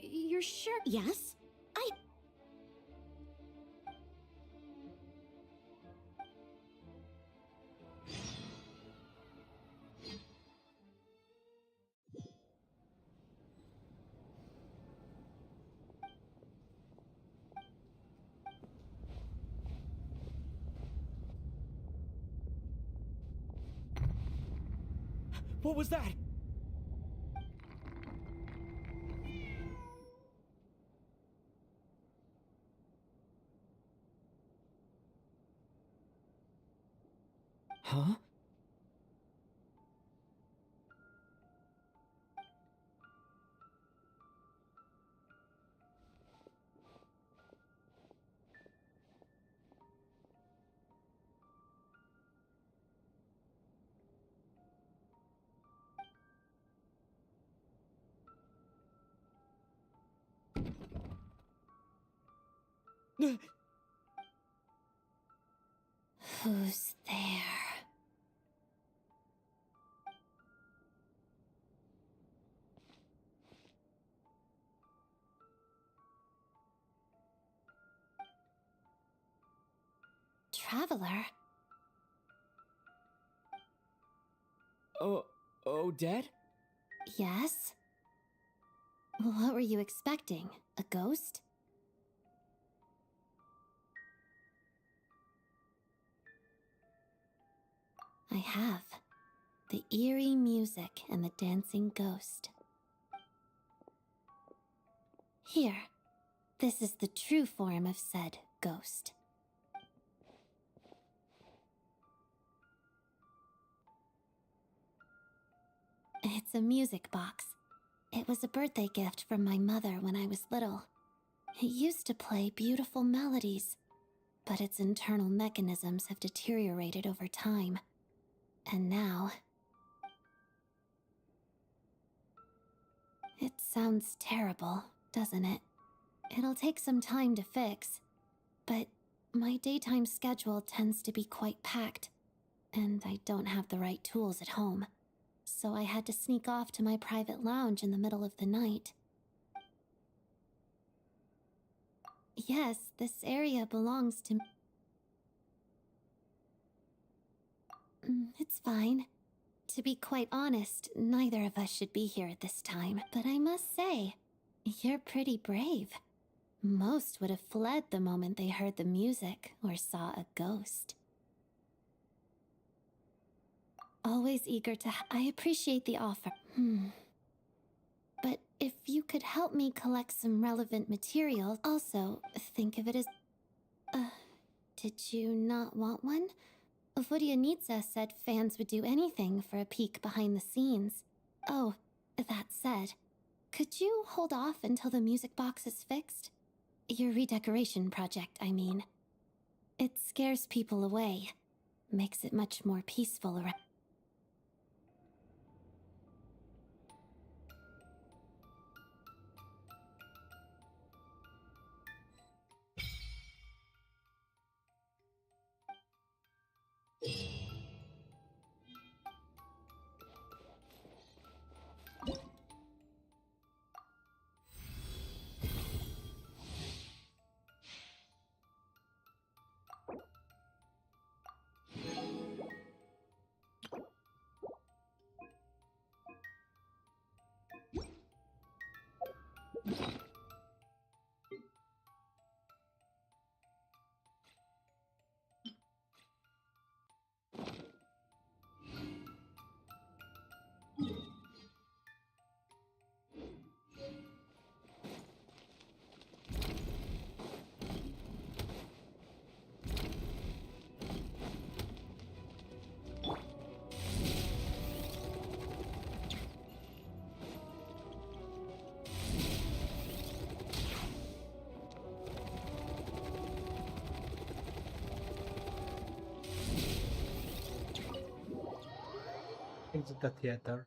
You're sure? Yes? What was that? Huh? Who's there? Traveler? Odette? Yes? What were you expecting? A ghost? I have. The eerie music and the dancing ghost. Here. This is the true form of said ghost. It's a music box. It was a birthday gift from my mother when I was little. It used to play beautiful melodies, but its internal mechanisms have deteriorated over time. And now... It sounds terrible, doesn't it? It'll take some time to fix, but my daytime schedule tends to be quite packed, and I don't have the right tools at home. So I had to sneak off to my private lounge in the middle of the night. Yes, this area belongs to... It's fine. To be quite honest, neither of us should be here at this time. But I must say, you're pretty brave. Most would have fled the moment they heard the music or saw a ghost. Always eager to... I appreciate the offer. But if you could help me collect some relevant material, also think of it as... did you not want one? Vodyanitsa said fans would do anything for a peek behind the scenes. Oh, that said, could you hold off until the music box is fixed? Your redecoration project, I mean. It scares people away. Makes it much more peaceful around. Exit the theater.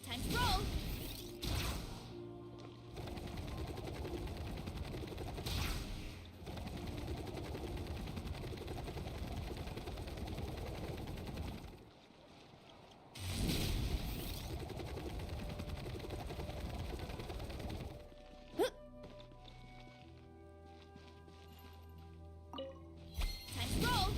Time to roll! Time to roll!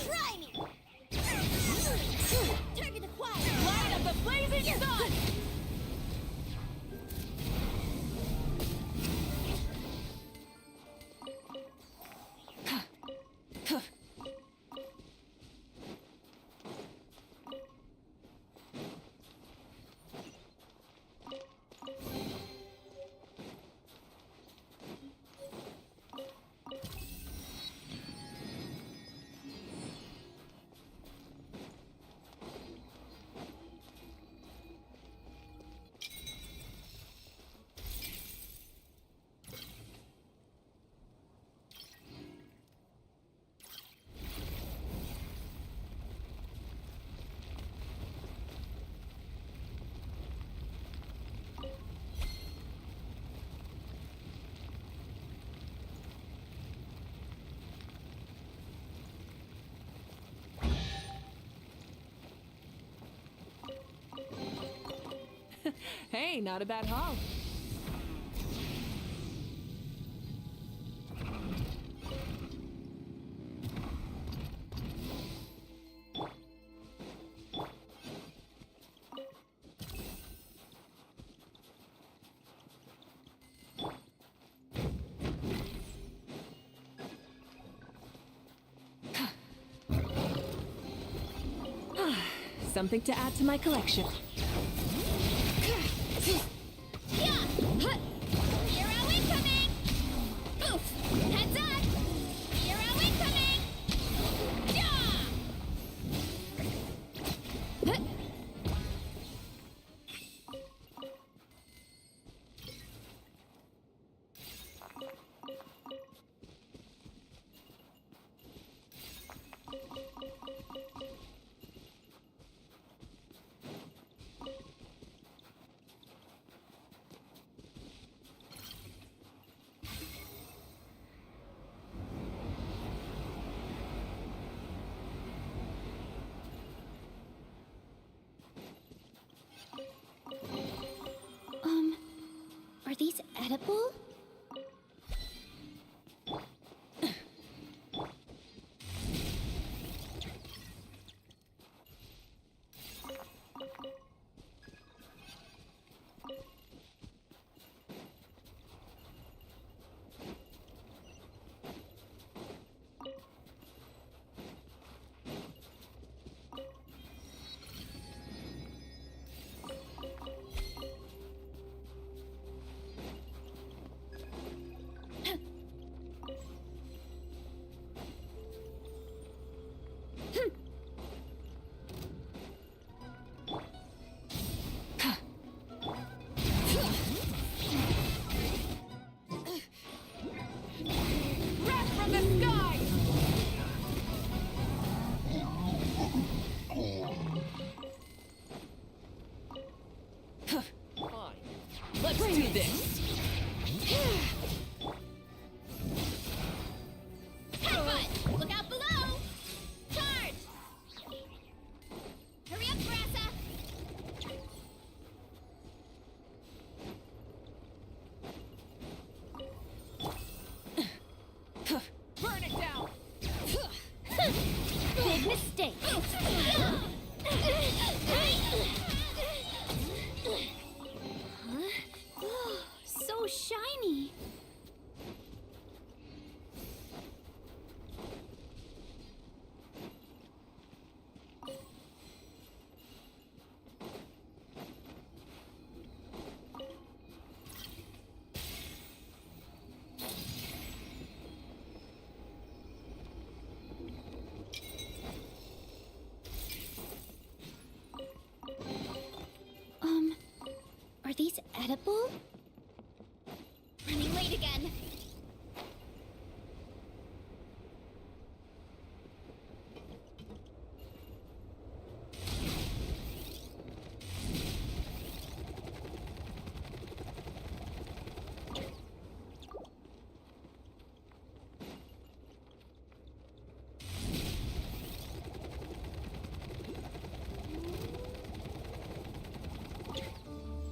Try me! Target acquired! Light up the blazing sun! Hey, not a bad haul. Something to add to my collection. Hero incoming! Oof! Heads up! Hero incoming! Are these edible? Let's do this! Headbutt! Look out below! Charge! Hurry up, Grassa! Burn it down! Big mistake. So shiny. Are these edible? Running late again.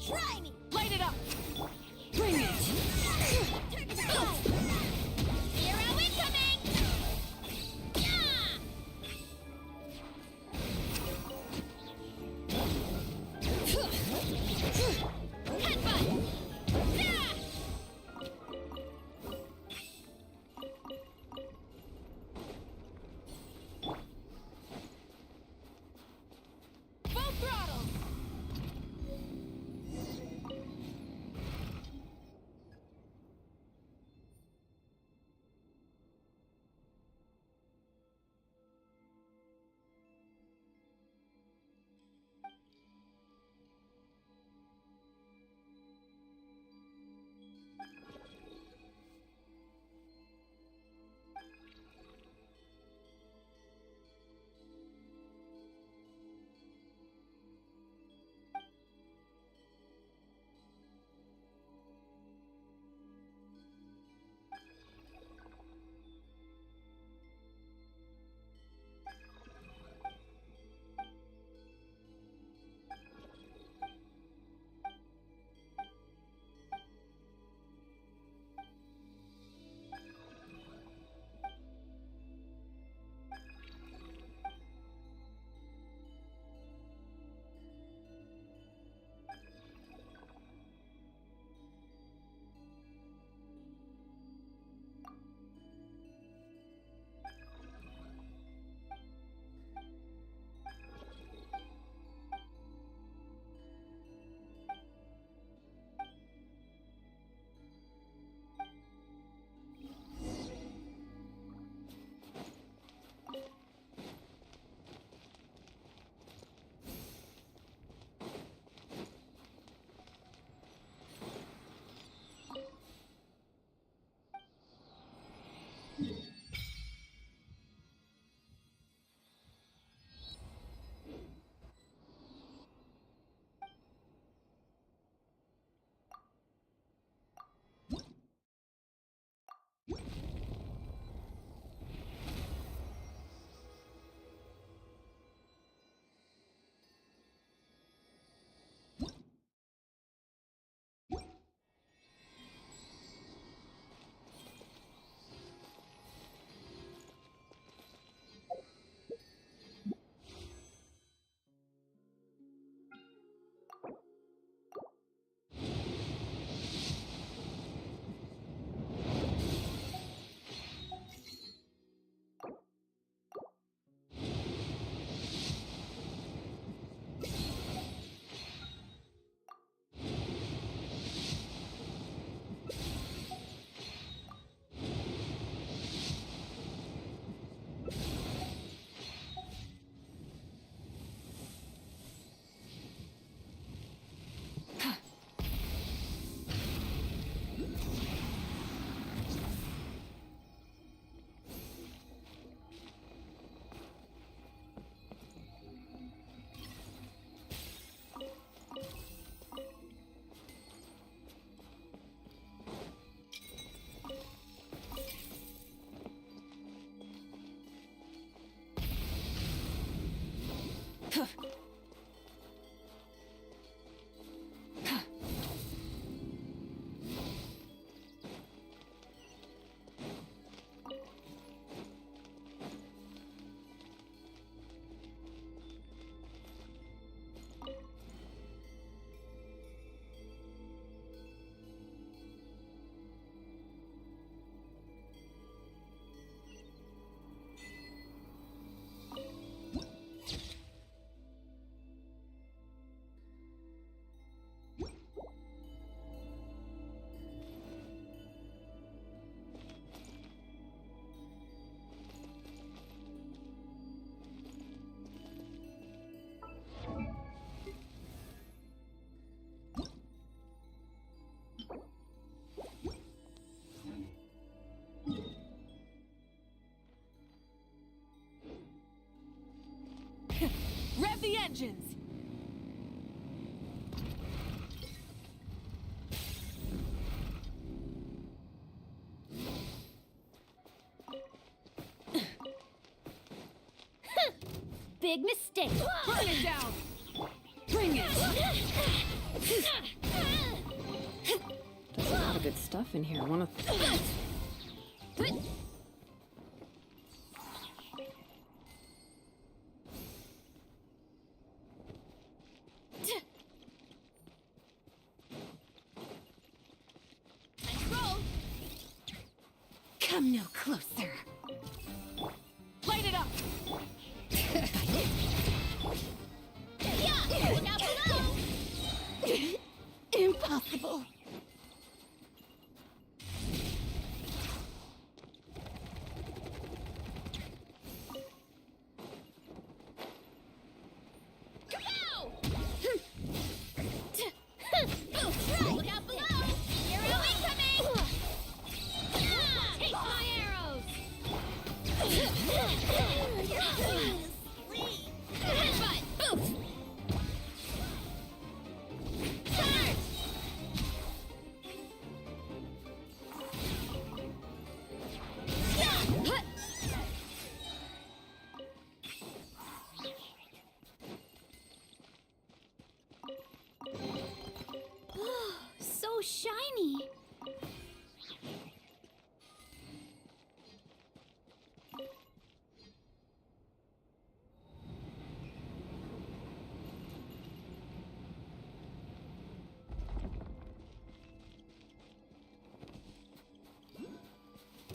Try me! Light it up! Bring it! Zero incoming! Yeah! Headbutt! Yeah! Full throttle! Rev the engines! Big mistake. Burn it down! Bring it! There's a lot of good stuff in here. Wanna... Come no closer. Light it up! Yeah! Look out below! Impossible. Look out below! Arrow incoming! Take my arrows! Headbutt! Boof! Charge! So shiny.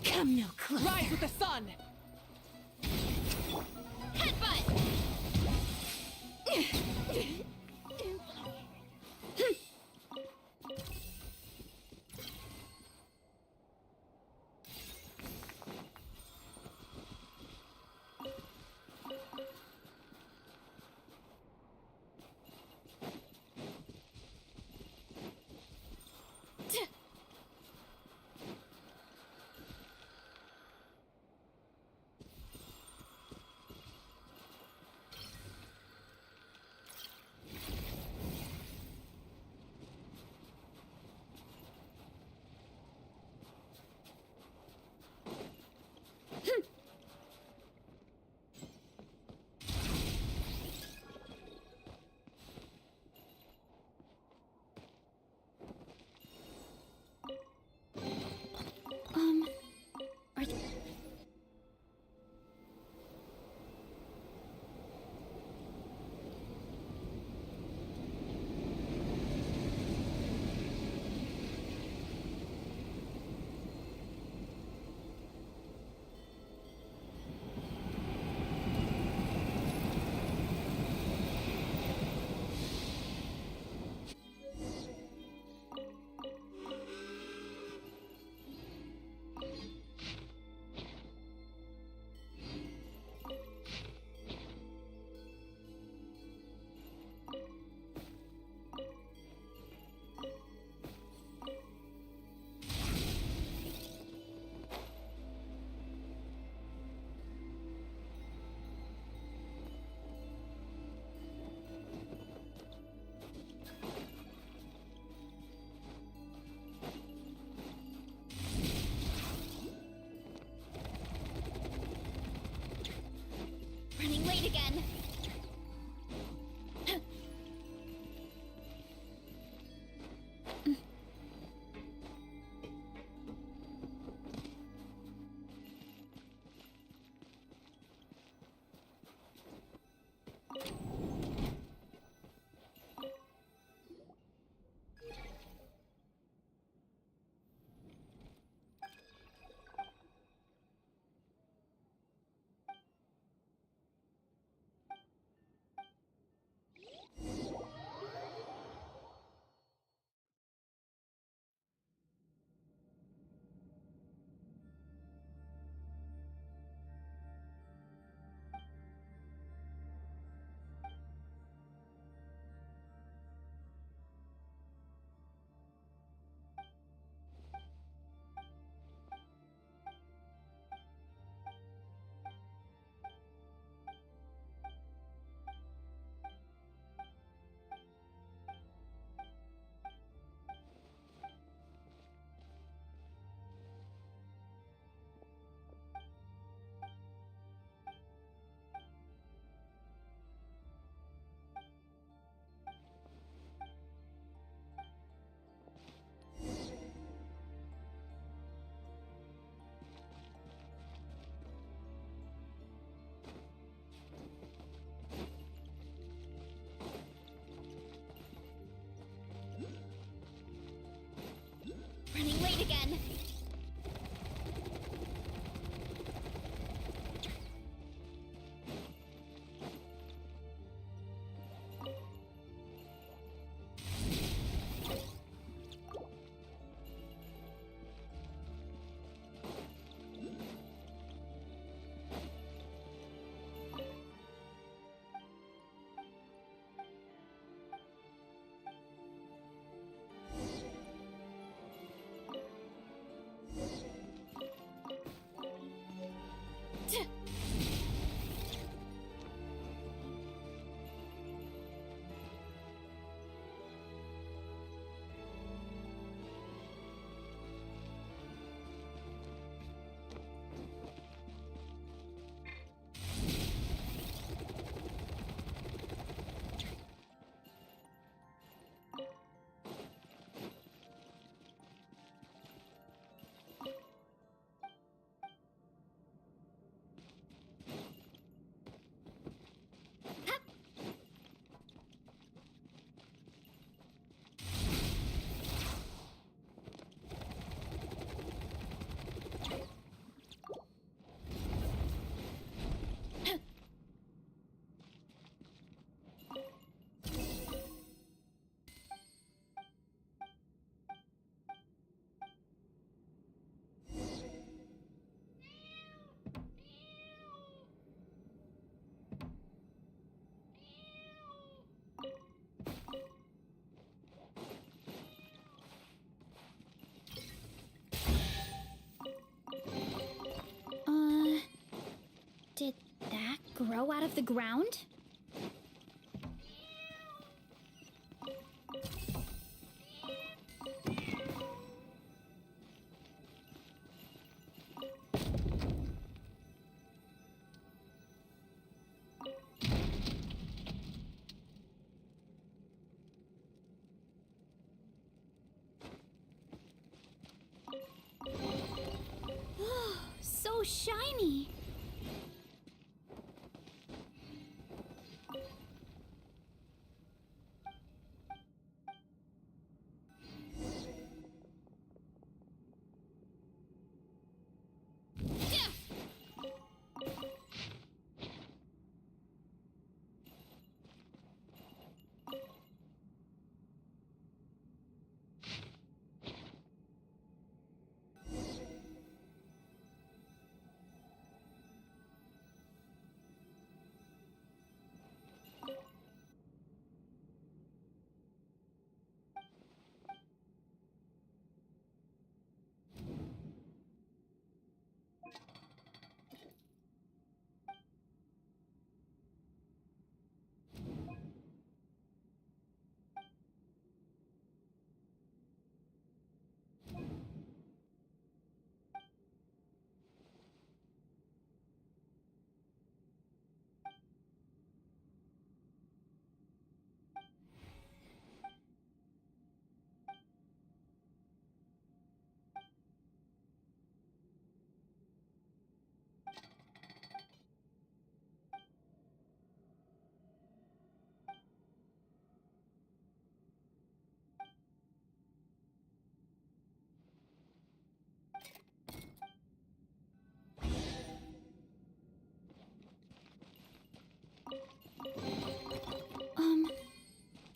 Come no closer. Rise with the sun! Headbutt! Are you... Running late again. Running late again. Did that grow out of the ground? So shiny.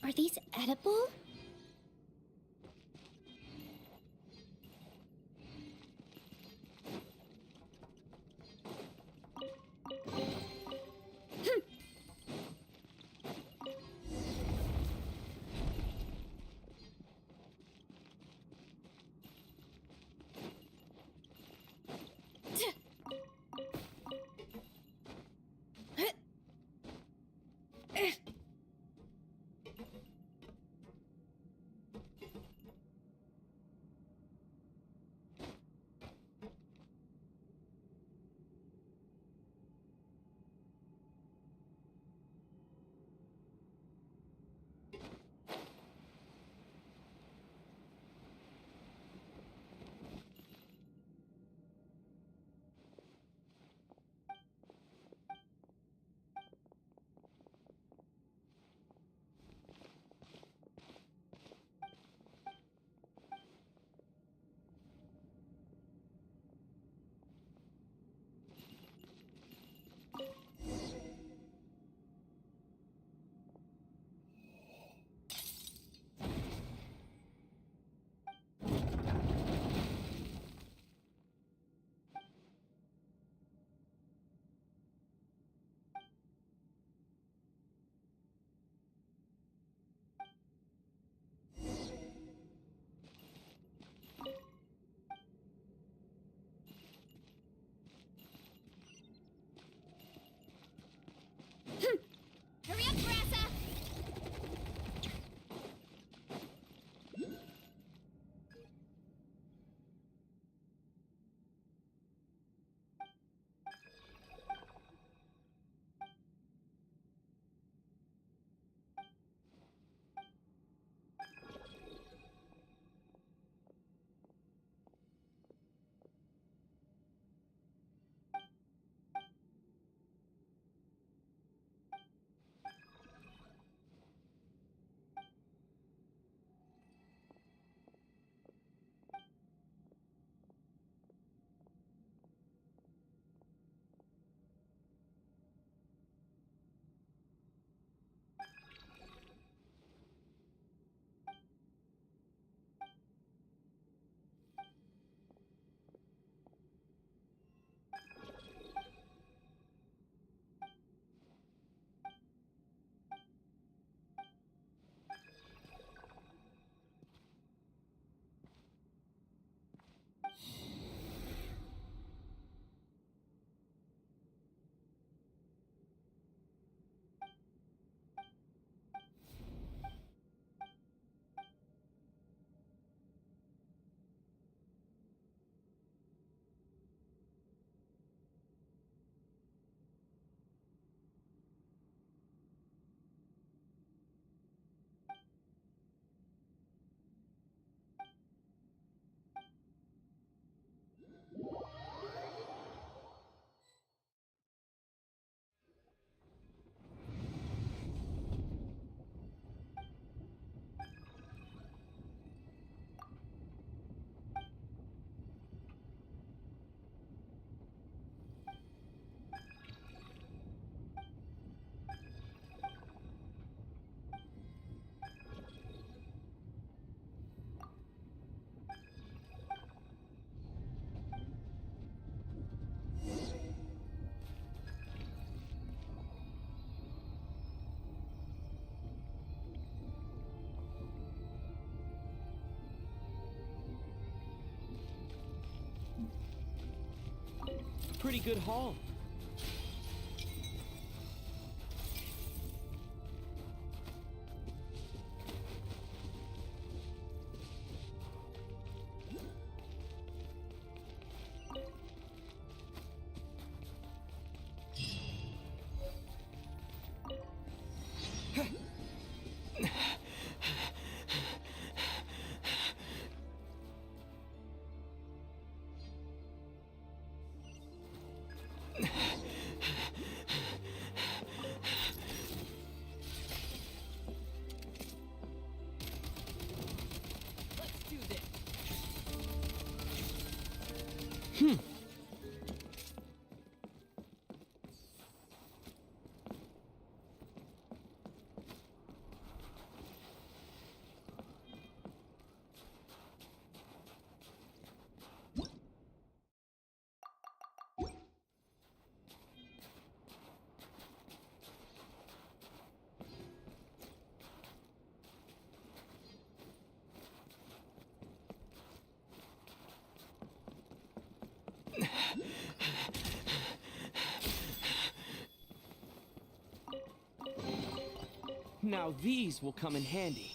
Are these edible? pretty good haul. Now these will come in handy.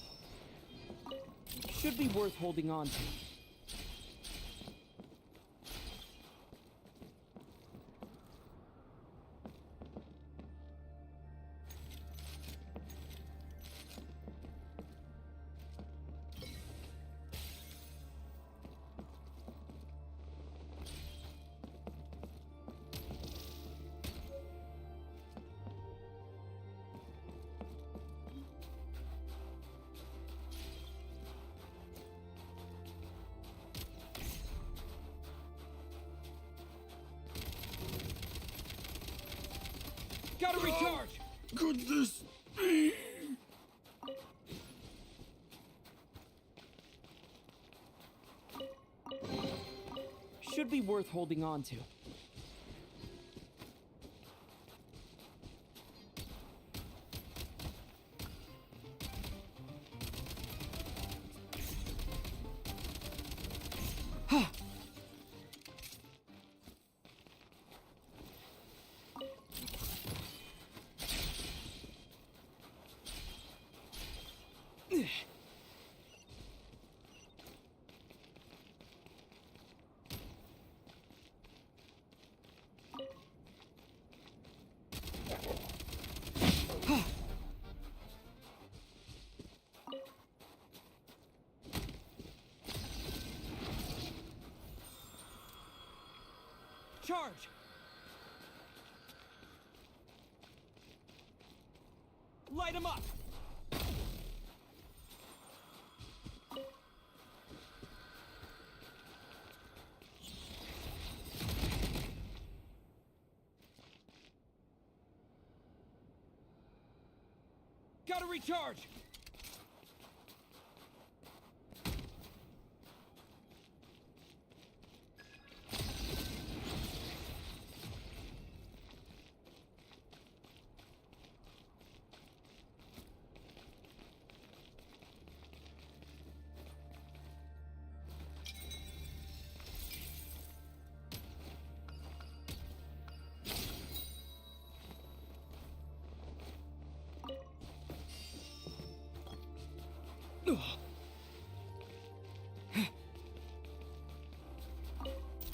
Should be worth holding on to. Gotta recharge! Could this be? Should be worth holding on to. Charge! Light him up! Gotta recharge!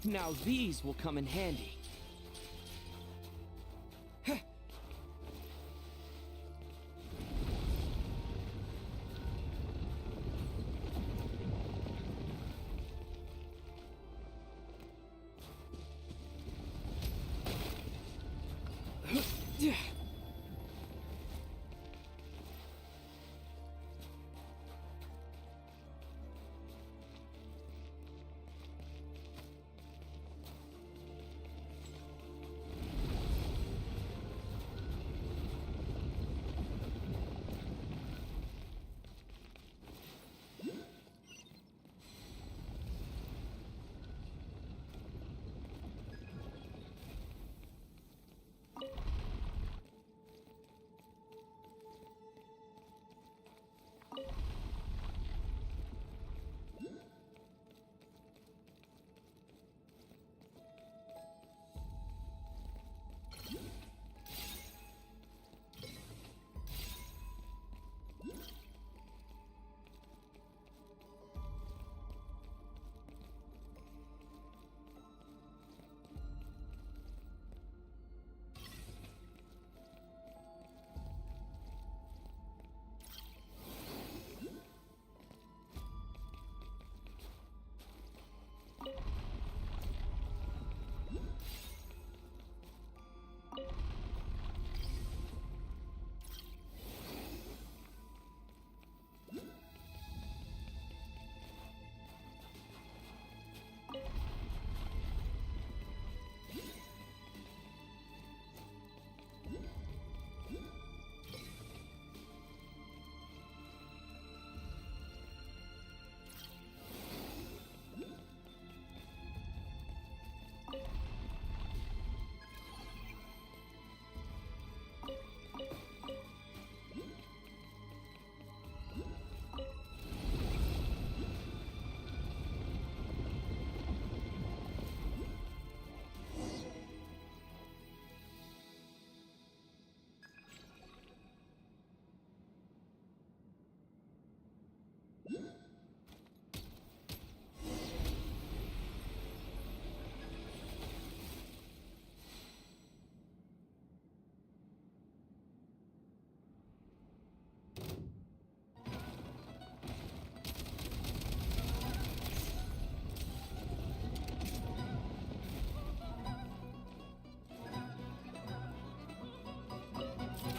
Now these will come in handy.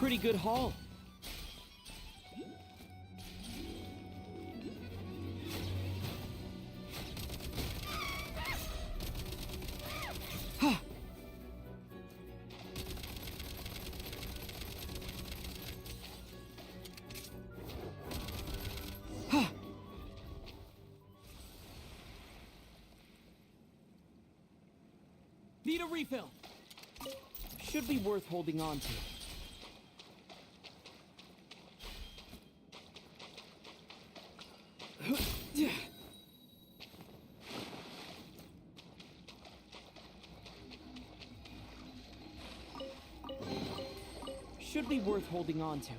Pretty good haul. Need a refill. Should be worth holding on to. Should be worth holding on to.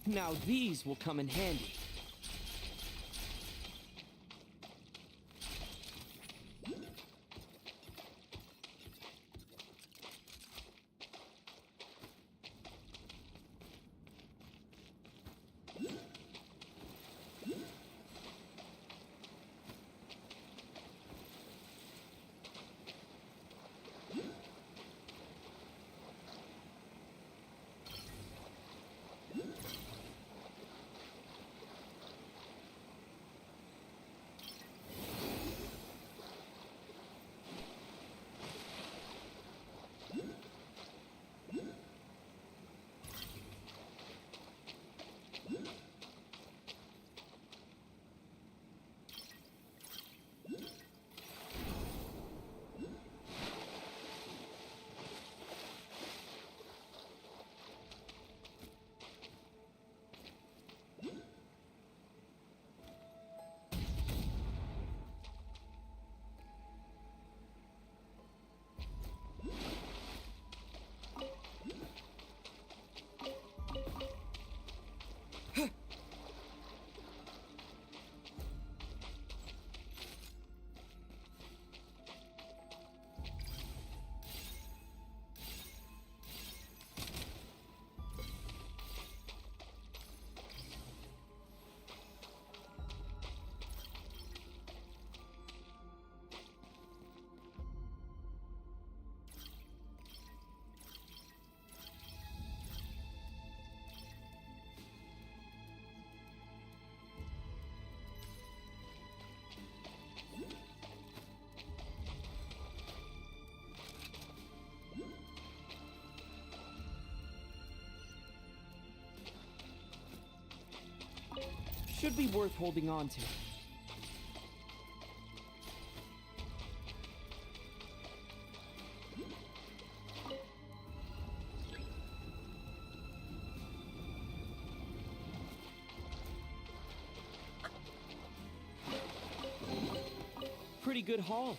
Now these will come in handy. Should be worth holding on to. Pretty good haul.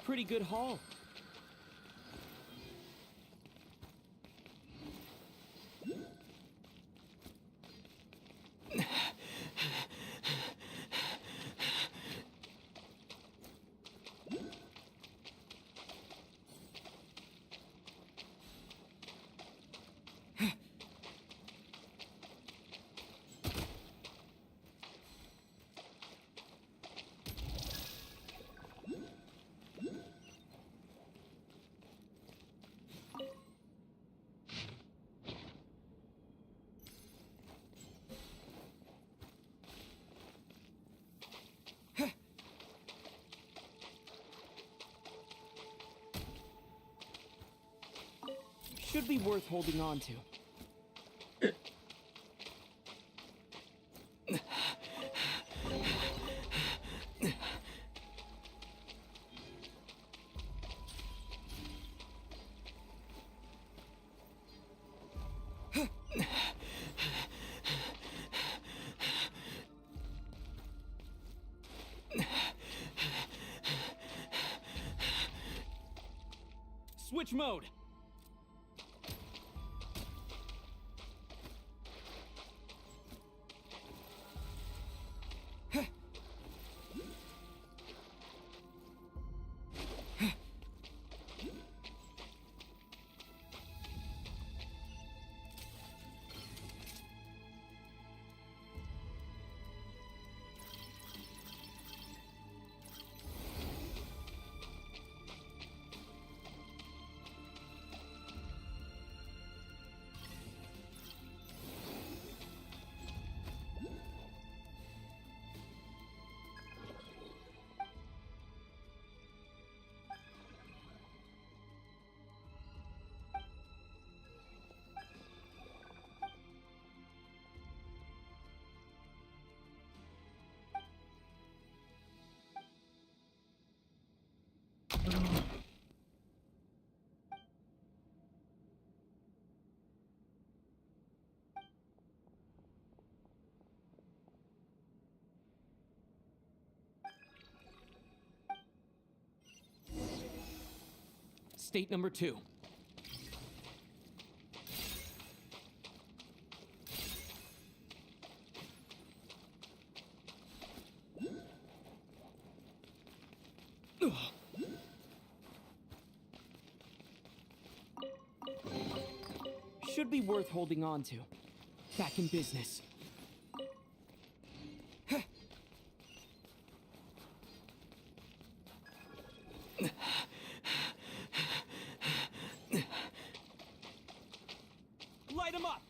Pretty good haul. Should be worth holding on to. Switch mode. State number 2. Should be worth holding on to. Back in business. Light 'em up!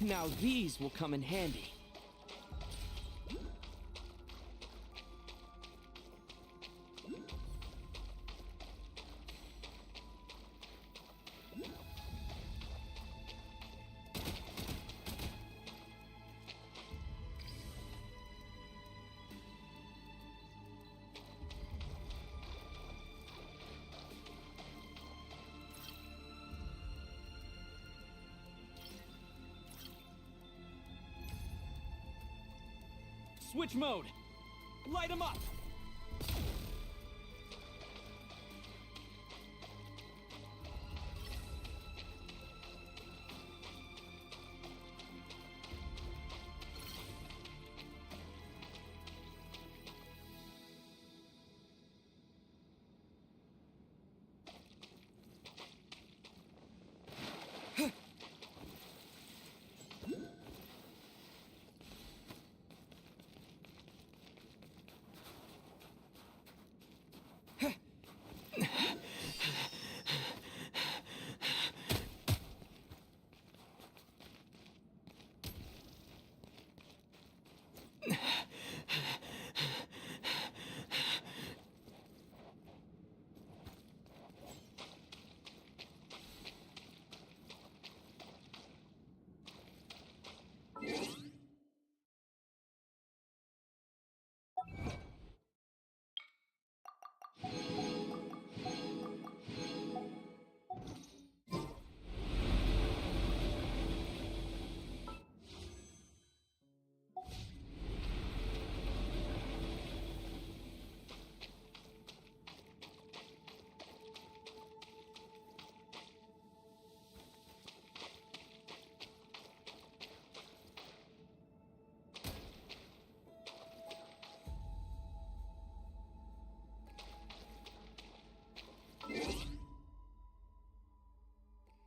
Now these will come in handy. Switch mode. Light 'em up.